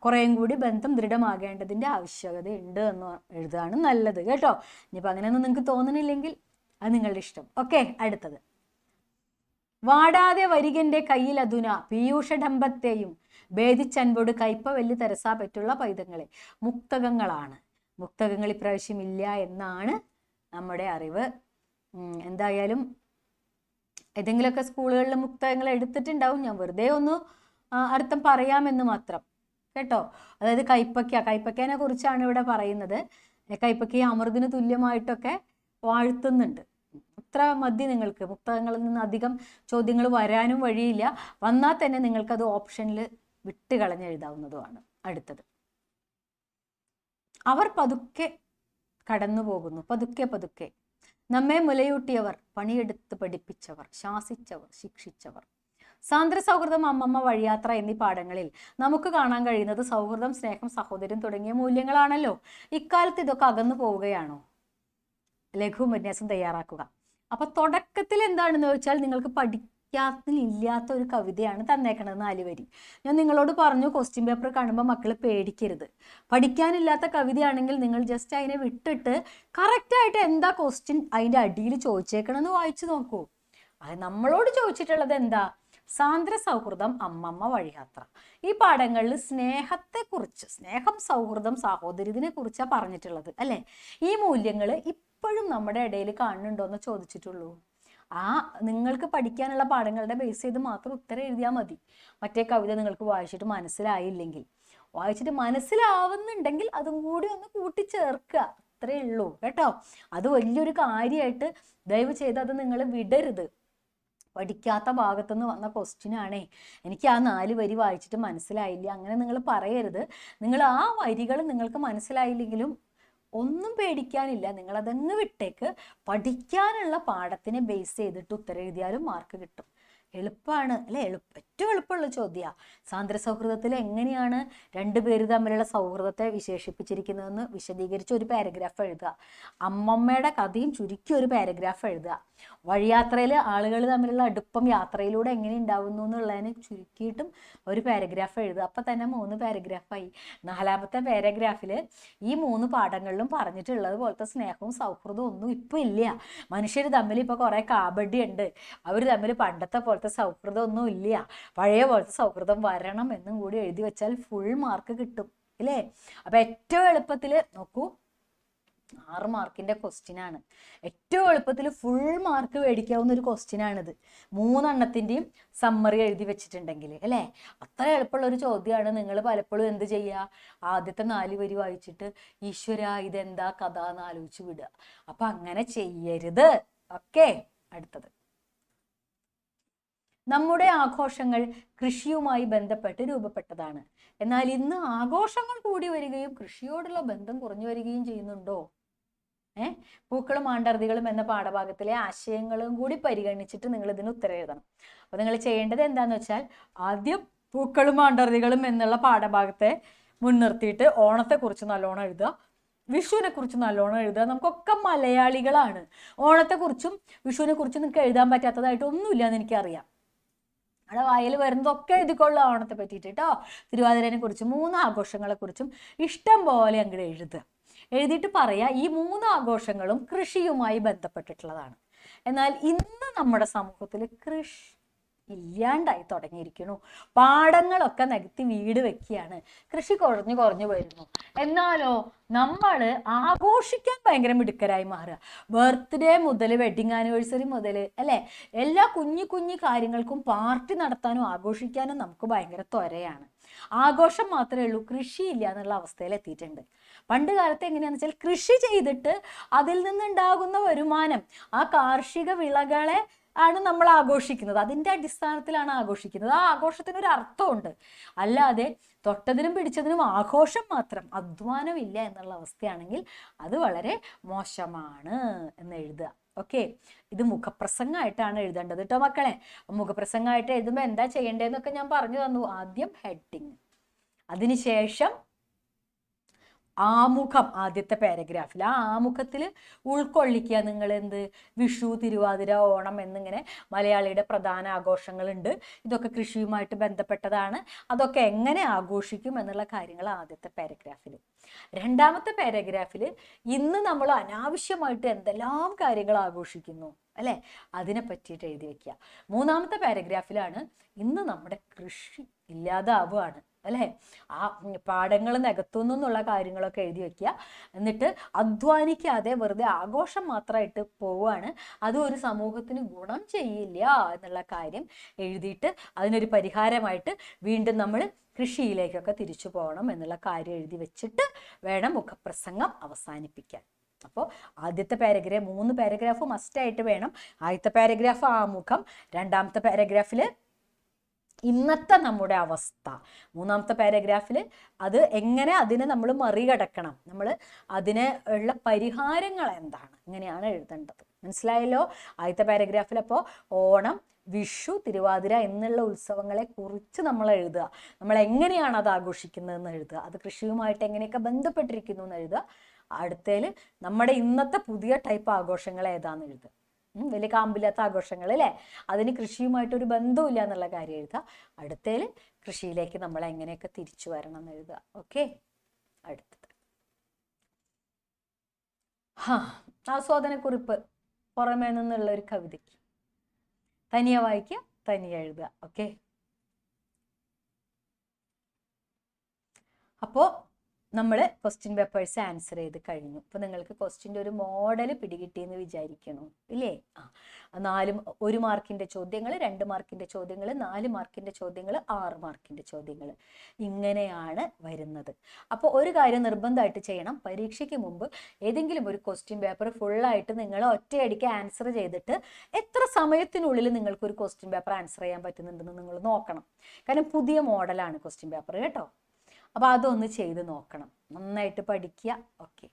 കുറേയും കൂടി ബന്ധം ദൃഢമാകേണ്ടതിൻ്റെ ആവശ്യകതയുണ്ട് എന്ന് എഴുതാണ് നല്ലത് കേട്ടോ. ഇനിയിപ്പോൾ അങ്ങനെയൊന്നും നിങ്ങൾക്ക് തോന്നണില്ലെങ്കിൽ അത് നിങ്ങളുടെ ഇഷ്ടം. ഓക്കെ. അടുത്തത് വാടാതെ വരികൻ്റെ കയ്യിൽ അതുന പീയൂഷഡംബത്തെയും ഭേദിച്ചൻപോട് കയ്പ വെല്ലു തരസാ പറ്റുള്ള പൈതങ്ങളെ. മുക്തകങ്ങളാണ്. മുക്തകങ്ങൾ ഇപ്രാവശ്യം ഇല്ല എന്നാണ് നമ്മുടെ അറിവ്. എന്തായാലും ഏതെങ്കിലുമൊക്കെ സ്കൂളുകളിൽ മുക്തകങ്ങൾ എടുത്തിട്ടുണ്ടാവും. ഞാൻ വെറുതെ ഒന്ന് അർത്ഥം പറയാമെന്ന് മാത്രം കേട്ടോ. അതായത് കൈപ്പയ്ക്കനെ കുറിച്ചാണ് ഇവിടെ പറയുന്നത്. കൈപ്പയ്ക്ക അമൃതിന് തുല്യമായിട്ടൊക്കെ വാഴ്ത്തുന്നുണ്ട്. അത്ര മതി നിങ്ങൾക്ക്. പുസ്തകങ്ങളിൽ നിന്ന് അധികം ചോദ്യങ്ങൾ വരാനും വഴിയില്ല. വന്നാൽ തന്നെ നിങ്ങൾക്കത് ഓപ്ഷനിൽ വിട്ട് കളഞ്ഞെഴുതാവുന്നതുമാണ്. അടുത്തത് അവർ പതുക്കെ കടന്നു പോകുന്നു. പതുക്കെ പതുക്കെ നമ്മെ മുലയൂട്ടിയവർ, പണിയെടുത്ത് പഠിപ്പിച്ചവർ, ശാസിച്ചവർ, ശിക്ഷിച്ചവർ. സാന്ദ്ര സൗഹൃദം, അമ്മമ്മ, വഴിയാത്ര എന്നീ പാഠങ്ങളിൽ നമുക്ക് കാണാൻ കഴിയുന്നത് സൗഹൃദം, സ്നേഹം, സഹോദര്യം തുടങ്ങിയ മൂല്യങ്ങളാണല്ലോ. ഇക്കാലത്ത് ഇതൊക്കെ അകന്നു പോവുകയാണോ? ലഘു ഉപന്യാസം തയ്യാറാക്കുക. അപ്പൊ തുടക്കത്തിൽ എന്താണെന്ന് വെച്ചാൽ നിങ്ങൾക്ക് പഠിക്കാനില്ലാത്ത ഒരു കവിതയാണ് തന്നേക്കണത്. 4 വരി. ഞാൻ നിങ്ങളോട് പറഞ്ഞു ക്വസ്റ്റ്യൻ പേപ്പർ കാണുമ്പോൾ മക്കൾ പേടിക്കരുത്. പഠിക്കാനില്ലാത്ത കവിതയാണെങ്കിൽ നിങ്ങൾ ജസ്റ്റ് അതിനെ വിട്ടിട്ട് കറക്റ്റായിട്ട് എന്താ ക്വസ്റ്റ്യൻ അതിൻ്റെ അടിയിൽ ചോദിച്ചേക്കണമെന്ന് വായിച്ചു നോക്കൂ. അത് നമ്മളോട് ചോദിച്ചിട്ടുള്ളത് എന്താ? സാന്ദ്ര സൗഹൃദം, അമ്മമ്മ, വഴിയാത്ര. ഈ പാഠങ്ങളിൽ സ്നേഹത്തെക്കുറിച്ച്, സ്നേഹം, സൗഹൃദം, സാഹോദര്യത്തിനെ കുറിച്ചാണ് പറഞ്ഞിട്ടുള്ളത് അല്ലേ. ഈ മൂല്യങ്ങൾ ഇപ്പോഴും നമ്മുടെ ഇടയിൽ കാണുന്നുണ്ടോ എന്ന് ചോദിച്ചിട്ടുള്ളൂ. ആ നിങ്ങൾക്ക് പഠിക്കാനുള്ള പാഠങ്ങളുടെ ബേസ് ചെയ്ത് മാത്രം ഉത്തരം എഴുതിയാൽ മതി. മറ്റേ കവിത നിങ്ങൾക്ക് വായിച്ചിട്ട് മനസ്സിലായില്ലെങ്കിൽ, വായിച്ചിട്ട് മനസ്സിലാവുന്നുണ്ടെങ്കിൽ അതും കൂടി ഒന്ന് കൂട്ടിച്ചേർക്കുക, അത്രേ ഉള്ളൂ കേട്ടോ. അത് വലിയൊരു കാര്യമായിട്ട് ദയവ് ചെയ്ത് അത് നിങ്ങൾ വിടരുത്. പഠിക്കാത്ത ഭാഗത്തുനിന്ന് വന്ന ക്വസ്റ്റ്യനാണേ, എനിക്ക് ആ 4 വരി വായിച്ചിട്ട് മനസ്സിലായില്ല, അങ്ങനെ നിങ്ങൾ പറയരുത്. നിങ്ങൾ ആ വരികൾ നിങ്ങൾക്ക് മനസ്സിലായില്ലെങ്കിലും ഒന്നും പേടിക്കാനില്ല, നിങ്ങളതങ്ങ് വിട്ടേക്ക്. പഠിക്കാനുള്ള പാഠത്തിനെ ബേസ് ചെയ്തിട്ട് ഉത്തരം എഴുതിയാലും മാർക്ക് കിട്ടും. എളുപ്പമാണ് അല്ലെ? ഏറ്റവും എളുപ്പമുള്ള ചോദ്യമാണ്. സാന്ദ്ര സൗഹൃദത്തിൽ എങ്ങനെയാണ് 2 പേര് തമ്മിലുള്ള സൗഹൃദത്തെ വിശേഷിപ്പിച്ചിരിക്കുന്നതെന്ന് വിശദീകരിച്ച് ഒരു പാരഗ്രാഫ് എഴുതുക. അമ്മമ്മയുടെ കഥയും ചുരുക്കി ഒരു പാരഗ്രാഫ് എഴുതുക. വഴിയാത്രയിൽ ആളുകൾ തമ്മിലുള്ള അടുപ്പം യാത്രയിലൂടെ എങ്ങനെ ഉണ്ടാവുന്നു എന്നുള്ളതിനെ ചുരുക്കിയിട്ടും ഒരു പാരഗ്രാഫ് എഴുതുക. അപ്പം തന്നെ 3 പാരഗ്രാഫായി. 4ാമത്തെ പാരഗ്രാഫിൽ ഈ 3 പാഠങ്ങളിലും പറഞ്ഞിട്ടുള്ളത് പോലത്തെ സ്നേഹവും സൗഹൃദവും ഒന്നും ഇപ്പം ഇല്ല. മനുഷ്യർ തമ്മിൽ ഇപ്പോൾ കുറേ കാബഡി ഉണ്ട്, അവർ തമ്മിൽ പണ്ടത്തെ പോലത്തെ സൗഹൃദം ഒന്നും ഇല്ല, പഴയ പോലത്തെ സൗഹൃദം വരണം എന്നും കൂടി എഴുതി വെച്ചാൽ ഫുൾ മാർക്ക് കിട്ടും അല്ലേ? അപ്പം ഏറ്റവും എളുപ്പത്തിൽ നോക്കൂ, 6 മാർക്കിൻ്റെ ക്വസ്റ്റ്യനാണ്. ഏറ്റവും എളുപ്പത്തിൽ ഫുൾ മാർക്ക് മേടിക്കാവുന്ന ഒരു ക്വസ്റ്റ്യനാണിത്. 3 എണ്ണത്തിൻ്റെയും സമ്മറി എഴുതി വെച്ചിട്ടുണ്ടെങ്കിൽ അല്ലേ? അത്ര എളുപ്പമുള്ള ഒരു ചോദ്യമാണ്. നിങ്ങൾ പലപ്പോഴും എന്ത് ചെയ്യുക, ആദ്യത്തെ 4 വരി വായിച്ചിട്ട് ഈശ്വര ഇതെന്താ കഥ എന്ന് ആലോചിച്ച് വിടുക. അപ്പം അങ്ങനെ ചെയ്യരുത്. ഓക്കെ, അടുത്തത്. നമ്മുടെ ആഘോഷങ്ങൾ കൃഷിയുമായി ബന്ധപ്പെട്ട് രൂപപ്പെട്ടതാണ്. എന്നാൽ ഇന്ന് ആഘോഷങ്ങൾ കൂടി വരികയും കൃഷിയോടുള്ള ബന്ധം കുറഞ്ഞു വരികയും ചെയ്യുന്നുണ്ടോ? പൂക്കളും ആണ്ടർതികളും എന്ന പാഠഭാഗത്തിലെ ആശയങ്ങളും കൂടി പരിഗണിച്ചിട്ട് നിങ്ങൾ ഇതിന് ഉത്തരം എഴുതണം. അപ്പോൾ നിങ്ങൾ ചെയ്യേണ്ടത് എന്താണെന്ന് വെച്ചാൽ, ആദ്യം പൂക്കളും ആണ്ടർതികളും എന്നുള്ള പാഠഭാഗത്തെ മുൻനിർത്തിയിട്ട് ഓണത്തെക്കുറിച്ച് നല്ലോണം എഴുതുക, വിഷുവിനെ കുറിച്ച് നല്ലോണം എഴുതുക. നമുക്കൊക്കെ മലയാളികളാണ്. ഓണത്തെക്കുറിച്ചും വിഷുവിനെ കുറിച്ചും നിങ്ങൾക്ക് എഴുതാൻ പറ്റാത്തതായിട്ട് ഒന്നുമില്ല എന്ന് എനിക്കറിയാം. അവിടെ വായിൽ വരുന്നതൊക്കെ എഴുതിക്കൊള്ളുക ഓണത്തെ പറ്റിയിട്ട് കേട്ടോ. തിരുവാതിരനെ കുറിച്ചും 3 ആഘോഷങ്ങളെ കുറിച്ചും ഇഷ്ടം പോലെ അങ്ങോട്ട് എഴുതുക. എഴുതിയിട്ട് പറയാ ഈ 3 ആഘോഷങ്ങളും കൃഷിയുമായി ബന്ധപ്പെട്ടിട്ടുള്ളതാണ്. എന്നാൽ ഇന്ന് നമ്മുടെ സമൂഹത്തിൽ കൃഷി ഇല്ലാണ്ടായി തുടങ്ങിയിരിക്കുന്നു. പാടങ്ങളൊക്കെ നികത്തി വീട് വെക്കുകയാണ്, കൃഷി കുറഞ്ഞു വരുന്നു. എന്നാലോ നമ്മൾ ആഘോഷിക്കാൻ ഭയങ്കര മിടുക്കരായി മാറുക. ബർത്ത്ഡേ മുതൽ വെഡിങ് ആനിവേഴ്സറി മുതൽ അല്ലേ, എല്ലാ കുഞ്ഞു കാര്യങ്ങൾക്കും പാർട്ടി നടത്താനും ആഘോഷിക്കാനും നമുക്ക് ഭയങ്കര ത്വരയാണ്. ആഘോഷം മാത്രമേ ഉള്ളൂ, കൃഷിയില്ല എന്നുള്ള അവസ്ഥയിൽ എത്തിയിട്ടുണ്ട്. പണ്ട് കാലത്ത് എങ്ങനെയാണെന്ന് വെച്ചാൽ, കൃഷി ചെയ്തിട്ട് അതിൽ നിന്നുണ്ടാകുന്ന വരുമാനം, ആ കാർഷിക വിളകളെ ആണ് നമ്മൾ ആഘോഷിക്കുന്നത്. അതിൻ്റെ അടിസ്ഥാനത്തിലാണ് ആഘോഷിക്കുന്നത്. ആ ആഘോഷത്തിനൊരു അർത്ഥമുണ്ട്. അല്ലാതെ തൊട്ടതിനും പിടിച്ചതിനും ആഘോഷം മാത്രം, അധ്വാനമില്ല എന്നുള്ള അവസ്ഥയാണെങ്കിൽ അത് വളരെ മോശമാണ് എന്ന് എഴുതുക. ഓക്കെ, ഇത് മുഖപ്രസംഗമായിട്ടാണ് എഴുതേണ്ടത് കേട്ടോ മക്കളെ. മുഖപ്രസംഗമായിട്ട് എഴുതുമ്പോൾ എന്താ ചെയ്യേണ്ടതെന്നൊക്കെ ഞാൻ പറഞ്ഞു തന്നു. ആദ്യം ഹെഡിങ്, അതിനുശേഷം ആമുഖം. ആദ്യത്തെ പാരഗ്രാഫിൽ ആ ആമുഖത്തിൽ ഉൾക്കൊള്ളിക്കുക നിങ്ങൾ എന്ത്, വിഷു, തിരുവാതിര, ഓണം എന്നിങ്ങനെ മലയാളിയുടെ പ്രധാന ആഘോഷങ്ങളുണ്ട്, ഇതൊക്കെ കൃഷിയുമായിട്ട് ബന്ധപ്പെട്ടതാണ്, അതൊക്കെ എങ്ങനെ ആഘോഷിക്കും എന്നുള്ള കാര്യങ്ങൾ ആദ്യത്തെ പാരഗ്രാഫിൽ. 2ാമത്തെ പാരഗ്രാഫിൽ ഇന്ന് നമ്മൾ അനാവശ്യമായിട്ട് എന്തെല്ലാം കാര്യങ്ങൾ ആഘോഷിക്കുന്നു അല്ലേ, അതിനെ പറ്റിയിട്ട് എഴുതി വെക്കുക. 3ാമത്തെ പാരഗ്രാഫിലാണ് ഇന്ന് നമ്മുടെ കൃഷി ഇല്ലാതാവുകയാണ് അല്ലേ, ആ പാടങ്ങൾ നികത്തുന്നു എന്നുള്ള കാര്യങ്ങളൊക്കെ എഴുതി വെക്കുക. എന്നിട്ട് അധ്വാനിക്കാതെ വെറുതെ ആഘോഷം മാത്രമായിട്ട് പോവുകയാണ്, അത് ഒരു സമൂഹത്തിന് ഗുണം ചെയ്യില്ല എന്നുള്ള കാര്യം എഴുതിയിട്ട് അതിനൊരു പരിഹാരമായിട്ട് വീണ്ടും നമ്മൾ കൃഷിയിലേക്കൊക്കെ തിരിച്ചു പോകണം എന്നുള്ള കാര്യം എഴുതി വെച്ചിട്ട് വേണം മുഖപ്രസംഗം അവസാനിപ്പിക്കാൻ. അപ്പോൾ ആദ്യത്തെ 3 പാരഗ്രാഫ് മസ്റ്റായിട്ട് വേണം. ആദ്യത്തെ പാരഗ്രാഫ് ആമുഖം, 2ാമത്തെ പാരഗ്രാഫിൽ ഇന്നത്തെ നമ്മുടെ അവസ്ഥ, 3ാമത്തെ പാരഗ്രാഫിൽ അത് എങ്ങനെ അതിനെ നമ്മൾ മറികടക്കണം, നമ്മൾ അതിന് ഉള്ള പരിഹാരങ്ങൾ എന്താണ്, ഇങ്ങനെയാണ് എഴുതേണ്ടത്. മനസ്സിലായല്ലോ? ആദ്യത്തെ പാരഗ്രാഫിൽ അപ്പോൾ ഓണം, വിഷു, തിരുവാതിര എന്നുള്ള ഉത്സവങ്ങളെ കുറിച്ച് നമ്മൾ എഴുതുക, നമ്മൾ എങ്ങനെയാണ് അത് ആഘോഷിക്കുന്നതെന്ന് എഴുതുക, അത് കൃഷിയുമായിട്ട് എങ്ങനെയൊക്കെ ബന്ധപ്പെട്ടിരിക്കുന്നു എന്ന് എഴുതുക. അടുത്തതിൽ നമ്മുടെ ഇന്നത്തെ പുതിയ ടൈപ്പ് ആഘോഷങ്ങൾ ഏതാണെന്ന് എഴുതുക. വലിയ കാമ്പില്ലാത്ത ആഘോഷങ്ങൾ അല്ലേ, അതിന് കൃഷിയുമായിട്ടൊരു ബന്ധമില്ല എന്നുള്ള കാര്യം എഴുതുക. അടുത്തതിൽ കൃഷിയിലേക്ക് നമ്മൾ എങ്ങനെയൊക്കെ തിരിച്ചു വരണം എന്ന് എഴുതുക. ഓക്കെ, അടുത്തത് ആസ്വാദനക്കുറിപ്പ്. പുറമേ നിന്നുള്ള ഒരു കവിതയ്ക്ക് തനിയെ വായിക്കുക, തനിയെ എഴുതുക. ഓക്കെ, അപ്പോൾ നമ്മൾ ക്വസ്റ്റ്യൻ പേപ്പേഴ്സ് ആൻസർ ചെയ്ത് കഴിഞ്ഞു. അപ്പോൾ നിങ്ങൾക്ക് ക്വസ്റ്റ്യൻ്റെ ഒരു മോഡൽ പിടികിട്ടിയെന്ന് വിചാരിക്കണോ? ഇല്ലേ? 1 മാർക്കിൻ്റെ ചോദ്യങ്ങൾ, 2 മാർക്കിൻ്റെ ചോദ്യങ്ങൾ, 4 മാർക്കിൻ്റെ ചോദ്യങ്ങൾ, 6 മാർക്കിൻ്റെ ചോദ്യങ്ങൾ, ഇങ്ങനെയാണ് വരുന്നത്. അപ്പോൾ ഒരു കാര്യം നിർബന്ധമായിട്ട് ചെയ്യണം. പരീക്ഷയ്ക്ക് മുമ്പ് ഏതെങ്കിലും ഒരു ക്വസ്റ്റ്യൻ പേപ്പർ ഫുള്ളായിട്ട് നിങ്ങൾ ഒറ്റയടിക്ക് ആൻസർ ചെയ്തിട്ട് എത്ര സമയത്തിനുള്ളിൽ നിങ്ങൾക്കൊരു ക്വസ്റ്റ്യൻ പേപ്പർ ആൻസർ ചെയ്യാൻ പറ്റുന്നുണ്ടെന്ന് നിങ്ങൾ നോക്കണം. കാരണം പുതിയ മോഡലാണ് ക്വസ്റ്റ്യൻ പേപ്പർ കേട്ടോ. അപ്പോൾ അതൊന്ന് ചെയ്ത് നോക്കണം. നന്നായിട്ട് പഠിക്കുക. ഓക്കെ.